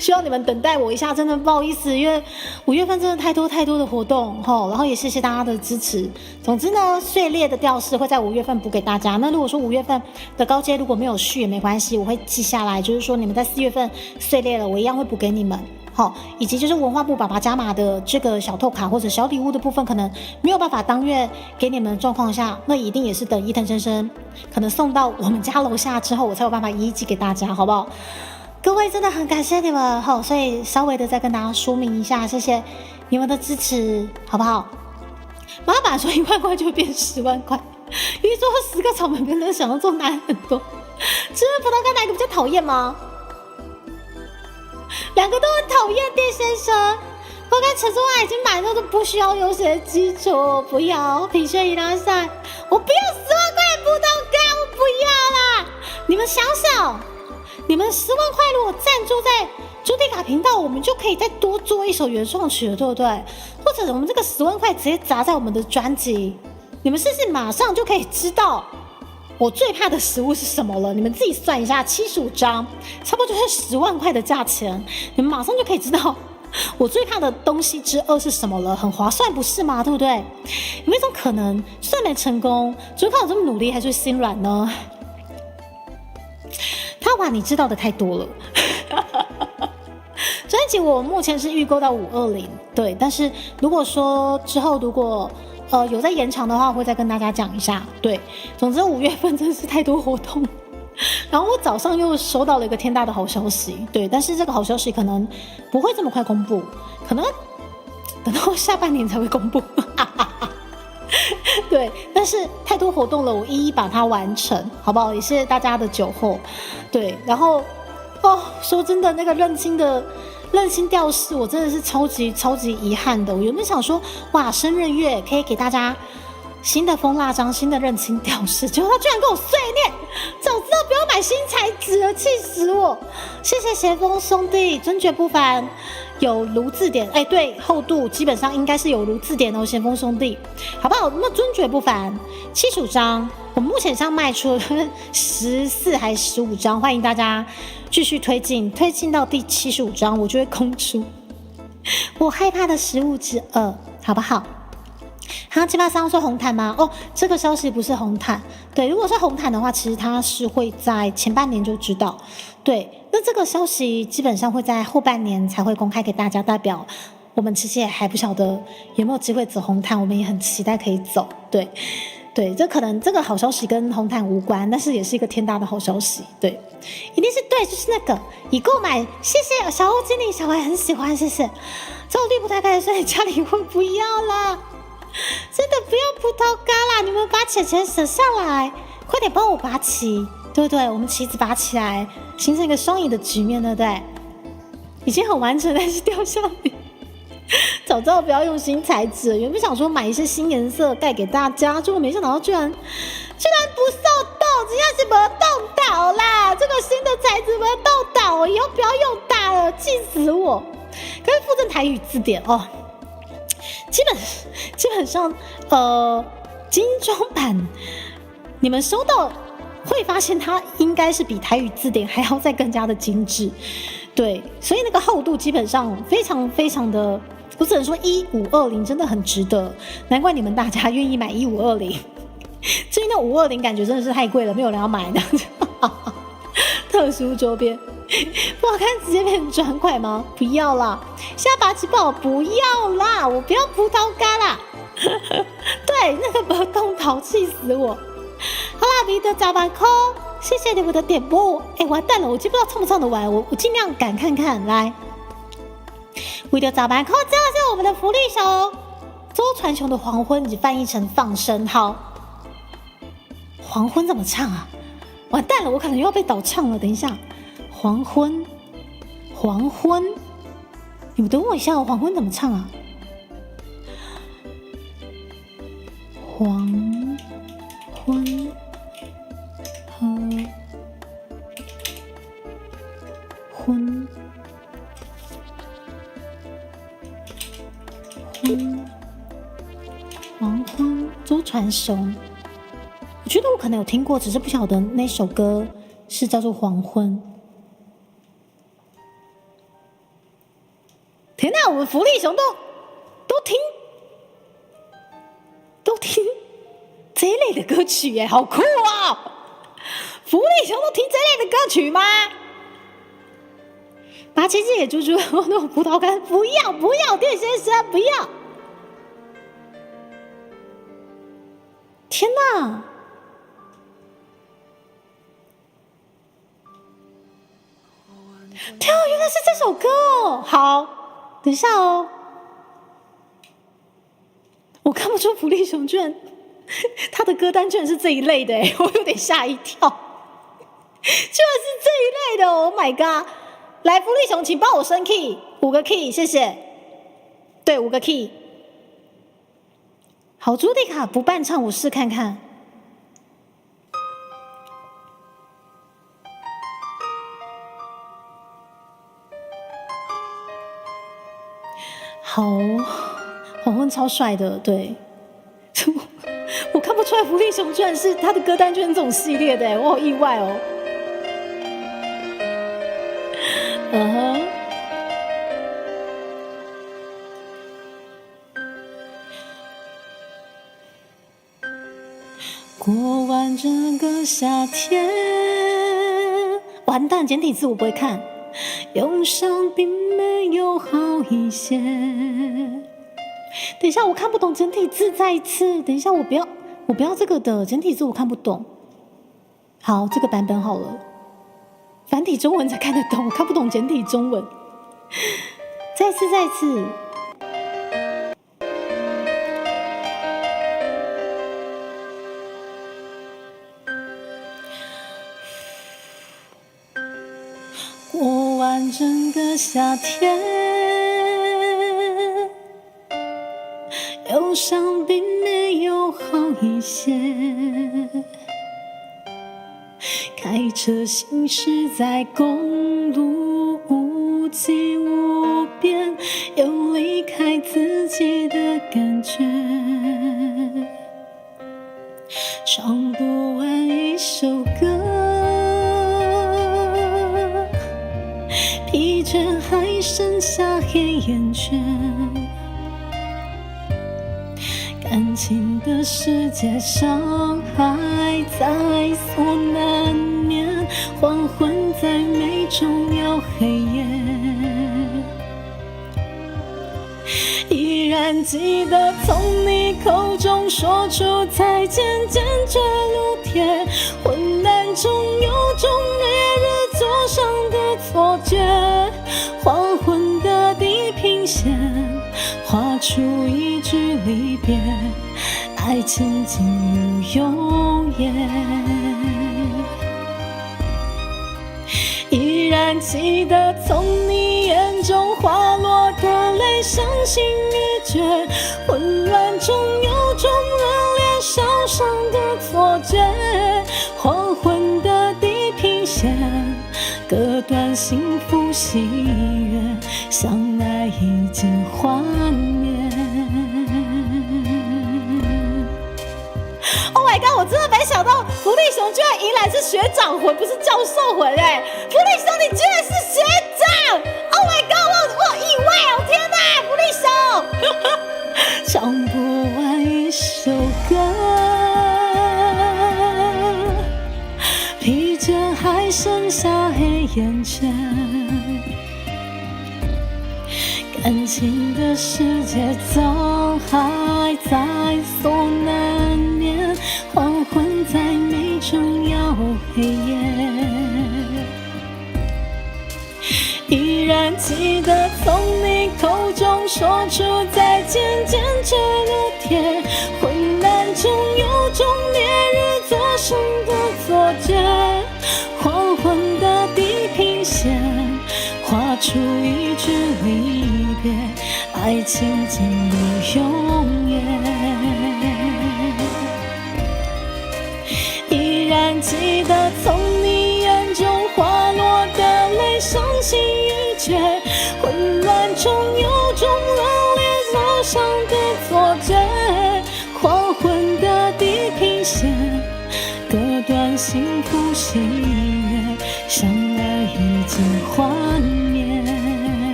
需要你们等待我一下，真的不好意思，因为5月份真的太多的活动齁，然后也谢谢大家的支持。总之呢，碎裂的吊饰会在5月份补给大家。那如果说5月份的高阶如果没有续也没关系，我会记下来，就是说你们在4月份碎裂了，我一样会补给你们。好，以及就是文化部爸爸加码的这个小透卡或者小礼物的部分，可能没有办法当月给你们的状况下，那一定也是等伊藤先生可能送到我们家楼下之后，我才有办法一一寄给大家，好不好？各位真的很感谢你们，好，所以稍微的再跟大家说明一下，谢谢你们的支持，好不好？妈妈本来说1万块就会变10万块，因为做10个草莓比人想象中难很多。吃葡萄干哪一个比较讨厌吗？2个都很讨厌，店先生。我看陈忠爱已经买到都不需要有谁的基础，不要品炫伊拉赛，我不要10万块葡萄干，我不要啦！你们想想，你们10万块如果赞助在朱迪卡频道，我们就可以再多做一首原创曲了，对不对？或者我们这个10万块直接砸在我们的专辑，你们是不是马上就可以知道我最怕的食物是什么了？你们自己算一下75张，差不多就是10万块的价钱，你们马上就可以知道我最怕的东西之2是什么了，很划算不是吗？对不对？有没有一种可能，就算没成功，就看我这么努力还是会心软呢？他哇，你知道的太多了。专辑我目前是预购到520，对，但是如果说之后如果有在延长的话，我会再跟大家讲一下。对，总之5月份真的是太多活动。然后我早上又收到了一个天大的好消息，对，但是这个好消息可能不会这么快公布，可能等到下半年才会公布。对，但是太多活动了，我一一把它完成，好不好？也谢谢大家的酒后。对，然后说真的，那个认清吊饰，我真的是超级遗憾的。我原本想说，哇，生日月可以给大家新的蜂蜡章、新的认清吊饰，结果他居然跟我碎念，早知道不要买新材质了，气死我！谢谢咸丰兄弟，尊爵不凡，有如字典，哎，对，厚度基本上应该是有如字典哦，咸丰兄弟，好不好？那尊爵不凡75张，我们目前上卖出了14还是15张，欢迎大家继续推进到第75张，我就会空出我害怕的食物之2，好不好？好，783说红毯吗？这个消息不是红毯。对，如果是红毯的话，其实它是会在前半年就知道。对，那这个消息基本上会在后半年才会公开给大家，代表我们其实也还不晓得有没有机会走红毯，我们也很期待可以走。对，这可能这个好消息跟红毯无关，但是也是一个天大的好消息。对，一定是对，就是那个已购买，谢谢小欧经理，小孩很喜欢，谢谢。这我绿葡萄干，所以家里会不要啦。真的不要葡萄干啦！你们把钱省下来，快点帮我拔旗，对不对？我们旗子拔起来，形成一个双赢的局面，对不对？已经很完整，但是掉下来。早知道不要用新材质，原本想说买一些新颜色带给大家，结果没想到居然不受冻，这样是没冻倒啦！这个新的材质没冻倒，我以后不要用大了，气死我！可以附赠台语字典哦。基本上，精装版你们收到会发现它应该是比台语字典还要再更加的精致，对，所以那个厚度基本上非常的，我只能说1520真的很值得，难怪你们大家愿意买1520，至于那520感觉真的是太贵了，没有人要买的。特殊周边不好看直接变成专柜吗？不要啦，现在拔起爆不要啦，我不要葡萄干啦。对，那个不动淘气死我。好啦，彼得早班扣，谢谢你们的点播。完蛋了，我就不知道唱不唱得完，我尽量赶看看。来，彼得早班扣，这是我们的福利手，周传雄的黄昏，你翻译成放生。好，黄昏怎么唱啊？完蛋了，我可能又要被倒唱了。等一下，黄昏，你们等我一下，黄昏怎么唱啊？黄昏和昏昏黄昏，周传雄。我觉得我可能有听过，只是不晓得那首歌是叫做《黄昏》。天哪，我们福利熊都听这一类的歌曲耶，好酷哦！福利熊都听这类的歌曲吗？拔旗子野猪猪，那种葡萄干，不要，电先生，不要！天哪！天啊，原来是这首歌哦！好，等一下哦。我看不出福利熊居然他的歌单居然是这一类的哎，我有点吓一跳，居然是这一类的 ！Oh my god！ 来，福利熊，请帮我升 key 5个 key， 谢谢。对，5个 key。好，朱迪卡不伴唱，我试看看。好，黄昏超帅的，对。我看不出来福利熊居然是他的歌单居然这种系列的，我好意外哦。过完整个夏天，完蛋，简体字我不会看，忧伤并没有好一些。等一下，我看不懂简体字，再一次。等一下，我不要这个的简体字，我看不懂。好，这个版本好了，繁体中文才看得懂，我看不懂简体中文。再一次。过完整个夏天，忧伤并没有好一些。开车行驶在公路无际无边，有离开自己的感觉，唱不完一首歌，疲倦还剩下黑眼圈，感情的世界上还在所难免，黄昏再美终要黑夜，依然记得从你口中说出再见，坚决如铁，昏暗中有种烈日灼伤的错觉，黄昏的地平线画出一句离别，爱情进入永夜，依然记得从你眼中滑落的泪，伤心欲绝，混乱中有种热烈烧伤的错觉，黄昏的地平线割断幸福喜悦，相爱已经幻灭。Oh my god！ 我真的没想到福利熊居然迎来是学长魂，不是教授魂哎！福利熊你居然是学长 ！Oh my god！ 我意外哦！天哪，福利熊唱不完一首歌，疲倦还剩下黑眼圈，感情的世界总还在所难免，黄昏再美终要黑夜，依然记得从你口中说出再见，坚决如铁，昏暗中有种烈日灼伤的错觉，黄昏的地平线画出一句离爱情进入永远。依然记得从你眼中滑落的泪，伤心欲绝，混乱中有种热烈所伤的错觉，黄昏的地平线，割断幸福喜悦，相爱已经幻灭。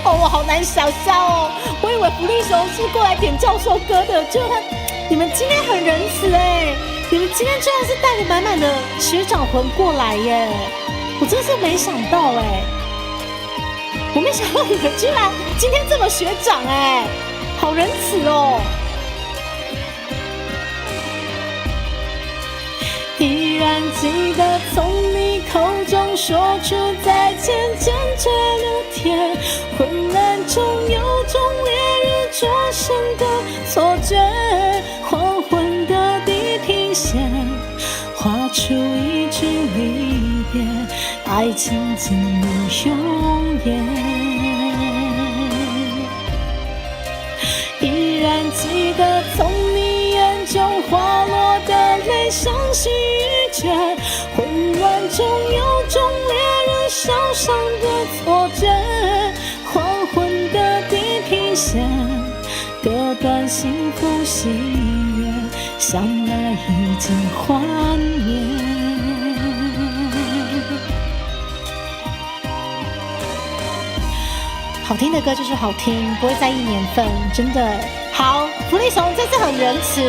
哦，我好难想象哦，我以为福利熊是过来点教授歌的，结果你们今天很仁慈哎，你们今天居然是带着满满的学长魂过来耶，我真是没想到哎，我没想到你们居然今天这么学长哎，好仁慈哦。依然记得从你口中说出再见，坚决如铁，昏暗中有种烈日灼身的错觉，黄昏的地平线，画出一句离别，爱情进入永远。依然记得从你眼中滑落的泪，伤心欲绝，混乱中有种烈日烧伤的错觉，黄昏的地平线，割断幸福喜悦，相爱已经幻灭。好听的歌就是好听，不会在意年份，真的。好，福利熊这次很仁慈，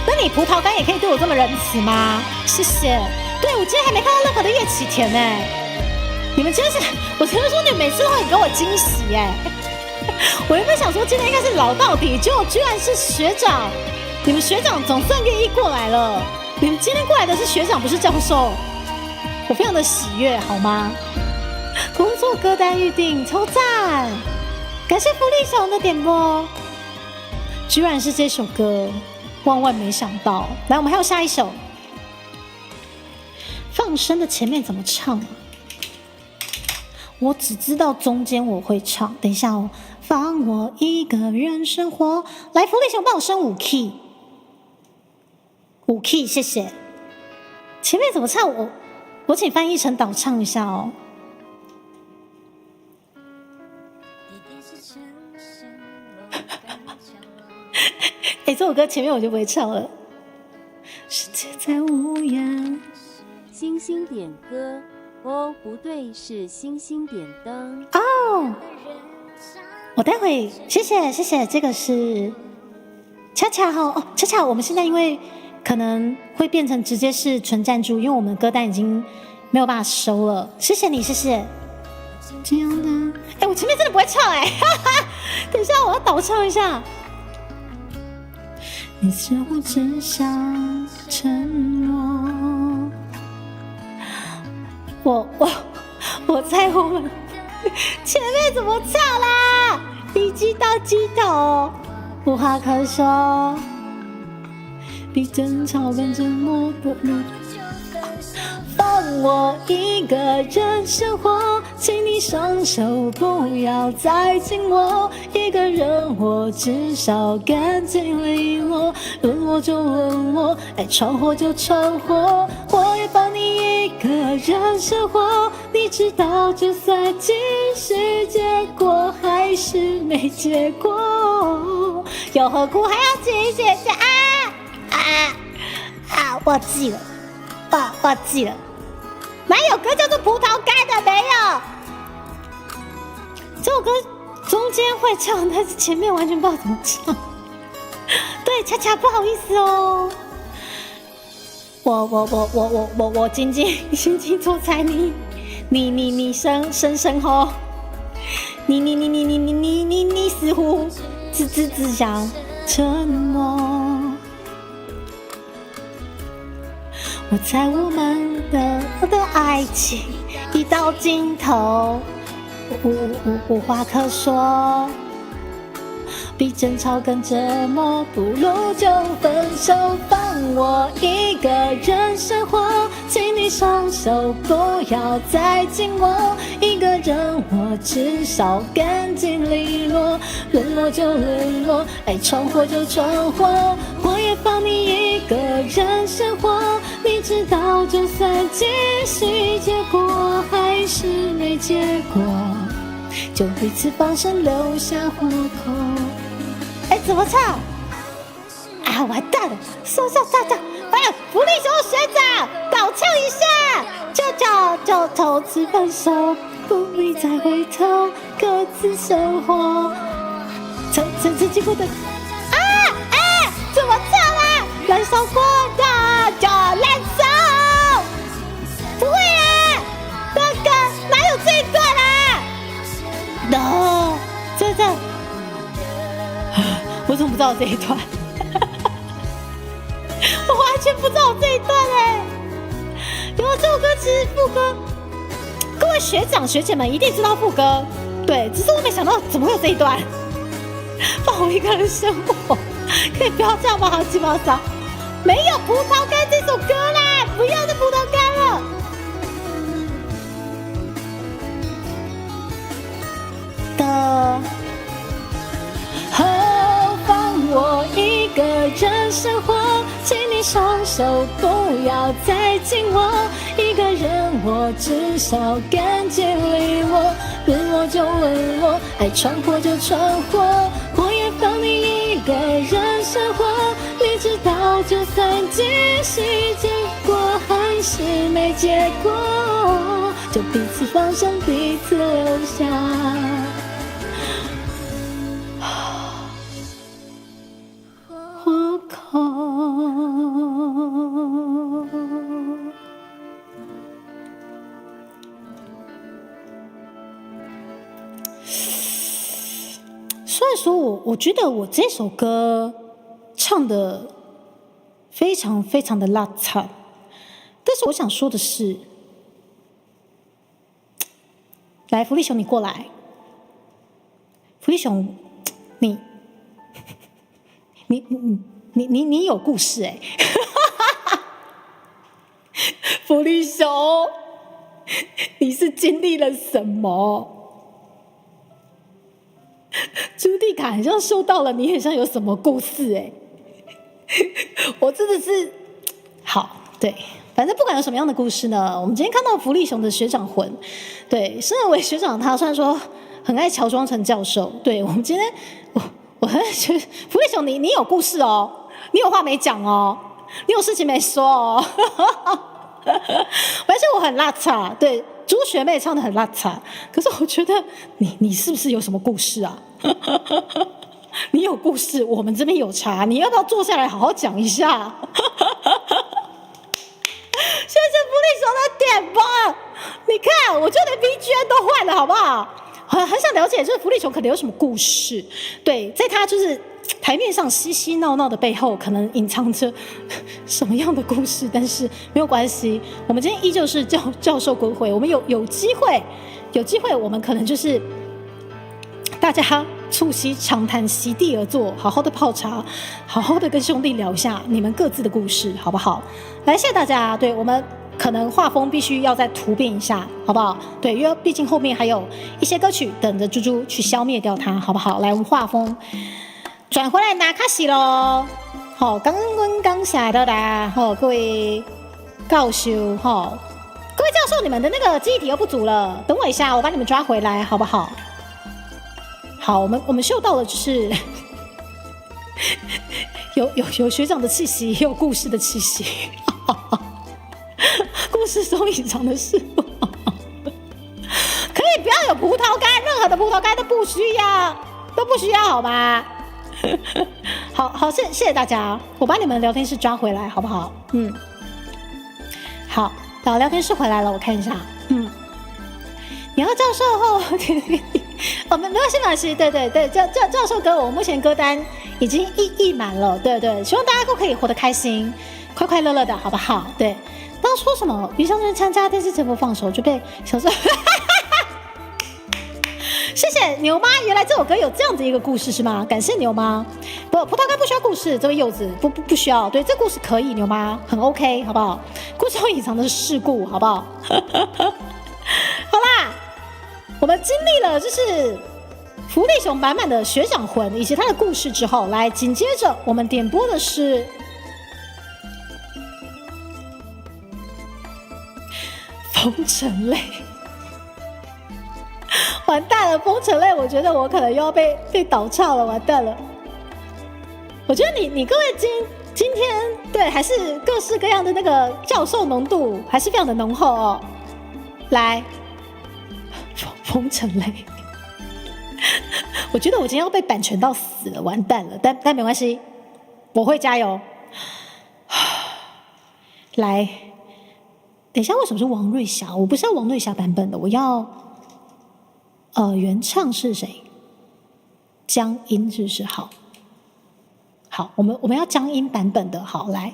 那你葡萄干也可以对我这么仁慈吗？谢谢。对，我今天还没看到任何的叶启田哎，你们真是，我觉得说你每次都会给我惊喜哎。我原本想说今天应该是老到底，结果居然是学长，你们学长总算愿意过来了。你们今天过来的是学长，不是教授，我非常的喜悦，好吗？工作歌单预定，超赞！感谢福利熊的点播，居然是这首歌，万万没想到。来，我们还有下一首，放生的前面怎么唱啊？我只知道中间我会唱，等一下哦。放我一个人生活，来，福利熊帮我升5 key， 5 key， 谢谢。前面怎么唱？我请翻译成导唱一下哦。哎，这首歌前面我就不会唱了。世界在无言。星星点歌哦，不对，是星星点灯哦。我待会谢谢，这个是恰恰哈哦，恰恰，我们现在因为可能会变成直接是纯赞助，因为我们歌单已经没有办法收了。谢谢你，谢谢。这样的，哎，我前面真的不会唱哎，哈哈，等一下我要倒唱一下。你是我只想承诺，我在我们前面怎么唱啦？一击到击头，无话可说，比争吵更折磨不如。放我一个人生活，请你双手不要再紧握，一个人我至少干净利落，沦落就沦落，爱闯祸就闯祸，我也放你一个人生活，你知道就算继续，结果还是没结果，有何苦还要继续忘记了，忘记了，哪有歌叫做葡萄干的？没有，这首歌中间会唱，但是前面完全不知道怎么唱。对，恰恰不好意思哦，我静静坐在你身后，你似乎只想沉默。我猜我们的爱情已到尽头，无话可说，比争吵更折磨，不如就分手，放我一个人生活，请你你双手，不要再紧握。一个人我至少干净利落，沦落就沦落，爱闯祸就闯祸，我也放你一个人生活。你知道，就算继续，结果还是没结果，就彼此放生，留下活口。哎，怎么唱？啊，完蛋了！说唱大家，哎呀，福利熊学长，倒唱一下，就从此分手，不必再回头，各自生活。层次经过的啊，哎，怎么唱啊？燃烧过的就燃烧，不会啊，那个哪有这一段啊 ？No， 这，我怎么不知道这一段？我完全不知道这一段哎，有这首歌词副歌，各位学长学姐们一定知道副歌，对，只是我没想到怎么会有这一段。放我一个人生活，可以不要这样吗？好鸡毛骚，没有葡萄干这首歌啦，不要再葡萄干了。的后放我一个人生活，请你双手不要再紧握。一个人我至少干净利落，沦落就沦落，爱闯祸就闯祸，我也放你一个人生活。你知道，就算继续，结果还是没结果，就彼此放生，彼此留下活口。虽然说我觉得我这首歌唱的非常非常的拉惨，但是我想说的是，来，福利熊你过来，福利熊，你有故事哎、福利熊，你是经历了什么？朱蒂卡很像收到了，你很像有什么故事哎、我真的是好对，反正不管有什么样的故事呢，我们今天看到福利熊的学长魂，对，身为学长他虽然说很爱乔装成教授，对我们今天我很觉得福利熊你有故事哦，你有话没讲哦，你有事情没说哦，而且我很拉差，对。朱学妹唱的很拉惨，可是我觉得你是不是有什么故事啊？你有故事，我们这边有茶，你要不要坐下来好好讲一下？谢谢福利熊的点播，你看，我就连 BGM 都换了，好不好？很想了解，就是福利熊可能有什么故事？对，在他就是台面上嬉嬉闹闹的背后，可能隐藏着什么样的故事？但是没有关系，我们今天依旧是教授归会，我们有机会，我们可能就是大家促膝长谈，席地而坐，好好的泡茶，好好的跟兄弟聊一下你们各自的故事，好不好？来，谢谢大家。对，我们可能画风必须要再突变一下，好不好？对，因为毕竟后面还有一些歌曲等着猪猪去消灭掉它，好不好？来，我们画风转回来拿卡西咯。好，刚下来的啦，好，各位教授，好，各位教授，你们的那个记忆体又不足了，等我一下，我把你们抓回来，好不好？好，我们嗅到了，就是有学长的气息，也有故事的气息，故事中隐藏的是，可以不要有葡萄干，任何的葡萄干都不需要，好吗？好，谢谢大家，我把你们聊天室抓回来，好不好？好，聊天室回来了，我看一下，你要教授后，哦，没关系，对，教授歌，我目前歌单已经溢满了，对，希望大家都可以活得开心，快快乐乐的，好不好？对，刚说什么？余香珍参加电视节目放手就被小时候，谢谢牛妈，原来这首歌有这样的一个故事是吗？感谢牛妈。不，葡萄干不需要故事，这位柚子不需要。对，这故事可以，牛妈很 OK， 好不好？故事后隐藏的是事故，好不好？好啦，我们经历了就是福利熊满满的学长魂以及他的故事之后，来紧接着我们点播的是风尘泪。完蛋了，风尘泪，我觉得我可能又要被倒唱了，完蛋了。我觉得你各位今天对还是各式各样的那个教授浓度还是非常的浓厚哦。来，风尘泪，我觉得我今天要被版权到死了，完蛋了，但没关系，我会加油。来，等一下，为什么是王瑞霞？我不是要王瑞霞版本的，我要。原唱是谁？江音是不是？好，我们要江音版本的，好来。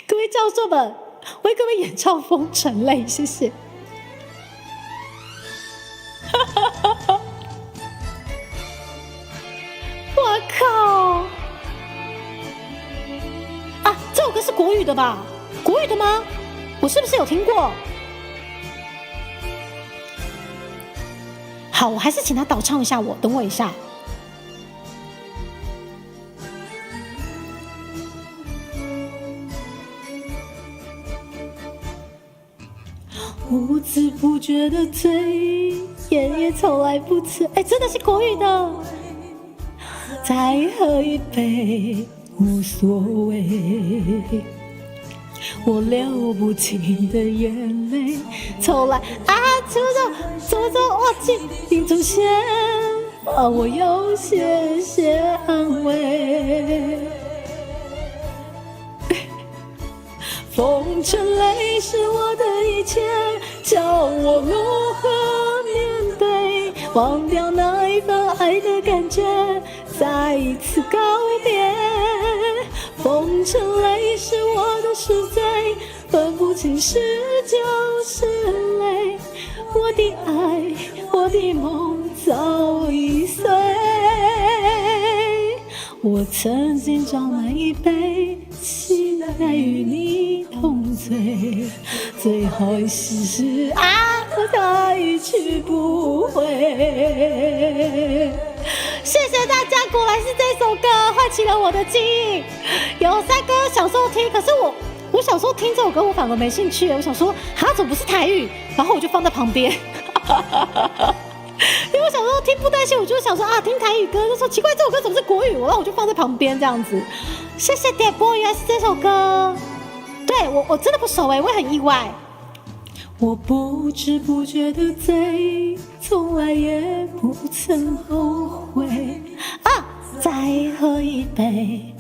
各位教授们，为各位演唱《风尘泪》，谢谢。我靠！啊，这首歌是国语的吧？国语的吗？我是不是有听过？好，我还是请他倒唱一下我，等我一下。不知不觉的醉，也从来不曾。哎，真的是国语的。再喝一杯，无所谓。我流不尽的眼泪，从来怎么忘记你出现，我有些安慰。风尘泪是我的一切，教我如何面对，忘掉那一份爱的感觉，再一次告别。风尘泪是我的赎罪，分不清是酒是泪，我的爱，我的梦早已碎。我曾经装满一杯，期待与你同醉，最后还是他一去不回。谢谢大家，果然是这首歌唤起了我的记忆。有三哥小时候听，可是我小时候听这首歌，我反而没兴趣。我想说，怎么不是台语？然后我就放在旁边。因为我小时候听布袋戏，我就想说听台语歌，就说奇怪这首歌怎么是国语？然后我就放在旁边这样子。谢谢点播，原来是这首歌。对我真的不熟我也很意外。我不知不觉的醉，从来也不曾后悔再喝一杯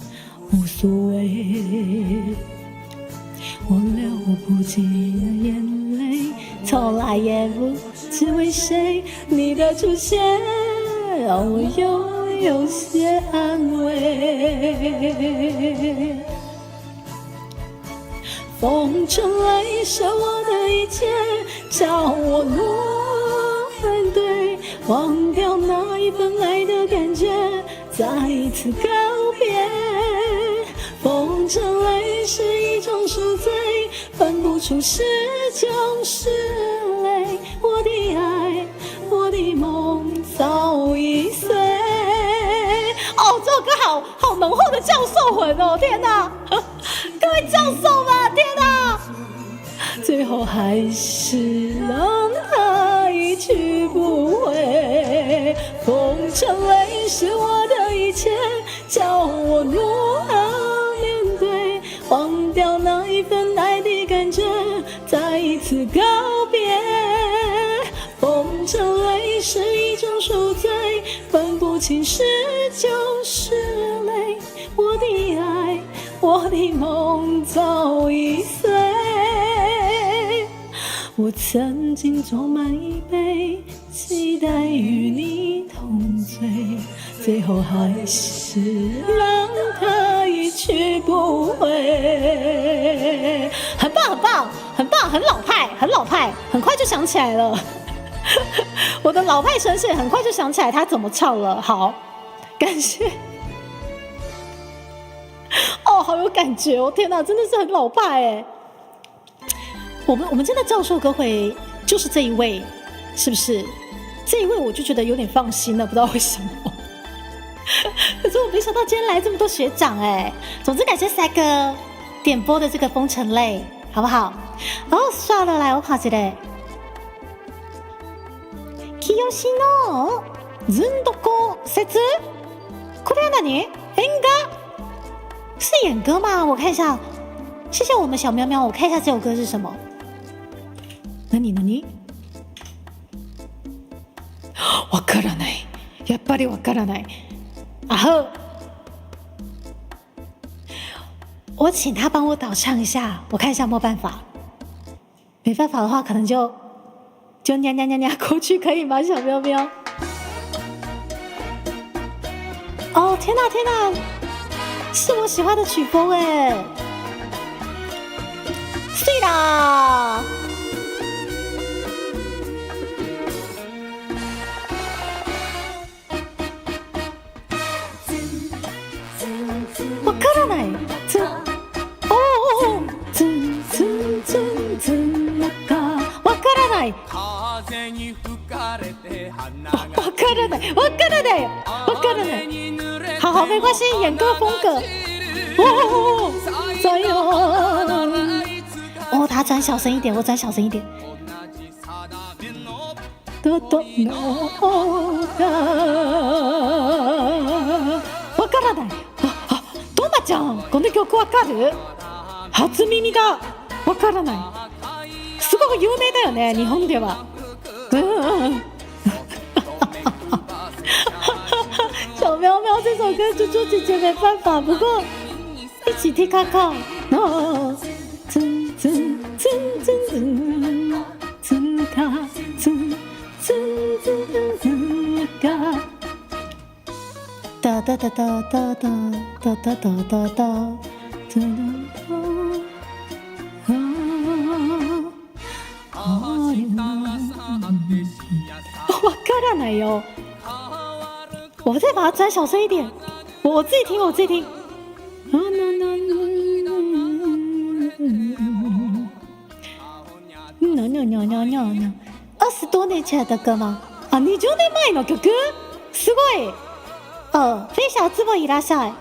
无所谓。我流不尽的眼泪，从来也不知为谁，你的出现让我有些安慰。风尘泪是我的一切，叫我如何面对，忘掉那一份爱的感觉，再一次告别。风尘泪是一种赎罪，分不出是酒是泪，我的爱，我的梦早已碎。这首歌好浓厚的教授魂哦！天哪，各位教授们，天哪！最后还是让他一去不回。风尘泪是我的一切，叫我如何面对，忘掉那一份爱的感觉，再一次告别。风尘泪是一种赎罪，分不清是酒是泪，我的爱，我的梦早已碎。我曾经装满一杯，期待与你同醉，最后还是让他一去不回。很棒很棒，很棒，很老派，很老派，很快就想起来了。我的老派神仙很快就想起来他怎么唱了。好，感谢。哦，好有感觉哦！天哪，真的是很老派哎。我们真的教授歌会就是这一位，是不是？这一位我就觉得有点放心了，不知道为什么。可是我没想到今天来这么多学长哎。总之感谢赛哥点播的这个《风尘泪》，好不好？哦，刷了来我看一下。清のずんどこ説？これは何？演歌？是演歌吗？我看一下。谢谢我们小喵喵，我看一下这首歌是什么。何？わからない。やっぱりわからない。然后我请他帮我导唱一下，我看一下有没有办法。没办法的话，可能就nha nha nha nha过去，可以吗，小喵喵？哦，天哪天哪，是我喜欢的曲风哎！对啦。わからない。わからない。好好，没关系，演歌风格。加油！哦，他转小声一点，我转小声一点。わからない。トマちゃん、この曲わかる？初耳だ。わからない。すごく有名だよね、日本では。小喵喵这首歌，猪猪姐姐没办法，不过一起听看看。哦，哒哒哒哒哒哒哒哒哒哒哒。わからないよ。我再把它转小声一点，我自己听，我自己听。20多年前的歌吗？あ、20年前の曲？すごい。フェイシャーつぼいらっしゃい。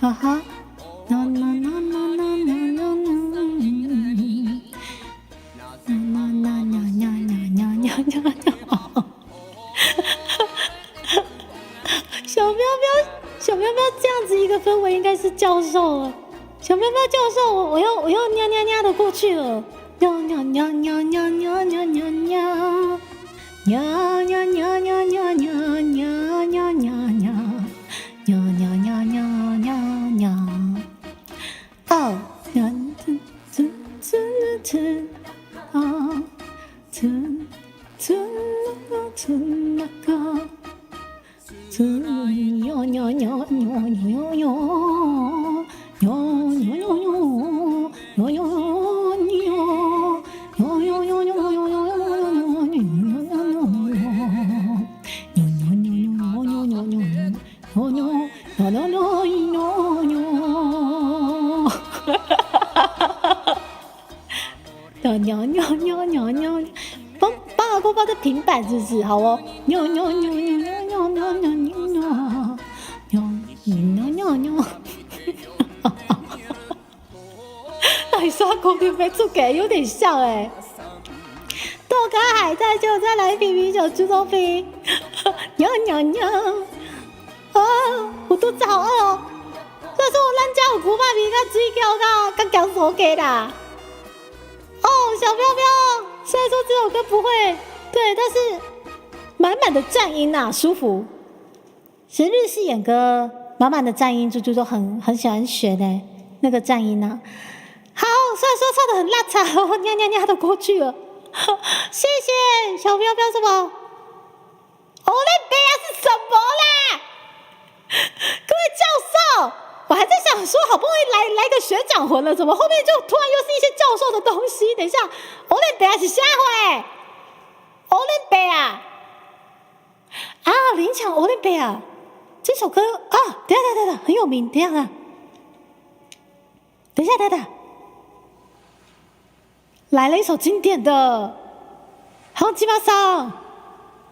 はは。小喵喵这样子一个氛围应该是教授了。小喵喵教授，我要nha nha nha的过去了。nha nha nha nha nha nha nha nha nha nha nha nha nha nha nha nha nha nha nha。哦，帮阿公放在平板是不是？好哦。奶刷空调没出给，有点像哎。豆咖还在，就再来一瓶啤酒猪肉冰。喵喵喵！啊，我肚子好饿哦。这是我咱家有苦巴皮跟水饺跟姜手给啦。哦，小喵喵，虽然说这首歌不会，对，但是满满的战音呐，舒服。其实日式演歌满满的战音，猪猪都很喜欢学的那个战音呐。好，虽然说唱的很拉惨，我nha nha nha的过去了。谢谢小喵喵什么？欧雷贝亚是什么啦？各位教授，我还在想说，好不容易来一个学长魂了，怎么后面就突然又是一些教授的东西？等一下，欧林贝亚是下回，欧林贝亚啊，林强欧林贝亚这首歌啊，等一下，很有名，等一下，来了一首经典的，好基巴桑，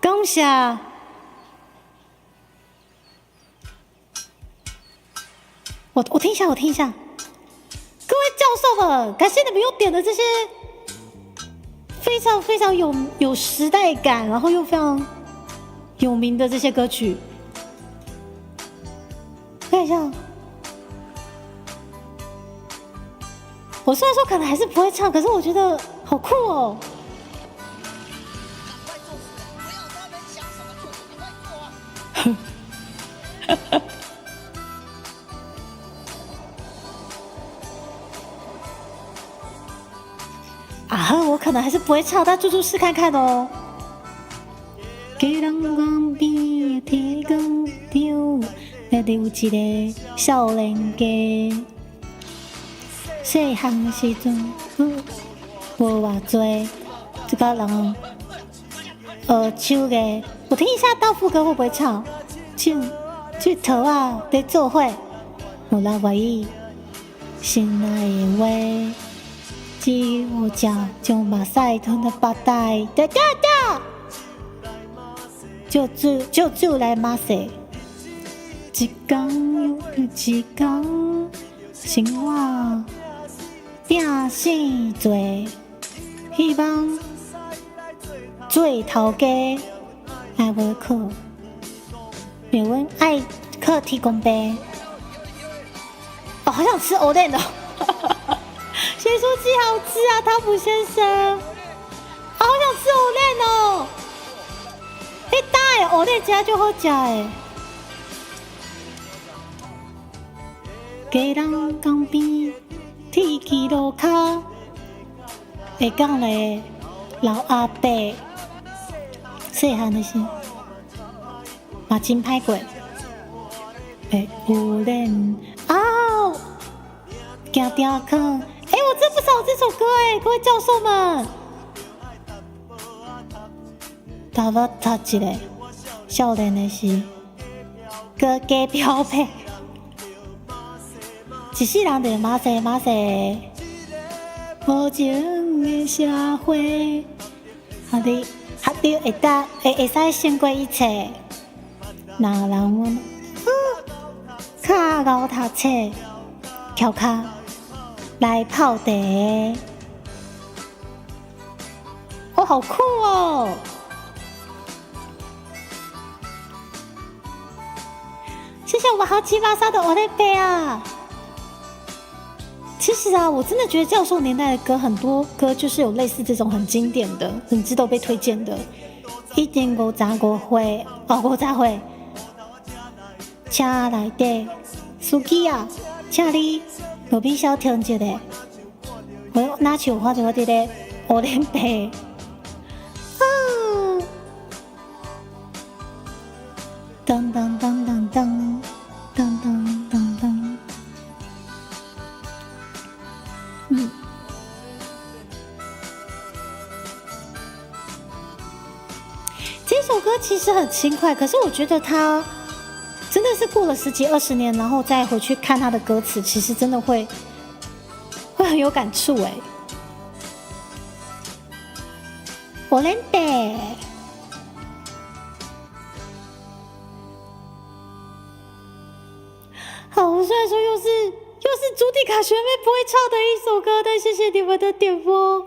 恭喜啊！我听一下，各位教授们，感谢你们又点的这些非常非常有时代感，然后又非常有名的这些歌曲。看一下，我虽然说可能还是不会唱，可是我觉得好酷哦。啊，我可能还是不会唱，但猪试看看哦。给人光边天光丢，那里有一个少年家，细汉时阵无偌多，这个人手艺。我听一下到副歌会不会唱？去头啊，在做伙，有来怀疑，心内的话。只有只将目屎吞到腹袋，就就来马西，一天又一天，生活拼死做，希望做头家，爱无考，没阮爱考提供杯。哦，好想吃欧蛋哦！咸酥鸡好吃啊，汤姆先生，好想吃藕蛋哦！大诶，藕蛋家就好食诶。家人江边天气路骹，会讲咧老阿伯，细汉的时嘛真歹过，会有人哦，行定课。我真不知道这首歌哎，各位教授们。他要读一个少年的时，高家漂泊，一世人就马西，无情的社会，合你会使胜过一切。若人较敖读册，翘脚。来泡茶，哦，好酷哦！谢谢我们好奇巴沙的欧莱贝啊！其实啊，我真的觉得教授年代的歌很多歌就是有类似这种很经典的、很值得被推荐的。1.5岁，5岁，车内底，司机啊，请你。路边小停一下，我拿手看着我这个乌脸皮，噔噔噔噔噔噔噔噔噔，这首歌其实很轻快，可是我觉得它。真的是过了10几20年，然后再回去看他的歌词，其实真的会很有感触哎。我连北，好，虽然说又是朱迪卡学妹不会唱的一首歌，但谢谢你们的点播。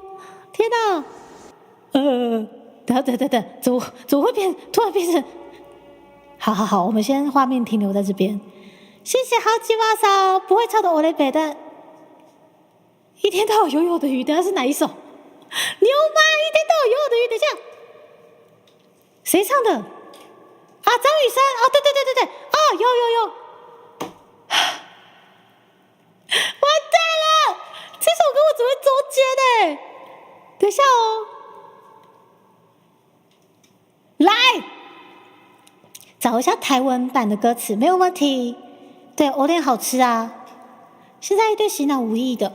天哪，等，怎么会突然变成？好，我们先画面停留在这边。谢谢好奇瓦嫂，不会唱的我来北的。一天到晚游泳的鱼，等下是哪一首？牛妈，一天到晚游泳的鱼，等一下，谁唱的？啊，张雨生，哦，对，哦，有，完蛋了，这首歌我只会中间呢。等一下哦，来。找一下台文版的歌词没有问题。对，藕莲好吃啊，现在一堆洗脑无意义的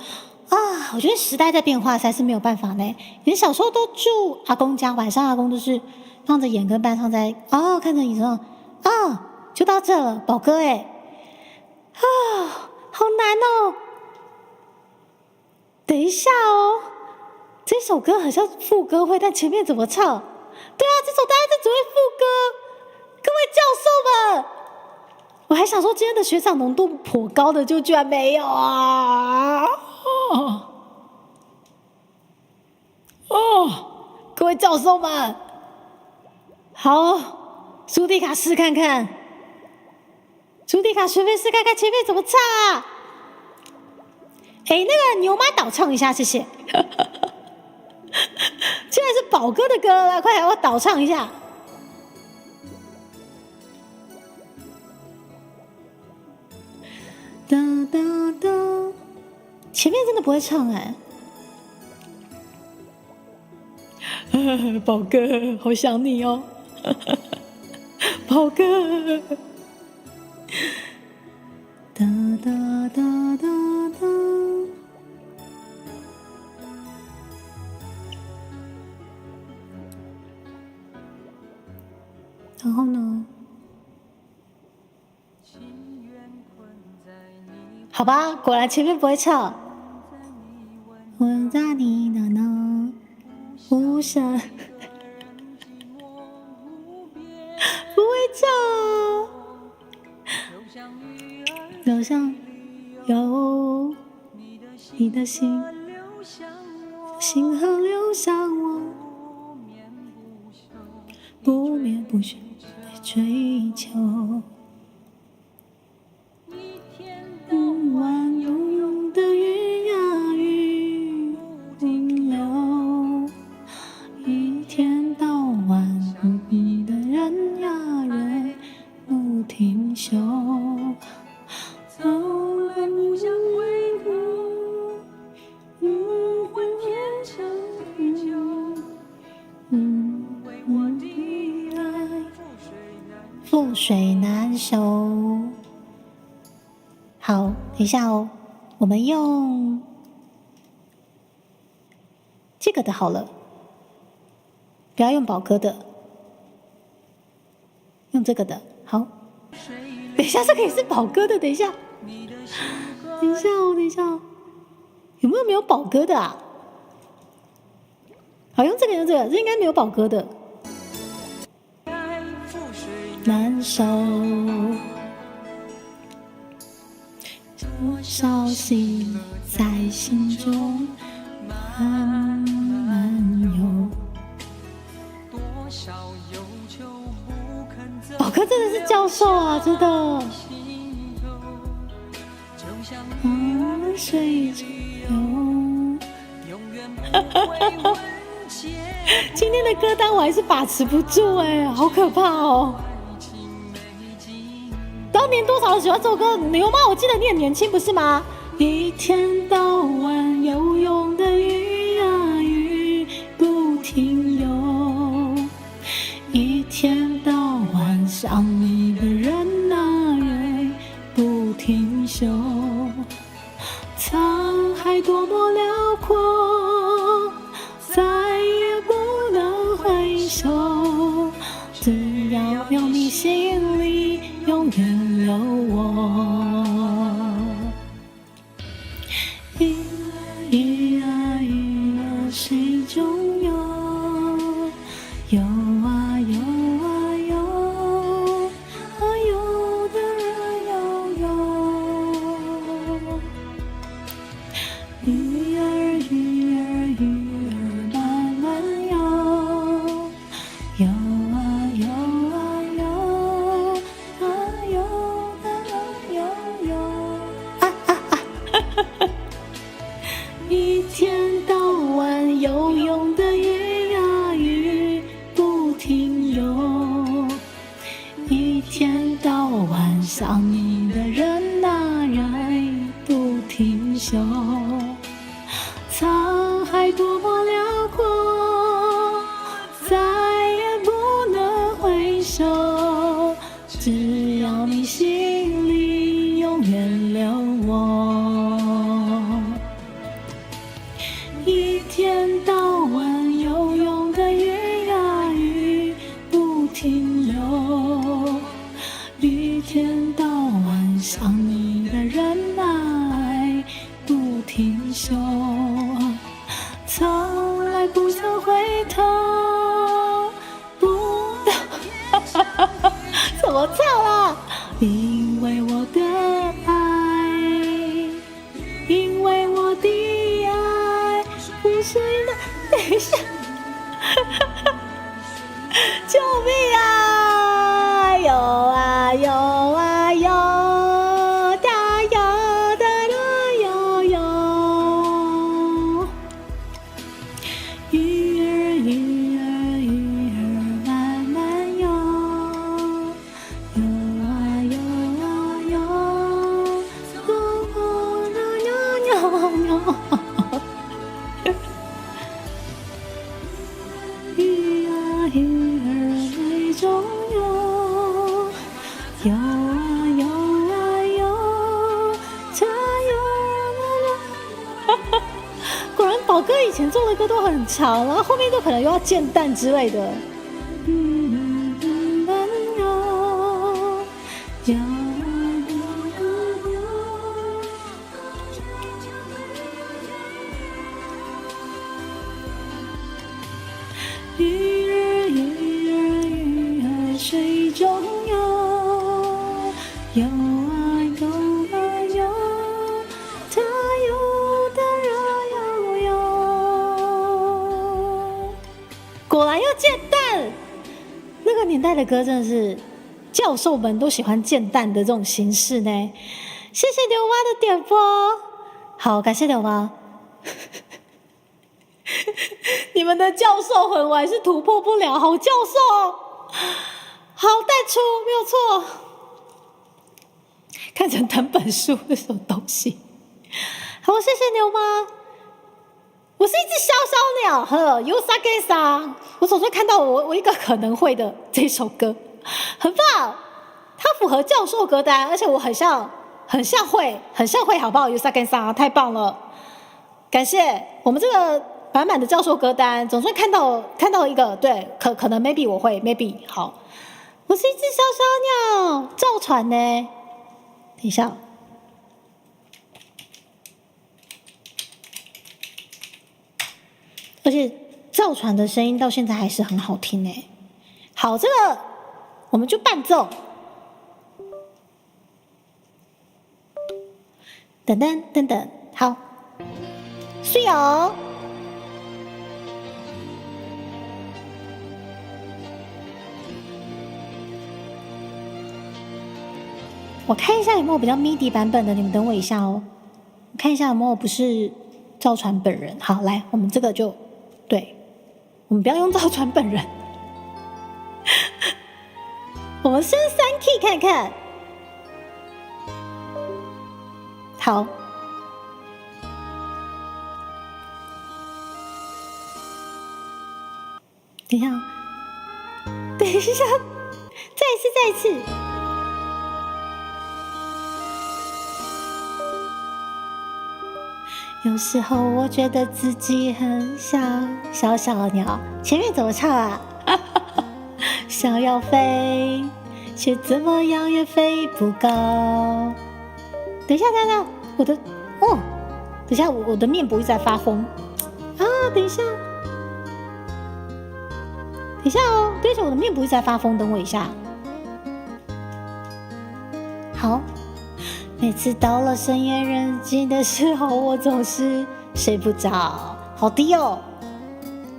啊！我觉得时代在变化，才是没有办法呢。以前小时候都住阿公家，晚上阿公都是放着眼跟伴唱在看着你说就到这了，宝哥好难哦。等一下哦，这首歌好像副歌会，但前面怎么唱？对啊，这首大概就只会副歌。各位教授们，我还想说今天的学长浓度颇高的，就居然没有啊！各位教授们，好，苏迪卡试看看，苏迪卡学妹试看看前面怎么唱啊？那个牛妈导唱一下，谢谢。既然是宝哥的歌了，快来我导唱一下。哒哒哒，前面真的不会唱宝哥，好想你哦，宝哥。哒哒哒哒哒。然后呢？好吧，果然前面不会唱。我在你的呢，无声，不会唱。留向有你的心，星河流向我，不眠不休的追求。万涌的云呀云流，一天到晚你的人呀人不停休。走来不想回头，问天长地久，为我的爱覆水难收。好，等一下哦，我们用这个的好了，不要用宝哥的，用这个的。好，等一下，这个也是宝哥的。等一下，等一下哦，等一下哦，有没有宝哥的啊？好，用这个，用这个，这应该没有宝哥的。难受。多少心在心中慢慢游，宝哥真的是教授啊，真的。水中游，今天的歌单我还是把持不住好可怕哦。当年多少人喜欢这首歌？牛妈，我记得你很年轻，不是吗？一天到晚游泳的鱼呀鱼不停游，一天到晚想你的人啊人不停休。沧海多么辽阔，再也不能回首，只要有你心里永远有我。鱼儿鱼儿水中游，游啊游啊游，游的人游游。鱼儿鱼儿鱼儿慢慢游，游啊游啊游，游的人游游。一天到晚游泳的鱼呀鱼不停游，一天到晚想你的人啊人不停休。沧海多么辽阔，再也不能回首，只要你心里永远留我。我唱啦。因为我的爱，因为我的爱不是那……等一下，救命啊！有啊有啊有，哒有哒啦有有，鱼儿鱼儿鱼儿慢慢游，游啊游啊游，哦哦扭扭扭扭。鱼啊鱼儿水中游，游啊游啊游，它游啊果然宝哥以前做的歌都很长，然后后面都可能又要煎蛋之类的。游鱼儿鱼儿鱼儿水中游，游啊游啊游，它游的热悠悠。果然要煎蛋，那个年代的歌真的是教授们都喜欢煎蛋的这种形式呢。谢谢刘妈的点播，好，感谢刘妈。你们的教授魂我还是突破不了，好教授，好带出，没有错。看成藤本树那什么东西？好，谢谢牛妈。我是一只小小鸟，呵，有啥给啥。我总是看到我一个可能会的这首歌，很棒，它符合教授歌单，而且我很像会，好不好？有啥给啥，太棒了，感谢我们这个。满满的教授歌单，总算看到一个，对，可能 maybe 我会 maybe 好，我是一只小小鸟，造船呢？等一下，而且造船的声音到现在还是很好听呢。好，这个我们就伴奏，等等等等，好，是哦。我看一下有没有比较 MIDI 版本的，你们等我一下哦。我看一下有没有不是赵传本人。好，来，我们这个就对，我们不要用赵传本人，我们升3 key 看看。好，等一下，等一下，再一次。有时候我觉得自己很像小小鸟，前面怎么唱啊？想要飞，却怎么样也飞不高。等一下，我的等一下，我的面部一直在发疯啊！等一下哦，对着我的面部一直在发疯，等我一下。好。每次到了深夜人静的时候，我总是睡不着。好低哦，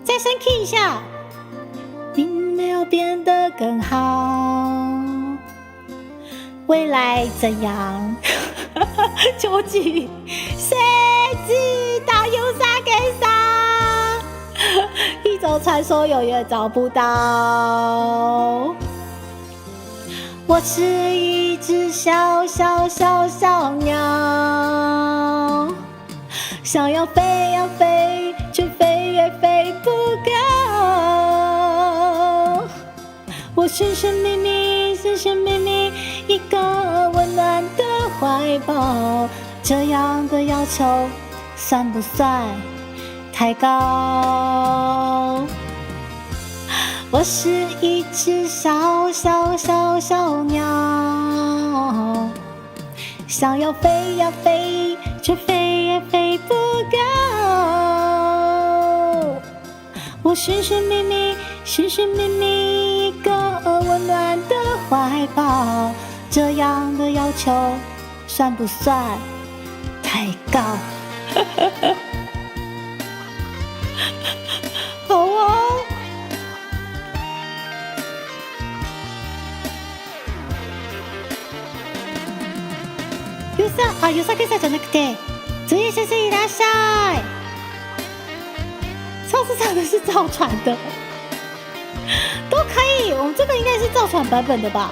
再升 key 一下。并没有变得更好，未来怎样？究竟谁知道？有啥给啥？一周传说永远找不到。我是一只小小鸟，想要飞呀飞，却飞也飞不高。我寻寻觅觅，一个温暖的怀抱，这样的要求算不算太高？我是一只小鸟，想要飞呀飞，却飞也飞不高。我寻寻觅觅，一个温暖的怀怀抱，这样的要求算不算太高？好啊。有さけさじゃなくて、职业先生いらっしゃい。上次唱的是造船的，都可以。我们这个应该是造船版本的吧？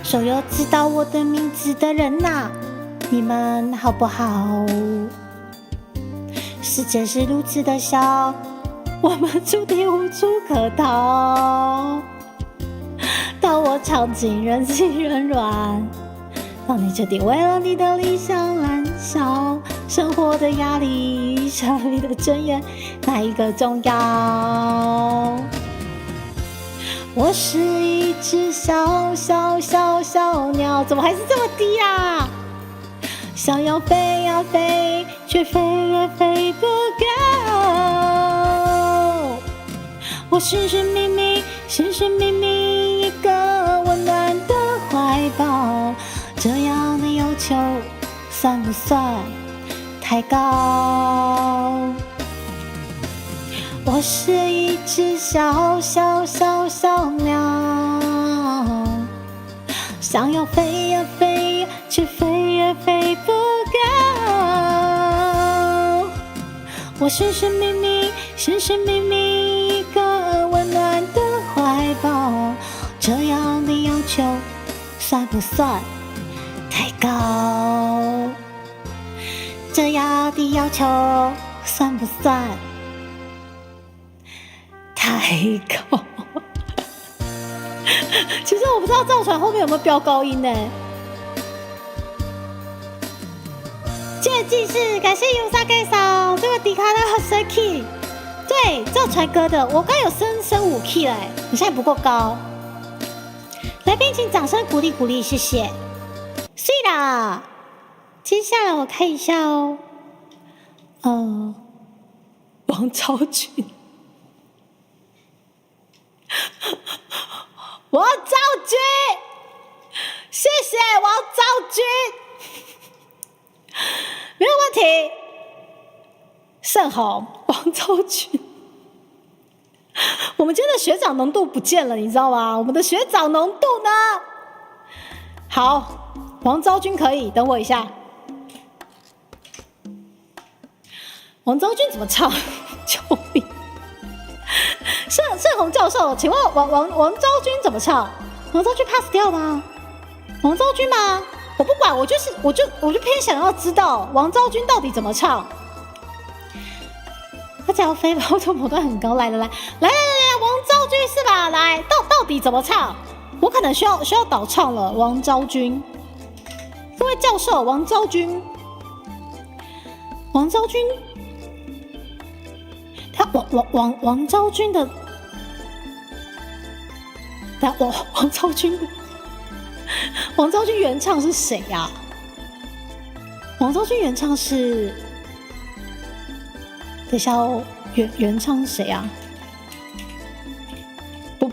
所有知道我的名字的人呐，你们好不好？世界是如此的小，我们注定无处可逃。当我尝尽人心人软，当你决定为了你的理想燃烧，生活的压力，生命的尊严，哪一个重要？我是一只小鸟，怎么还是这么低啊？想要飞呀飞，却飞也飞不高。我寻寻觅觅一个温暖的怀抱，这样的要求算不算太高？我是一只小鸟，想要飞呀飞，却飞也飞不高。我寻寻觅觅一个温暖的怀抱，这样的要求算不算太高？这样的要求算不算太高？其实我不知道造船后面有没有飙高音呢？谢技师，感谢尤萨盖嫂，这个迪卡拉很神奇。对，造船哥的，我刚有升5 key 了，你现在不够高。来宾请掌声鼓励，谢谢。睡啦，接下来我看一下哦。王昭君，王昭君，谢谢王昭君，没有问题。盛虹，王昭君，我们今天的学长浓度不见了，你知道吗？我们的学长浓度呢？好，王昭君可以，等我一下。王昭君怎么唱？救命！盛虹教授，请问王昭君怎么唱？王昭君 pass 掉吗？王昭君吗？我不管，我就偏想要知道王昭君到底怎么唱。他只要飞吧，这某段很高。来，王昭君是吧？来，到底怎么唱？我可能需要导唱了。王昭君，各位教授，王昭君，他王昭君的，王昭君原唱是谁呀？王昭君原唱是，等一下哦，原唱是谁呀？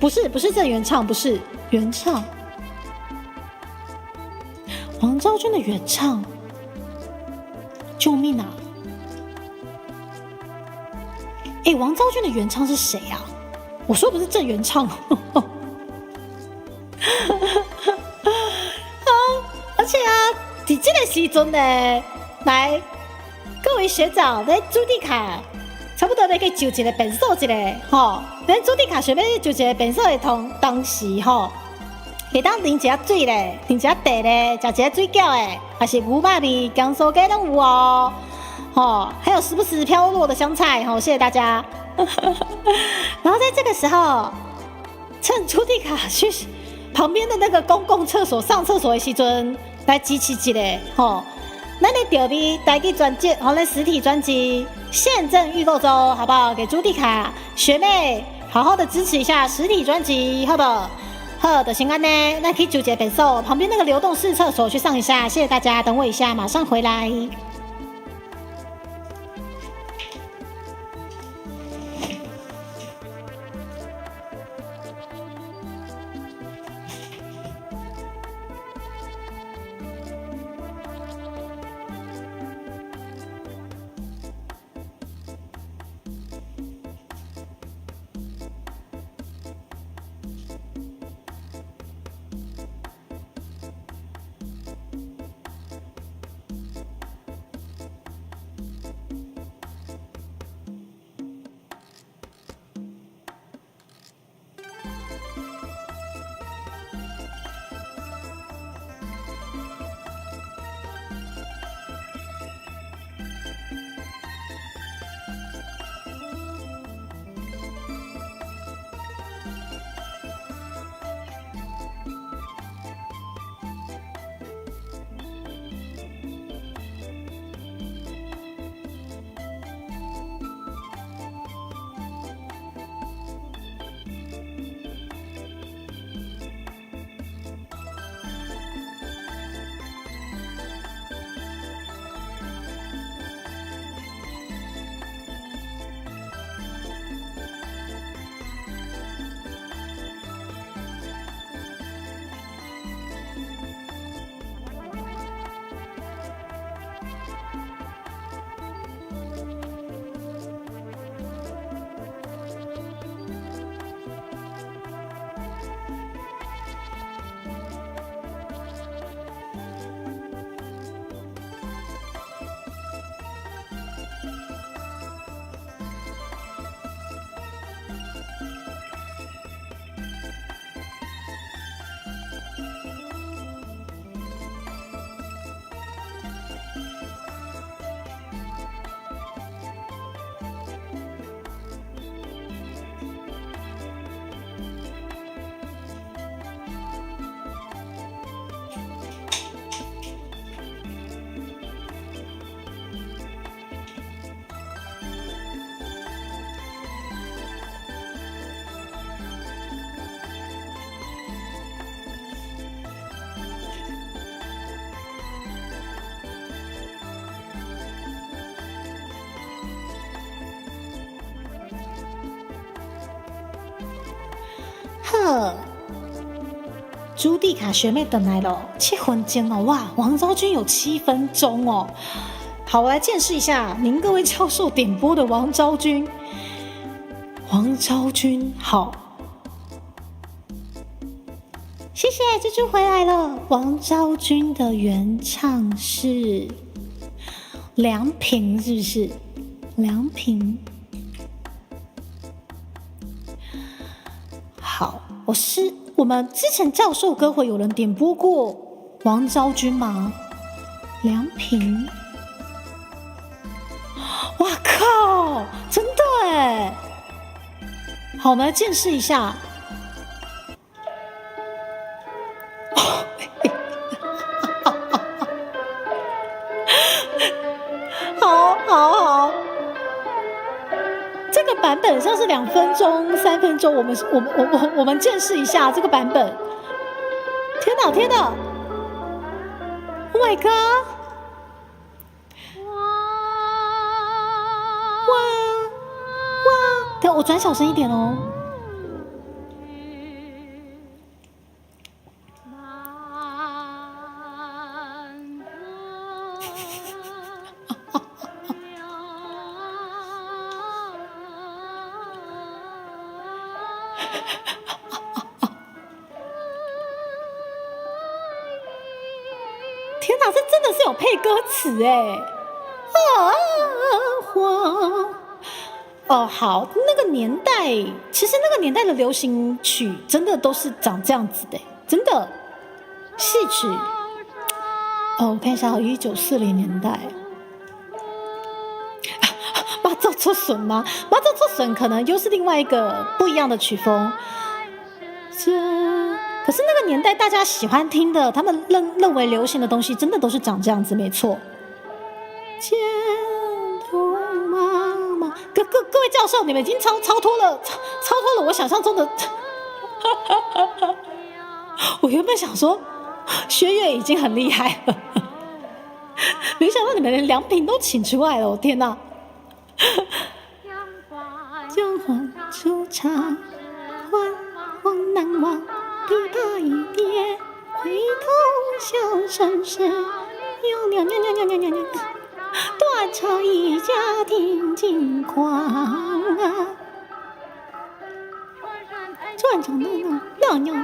不是这原唱，不是原唱。王昭君的原唱，救命啊！王昭君的原唱是谁啊？我说不是正原唱。而且啊，在这个时阵呢，来各位学长，来朱迪卡差不多要去就一个变数一个吼，咱朱迪卡想要就一个变数的同时吼，会当啉一下水咧，啉一下茶咧，食一下水饺诶，还是牛肉面、姜酥鸡拢有哦。还有时不时飘落的香菜，谢谢大家。然后在这个时候，趁朱迪卡去旁边的那个公共厕所上厕所的时阵，来支持一下，咱的调味台语专辑，咱实体专辑现正预购中，好不好？给朱迪卡学妹好好的支持一下实体专辑，好不好？好的，先安呢，那可以纠结本寿旁边那个流动式厕所去上一下，谢谢大家，等我一下，马上回来。呵，朱蒂卡学妹等来了，7分钟哦，哇，王昭君有7分钟哦。好，我来见识一下您各位教授点播的王昭君。王昭君好，谢谢蜘蛛回来了。王昭君的原唱是梁平，是不是？梁平。好，我们之前教授歌会有人点播过王昭君吗？梁平。哇靠，真的耶！好，我们来见识一下。好，这个版本像是2分钟、3分钟，我们见识一下这个版本。天哪 ！Oh my god！ 哇！等我转小声一点哦。天哪，这真的是有配歌词哎！哦，好，那个年代，其实那个年代的流行曲真的都是长这样子的，真的。戏曲，我看一下，1940年代。马照出笋吗？马照出笋可能又是另外一个不一样的曲风。可是那个年代大家喜欢听的，他们认为流行的东西，真的都是长这样子，没错。各位教授，你们已经超脱了我想象中的。我原本想说，薛岳已经很厉害了，没想到你们连梁平都请出来了，我天哪！江花出场，望难忘，琵琶一叠，回头笑声是，扭。断肠一家庭惊慌啊！传承的那样人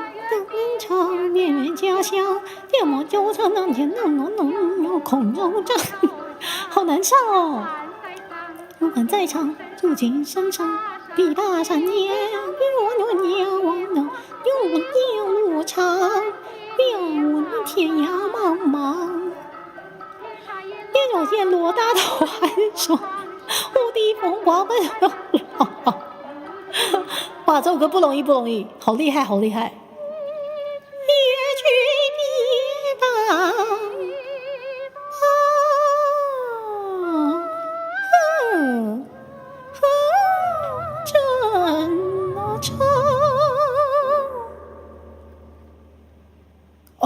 潮，面面家乡，电摩纠缠那天浓空柔战，好难唱哦。不管在场，驻景深长，琵琶山间，我路长，遥问天涯茫茫。别有见罗大头还说无敌风光奔哇，这首歌不容易，好厉害！一曲琵琶，真唱哦，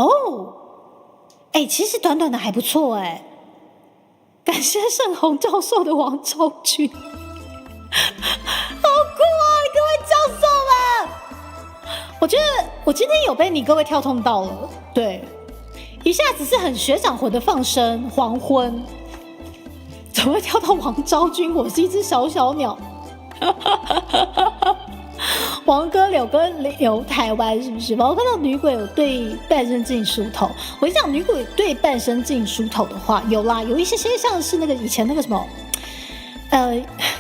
其实短短的还不错感谢盛虹教授的王昭君，好酷啊！各位教授们，我觉得我今天有被你各位跳痛到了，对，一下子是很学长魂的放声黄昏，怎么会跳到王昭君？我是一只小鸟。王哥、柳哥留台湾是不是？我看到女鬼有对半身镜梳头。我跟你讲，女鬼对半身镜梳头的话，有啦，有一些像是那个以前那个什么，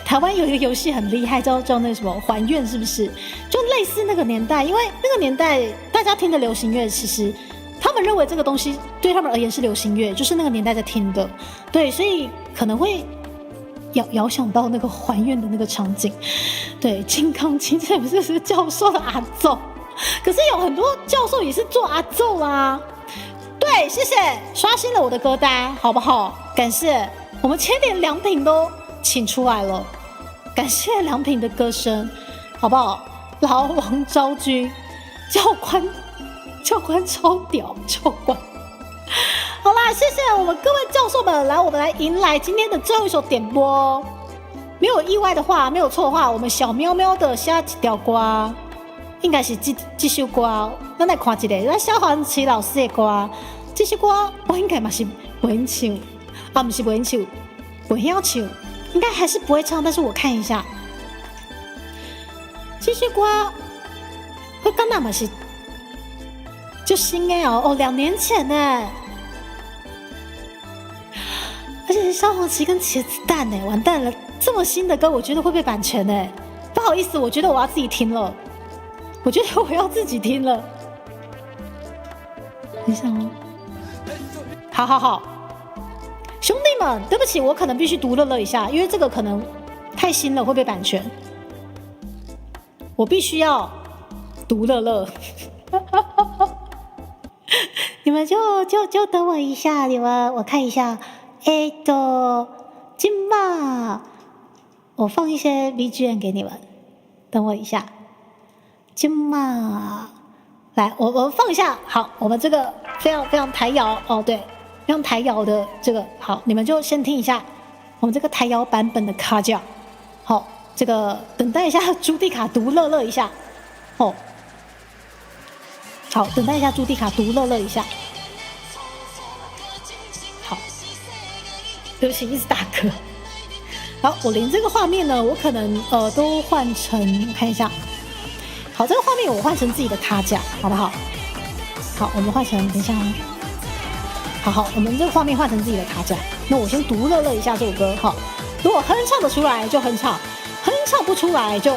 台湾有一个游戏很厉害，叫那个什么还愿，是不是？就类似那个年代，因为那个年代大家听的流行乐，其实他们认为这个东西对他们而言是流行乐，就是那个年代在听的，对，所以可能会遥想到那个还愿的那个场景。对，金刚经这不是教授的阿奏，可是有很多教授也是做阿奏啊。对，谢谢刷新了我的歌单，好不好？感谢，我们连梁平都请出来了，感谢梁平的歌声，好不好？老王昭君，教官超屌，教官。好啦，谢谢我们各位教授们，我们来迎来今天的最后一首点播。没有意外的话，没有错的话，我们小喵喵的下几条瓜，应该是这首歌哦，咱来看一下，咱萧煌奇老师的歌，这首歌我应该嘛是不会唱，啊，不是不会唱，不会唱，应该还是不会唱，但是我看一下，这首歌我刚那嘛是就新的哦，2年前呢，而且是萧煌奇跟茄子蛋呢，完蛋了，这么新的歌，我觉得会被版权呢，不好意思，我觉得我要自己听了。我觉得我要自己听了，等一下哦。好，兄弟们，对不起，我可能必须独乐乐一下，因为这个可能太新了，会被版权。我必须要独乐乐，你们就等我一下，我看一下。今嘛，我放一些 BGM 给你们，等我一下。今嘛，来，我放一下。好，我们这个非常台摇哦，对，非常台摇的这个，好，你们就先听一下我们这个台摇版本的卡架。好，这个等待一下朱蒂卡独乐乐一下。哦，好，等待一下朱蒂卡独乐乐一下。好，对不起，一直打嗝。好，我连这个画面呢，我可能都换成，我看一下。好，这个画面我换成自己的卡架，好不好？好，我们换成，等一下哦。好，我们这个画面换成自己的卡架。那我先独乐乐一下这首歌哈。如果哼唱得出来就哼唱，哼唱不出来就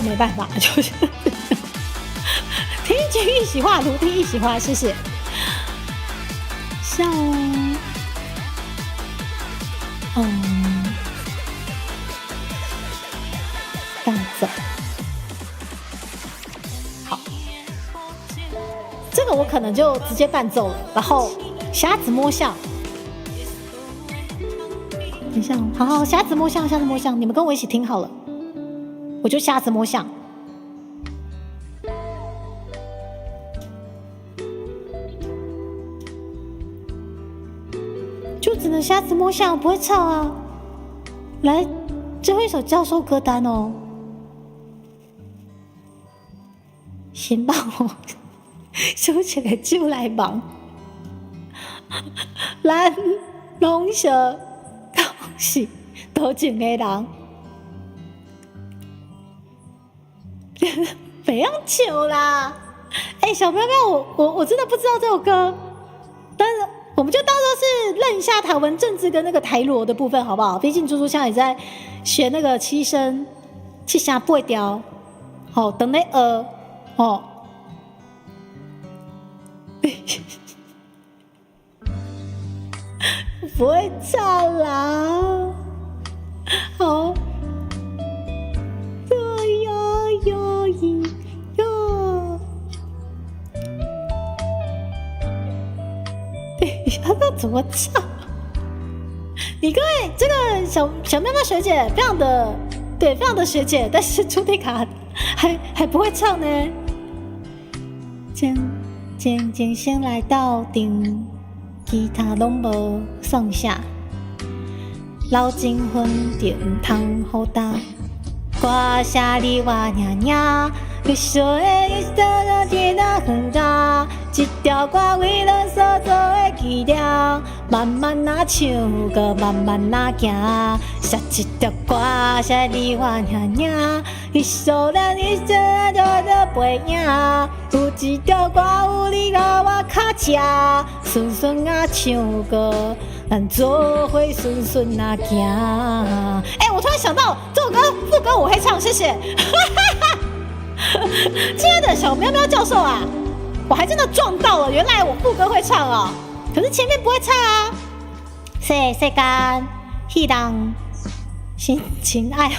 没办法，就是听君一席话，如听一席话，谢谢。像，伴奏。这个我可能就直接伴奏了，然后瞎子摸象。等一下，好，瞎子摸象，你们跟我一起听好了，我就瞎子摸象。就只能瞎子摸象，不会唱啊。来，最后一首教授歌单哦，先帮我收起来就来忙，咱拢是多情的人，不要求啦！小喵喵，我真的不知道这首歌，但是我们就当做是认一下台湾政治跟那个台罗的部分，好不好？毕竟猪猪现在也在学那个七声、七声八调，好，等你哦。不会唱啦，好，要怎么唱？你各位这个小喵喵学姐非常的学姐，但是朱蒂卡还不会唱呢。渐先来到顶。其他拢无送下，老情分就唔通好打。歌声你我娘娘，你说的一首歌听得很大。一条歌为咱所做的记条，慢慢那唱歌，慢慢那行。写一条歌声你我娘娘，你说的一首歌就背影。有一条歌有你甲我卡车，顺顺啊唱歌，咱做伙顺顺啊行。我突然想到这首歌副歌我会唱，谢谢。亲爱的小喵喵教授啊，我还真的撞到了，原来我副歌会唱啊，可是前面不会唱啊。世间彼人心情爱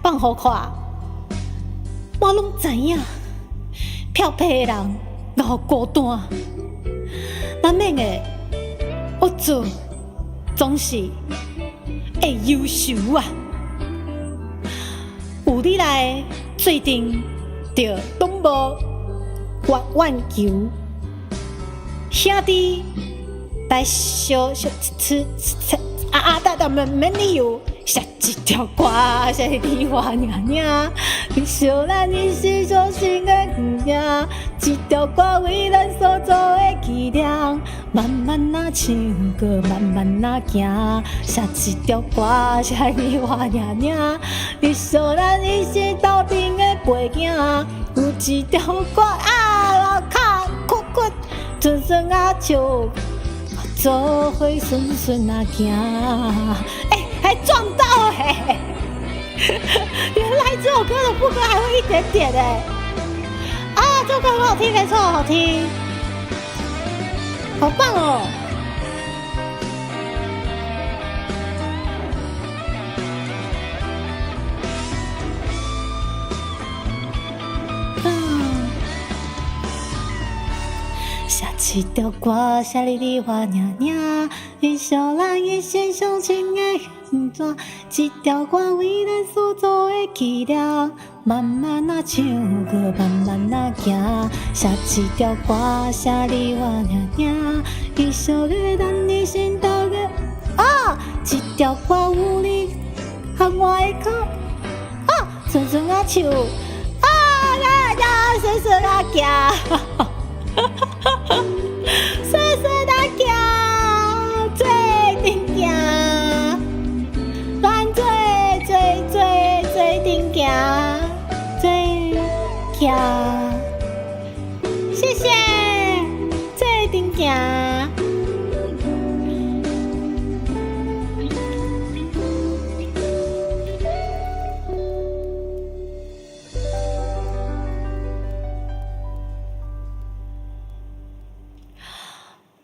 放好看，我拢知影。漂皮的人熬孤单，难免的恶做总是会优秀啊。有你来做阵，就拢无怨求。兄弟来小吃但免理由，下一条歌，谁的话娘娘？你笑咱一时伤心的不行，一条歌为咱所做的伎俩，慢慢啊唱歌，慢慢啊行，下一条歌，谁的话娘娘？你笑咱一时斗阵的背景，有一条歌啊，卡哭哭，阵阵啊唱，做伙顺顺啊行。还撞到欸原来这首歌的副歌还会一点点欸啊，这首歌很好听，没错，好听，好棒哦！下一条歌，写你的话娘娘，你笑咱一生相亲的形状，一条歌为咱所做的伎俩，慢慢啊唱歌，慢慢啊行，下一条歌，写你话娘娘，你笑对咱的心头的啊，一条歌有你和我的口啊，阵阵啊唱啊，啦顺顺啊行。顺顺啊行，做阵行，咱做阵行，做行，谢谢，做阵行。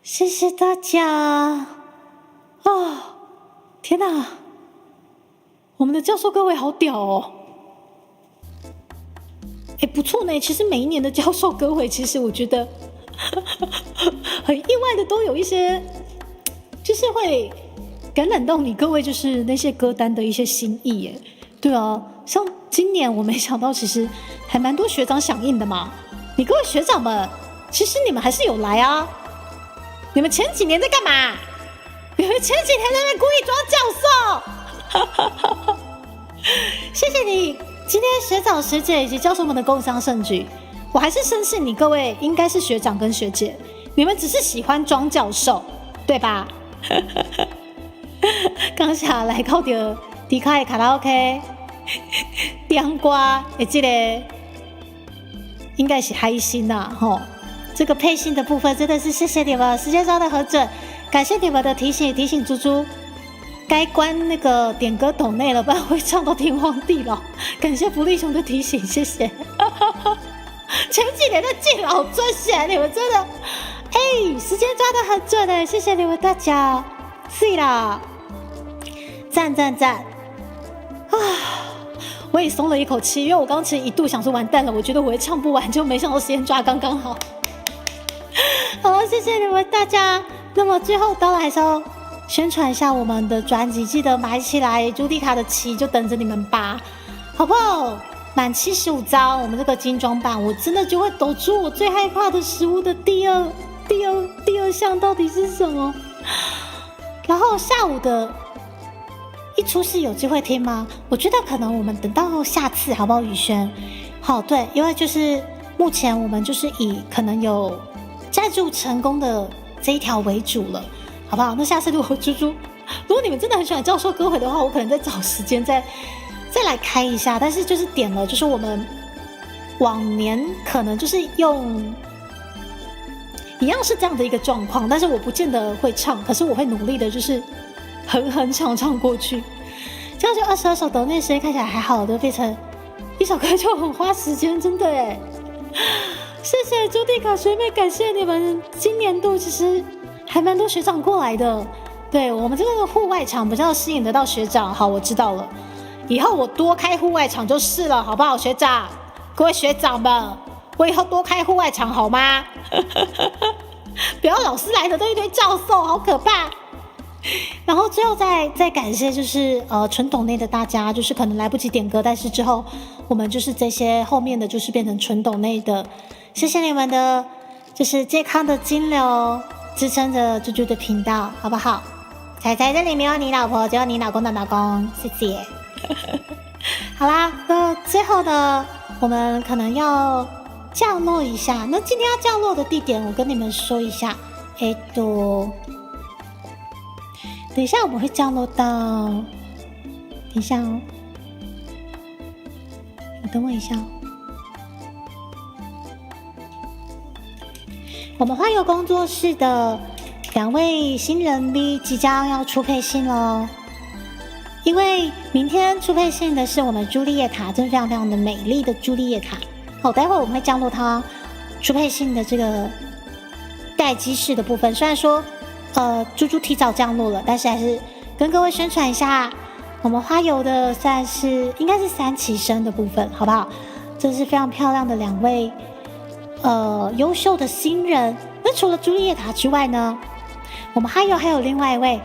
谢谢大家哦！天哪，我们的教授各位好屌哦！不错呢。其实每一年的教授歌会，其实我觉得很意外的，都有一些就是会感染到你各位，就是那些歌单的一些心意耶。对啊，像今年我没想到，其实还蛮多学长响应的嘛。你各位学长们，其实你们还是有来啊。你们前几年在干嘛？你们前几天在那边故意装教授，谢谢你今天学长学姐以及教授们的共襄盛举。我还是深信你各位应该是学长跟学姐，你们只是喜欢装教授，对吧？刚下来到着迪卡的卡拉 OK， 点歌的这个应该是开心呐，吼。这个配信的部分真的是谢谢你们，时间上的核准，感谢你们的提醒猪猪该关那个点歌抖内了，不然会唱到天荒地老。感谢福利熊的提醒，谢谢。前几年的敬老尊贤，你们真的，时间抓得很准哎，谢谢你们大家，是啦，赞赞赞啊！我也松了一口气，因为我刚其实一度想说完蛋了，我觉得我会唱不完，就没想到时间抓刚刚好。好，谢谢你们大家。那么最后当然还是要宣传一下我们的专辑，记得买起来，朱迪卡的旗就等着你们吧，好不好？满75张，我们这个精装版，我真的就会抖出我最害怕的食物的第二项到底是什么？然后下午的一出戏有机会听吗？我觉得可能我们等到下次好不好？宇轩，好，对，因为就是目前我们就是以可能有赞助成功的这一条为主了，好不好？那下次如果如果你们真的很喜欢教授歌会的话，我可能再找时间再来开一下。但是就是点了，就是我们往年可能就是用一样是这样的一个状况，但是我不见得会唱，可是我会努力的，就是很唱过去。这样就22首抖内时间看起来还好，都变成一首歌就很花时间，真的耶。谢谢朱迪卡学妹，感谢你们今年度其实还蛮多学长过来的。对，我们这个户外场比较吸引得到学长。好，我知道了，以后我多开户外场就是了，好不好？学长，各位学长们，我以后多开户外场好吗？不要老是来的都一堆教授，好可怕。然后最后再感谢就是纯抖内的大家，就是可能来不及点歌，但是之后我们就是这些后面的就是变成纯抖内的，谢谢你们的就是健康的金流支撑着猪猪的频道，好不好？彩彩这里没有你老婆，只有你老公的老公，谢谢。好啦，那最后呢，我们可能要降落一下。那今天要降落的地点，我跟你们说一下。等一下我们会降落到，等一下哦，你等我一下哦。我们花游工作室的2位新人 V 即将要出配信咯，因为明天出配信的是我们朱丽叶塔，真的非常非常的美丽的朱丽叶塔。好，待会我们会降落它出配信的这个待机室的部分。虽然说猪猪提早降落了，但是还是跟各位宣传一下，我们花游的算是应该是3期生的部分，好不好？这是非常漂亮的2位优秀的新人。那除了朱丽叶塔之外呢，我们还有另外一位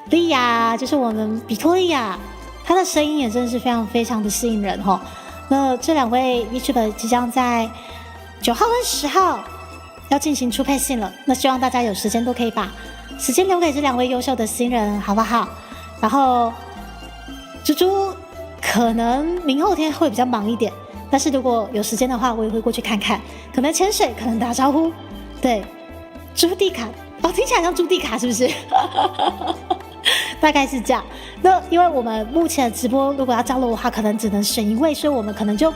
莉亚，就是我们比托利亚，她的声音也真的是非常非常的吸引人齁。那这2位 VTuber 即将在9号跟10号要进行出配信了，那希望大家有时间都可以把时间留给这2位优秀的新人，好不好？然后猪猪可能明后天会比较忙一点，但是如果有时间的话，我也会过去看看，可能潜水，可能打招呼。对，朱蒂卡，听起来像朱蒂卡是不是？大概是这样。那因为我们目前的直播如果要降落的话，可能只能选1位，所以我们可能就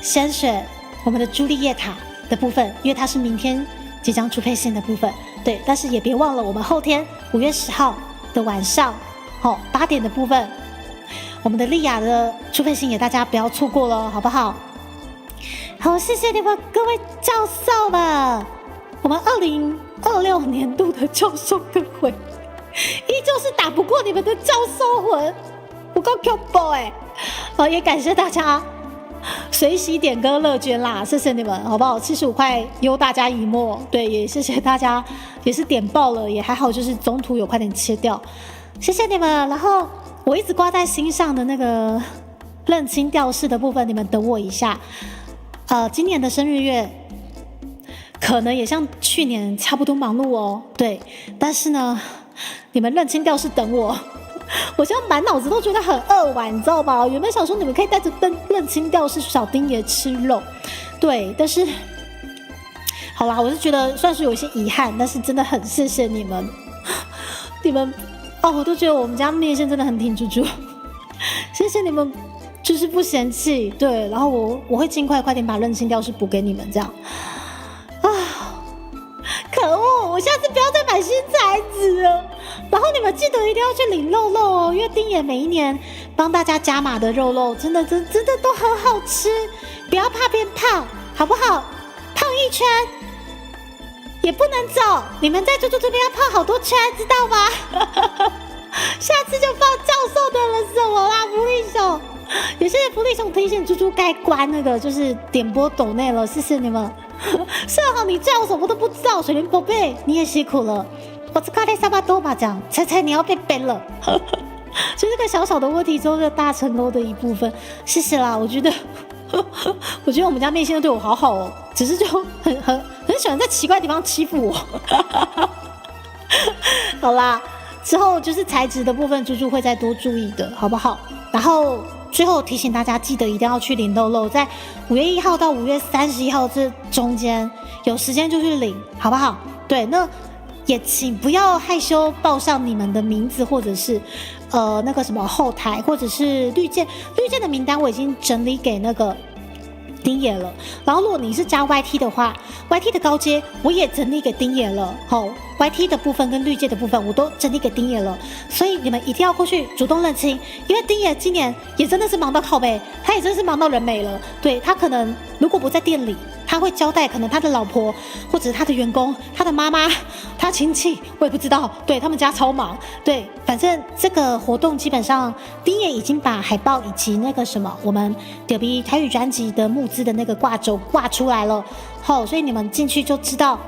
先选我们的朱丽叶塔的部分，因为它是明天即将出配信的部分。对，但是也别忘了我们后天5月10号的晚上8点的部分，我们的莉亚的出配信也大家不要错过了，好不好？好，谢谢你们各位教授们，我们2026年度的教授跟魂依旧是打不过你们的教授魂，不够 Q boy。也感谢大家随喜点歌乐捐啦，谢谢你们，好不好？75块优大家一墨，对，也谢谢大家，也是点爆了，也还好，就是中途有快点切掉，谢谢你们。然后我一直挂在心上的那个认清调式的部分，你们等我一下。今年的生日月可能也像去年差不多忙碌哦，对，但是呢，你们认清调式等我。我现在满脑子都觉得很饿完，你知道吗？原本想说你们可以带着认清调式去找丁爷吃肉，对，但是好啦，我是觉得算是有一些遗憾，但是真的很谢谢你们，你们我都觉得我们家面线真的很挺猪猪，谢谢你们，就是不嫌弃，对，然后我会尽快点把认清调式补给你们，这样可恶，我下次不要再买新材质了。然后你们记得一定要去领肉肉哦，因为丁爷每一年帮大家加码的肉肉，真的都很好吃，不要怕变胖，好不好？胖1圈也不能走，你们在猪猪这边要胖好多圈，知道吗？下次就放教授的了，什么啦，福利熊。也谢谢福利熊提醒猪猪该关那个就是点播抖内了，谢谢你们。幸好你这样我什么都不知道，水莲宝贝你也辛苦了。我只卡在沙巴多嘛讲，猜猜你要被 ban 了。就这个小小的问题中就大成功的一部分，谢谢啦。我觉得我们家妹现在对我好好哦，只是就很喜欢在奇怪的地方欺负我。好啦，之后就是材质的部分，猪猪会再多注意的，好不好？然后最后提醒大家，记得一定要去领肉肉，在5月1号到5月31号这中间有时间就去领，好不好？对，那也请不要害羞报上你们的名字，或者是那个什么后台，或者是绿箭的名单，我已经整理给那个丁爷了。然后如果你是加 YT 的话， YT 的高阶我也整理给丁爷了，YT 的部分跟绿界的部分我都整理给丁爷了，所以你们一定要过去主动认清，因为丁爷今年也真的是忙到靠背，他也真是忙到人没了。对，他可能如果不在店里，他会交代可能他的老婆或者是他的员工、他的妈妈、他亲戚，我也不知道，对，他们家超忙。对，反正这个活动基本上丁爷已经把海报以及那个什么我们屌逼台语专辑的募资的那个挂轴挂出来了，所以你们进去就知道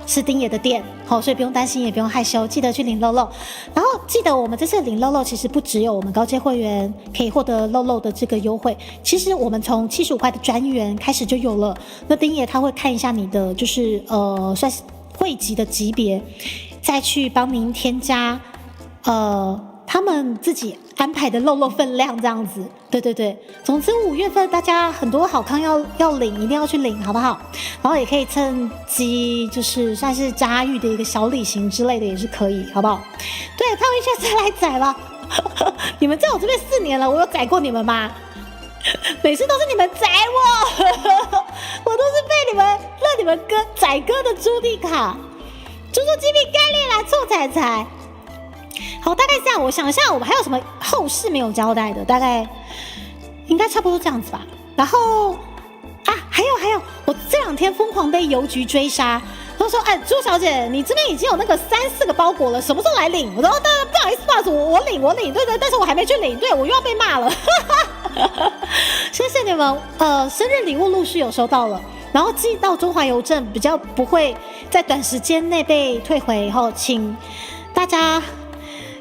是丁爷的店，所以不用担心，也不用害羞，记得去领肉肉。然后记得我们这次领肉肉，其实不只有我们高阶会员可以获得肉肉的这个优惠，其实我们从75块的专员开始就有了。那丁爷他会看一下你的就是算是会籍的级别，再去帮您添加他们自己安排的漏分量这样子，对，总之5月份大家很多好康要领，一定要去领，好不好？然后也可以趁机就是算是家喻的一个小旅行之类的也是可以，好不好？对，胖一圈再来宰了，你们在我这边4年了，我有宰过你们吗？每次都是你们宰我，我都是被你们让你们宰割的朱蒂卡，猪鸡皮干裂啦，臭彩彩。好，大概这样。我想一下，我们还有什么后事没有交代的？大概应该差不多这样子吧。然后啊，还有，我这2天疯狂被邮局追杀。他说：“哎，朱小姐，你这边已经有那个3、4个包裹了，什么时候来领？”我说：“不好意思，不好意思，我领，对，但是我还没去领，对我又要被骂了。”谢谢你们，生日礼物陆续有收到了，然后寄到中华邮政，比较不会在短时间内被退回。后，请大家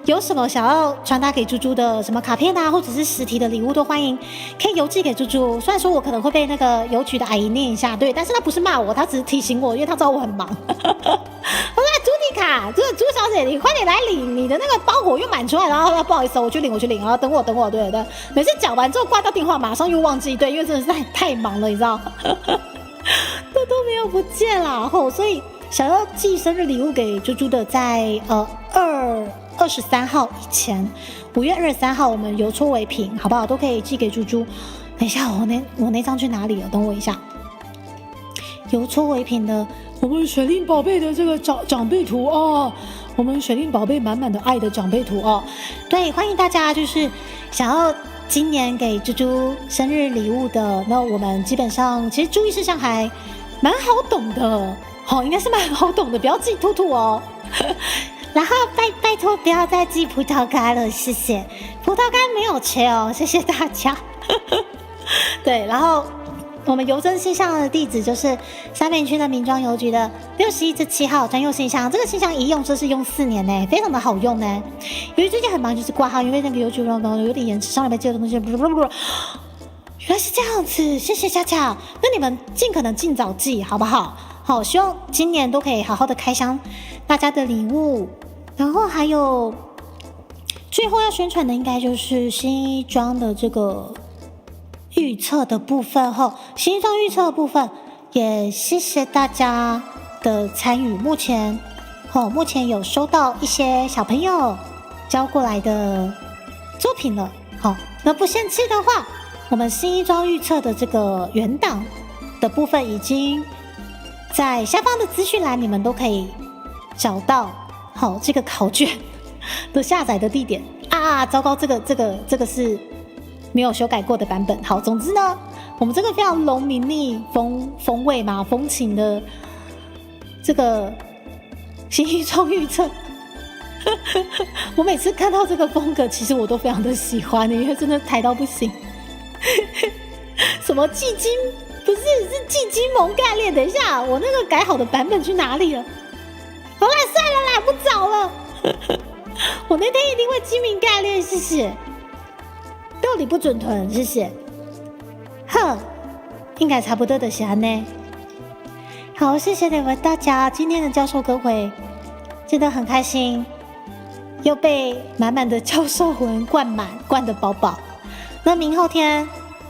有什么想要传达给猪猪的什么卡片啊，或者是实体的礼物，都欢迎可以邮寄给猪猪。虽然说我可能会被那个邮局的阿姨念一下，对，但是他不是骂我，他只是提醒我，因为他知道我很忙。我说朱迪卡，这个朱小姐，你快点来领，你的那个包裹又满出来，然后不好意思，我去领，然后等我，对，每次讲完之后挂掉电话，马上又忘记，对，因为真的是太忙了，你知道，都没有不见啦。所以想要寄生日礼物给猪猪的，在23号以前，5月23号我们邮戳为凭，好不好？都可以寄给猪猪。等一下，我那张去哪里了？等我一下。邮戳为凭的，我们水令宝贝的这个长辈图哦，我们水令宝贝满满的爱的长辈图哦。对，欢迎大家就是想要今年给猪猪生日礼物的，那我们基本上其实注意事项还蛮好懂的，应该是蛮好懂的，不要寄兔兔哦。然后拜托不要再寄葡萄干了，谢谢。葡萄干没有缺哦，谢谢大家。对，然后我们邮政信箱的地址就是三民区的民庄邮局的61至7号专用信箱，这个信箱一用就是用4年呢，非常的好用呢。由于最近很忙，就是挂号，因为那个邮局有点延迟，上礼拜寄的东西原来是这样子，谢谢佳佳。那你们尽可能尽早寄，好不好？好，希望今年都可以好好的开箱大家的礼物。然后还有最后要宣传的应该就是新一装的这个预测的部分。新一装预测的部分也谢谢大家的参与。目前有收到一些小朋友交过来的作品了。好，那不嫌弃的话，我们新一装预测的这个原档的部分已经在下方的资讯栏，你们都可以找到。好，这个考卷的下载的地点啊，糟糕，这个是没有修改过的版本。好，总之呢，我们这个非常农民历风味嘛，风情的这个新一装预测，我每次看到这个风格，其实我都非常的喜欢的，因为真的抬到不行。什么季金不是季金萌概念？等一下，我那个改好的版本去哪里了？好啦，算了啦，不找了。我那天一定会精明概念，谢谢。道理不准囤，谢谢。哼，应该差不多的是安呢。好，谢谢你们大家今天的教授歌会，真的很开心，又被满满的教授魂灌得饱饱。那明后天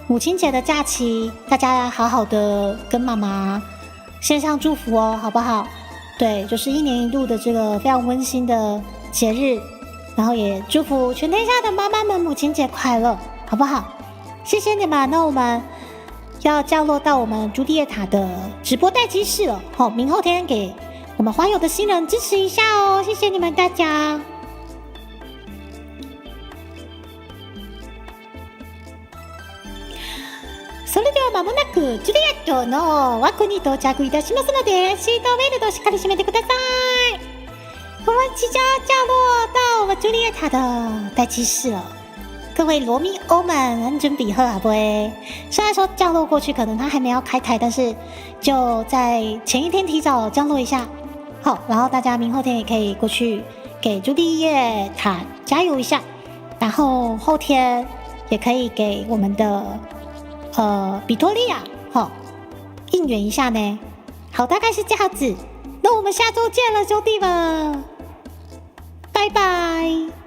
母亲节的假期，大家好好的跟妈妈线上祝福哦，好不好？对，就是1年1度的这个非常温馨的节日，然后也祝福全天下的妈妈们母亲节快乐，好不好？谢谢你们。那我们要降落到我们朱丽叶塔的直播待机室了。好，明后天给我们花友的新人支持一下哦，谢谢你们大家。それでは間もなくジュリエットの枠に到着いたしますので、シートベルトしっかり締めてください。我们即将降落到我们朱丽叶塔的待机室了，各位罗密欧们安全比贺好不会？虽然说降落过去可能它还没要开台，但是就在前一天提早降落一下。好，然后大家明后天也可以过去给朱丽叶塔加油一下，然后后天也可以给我们的比托利亚应援一下呢。好，大概是这样子。那我们下周见了，兄弟们，拜拜。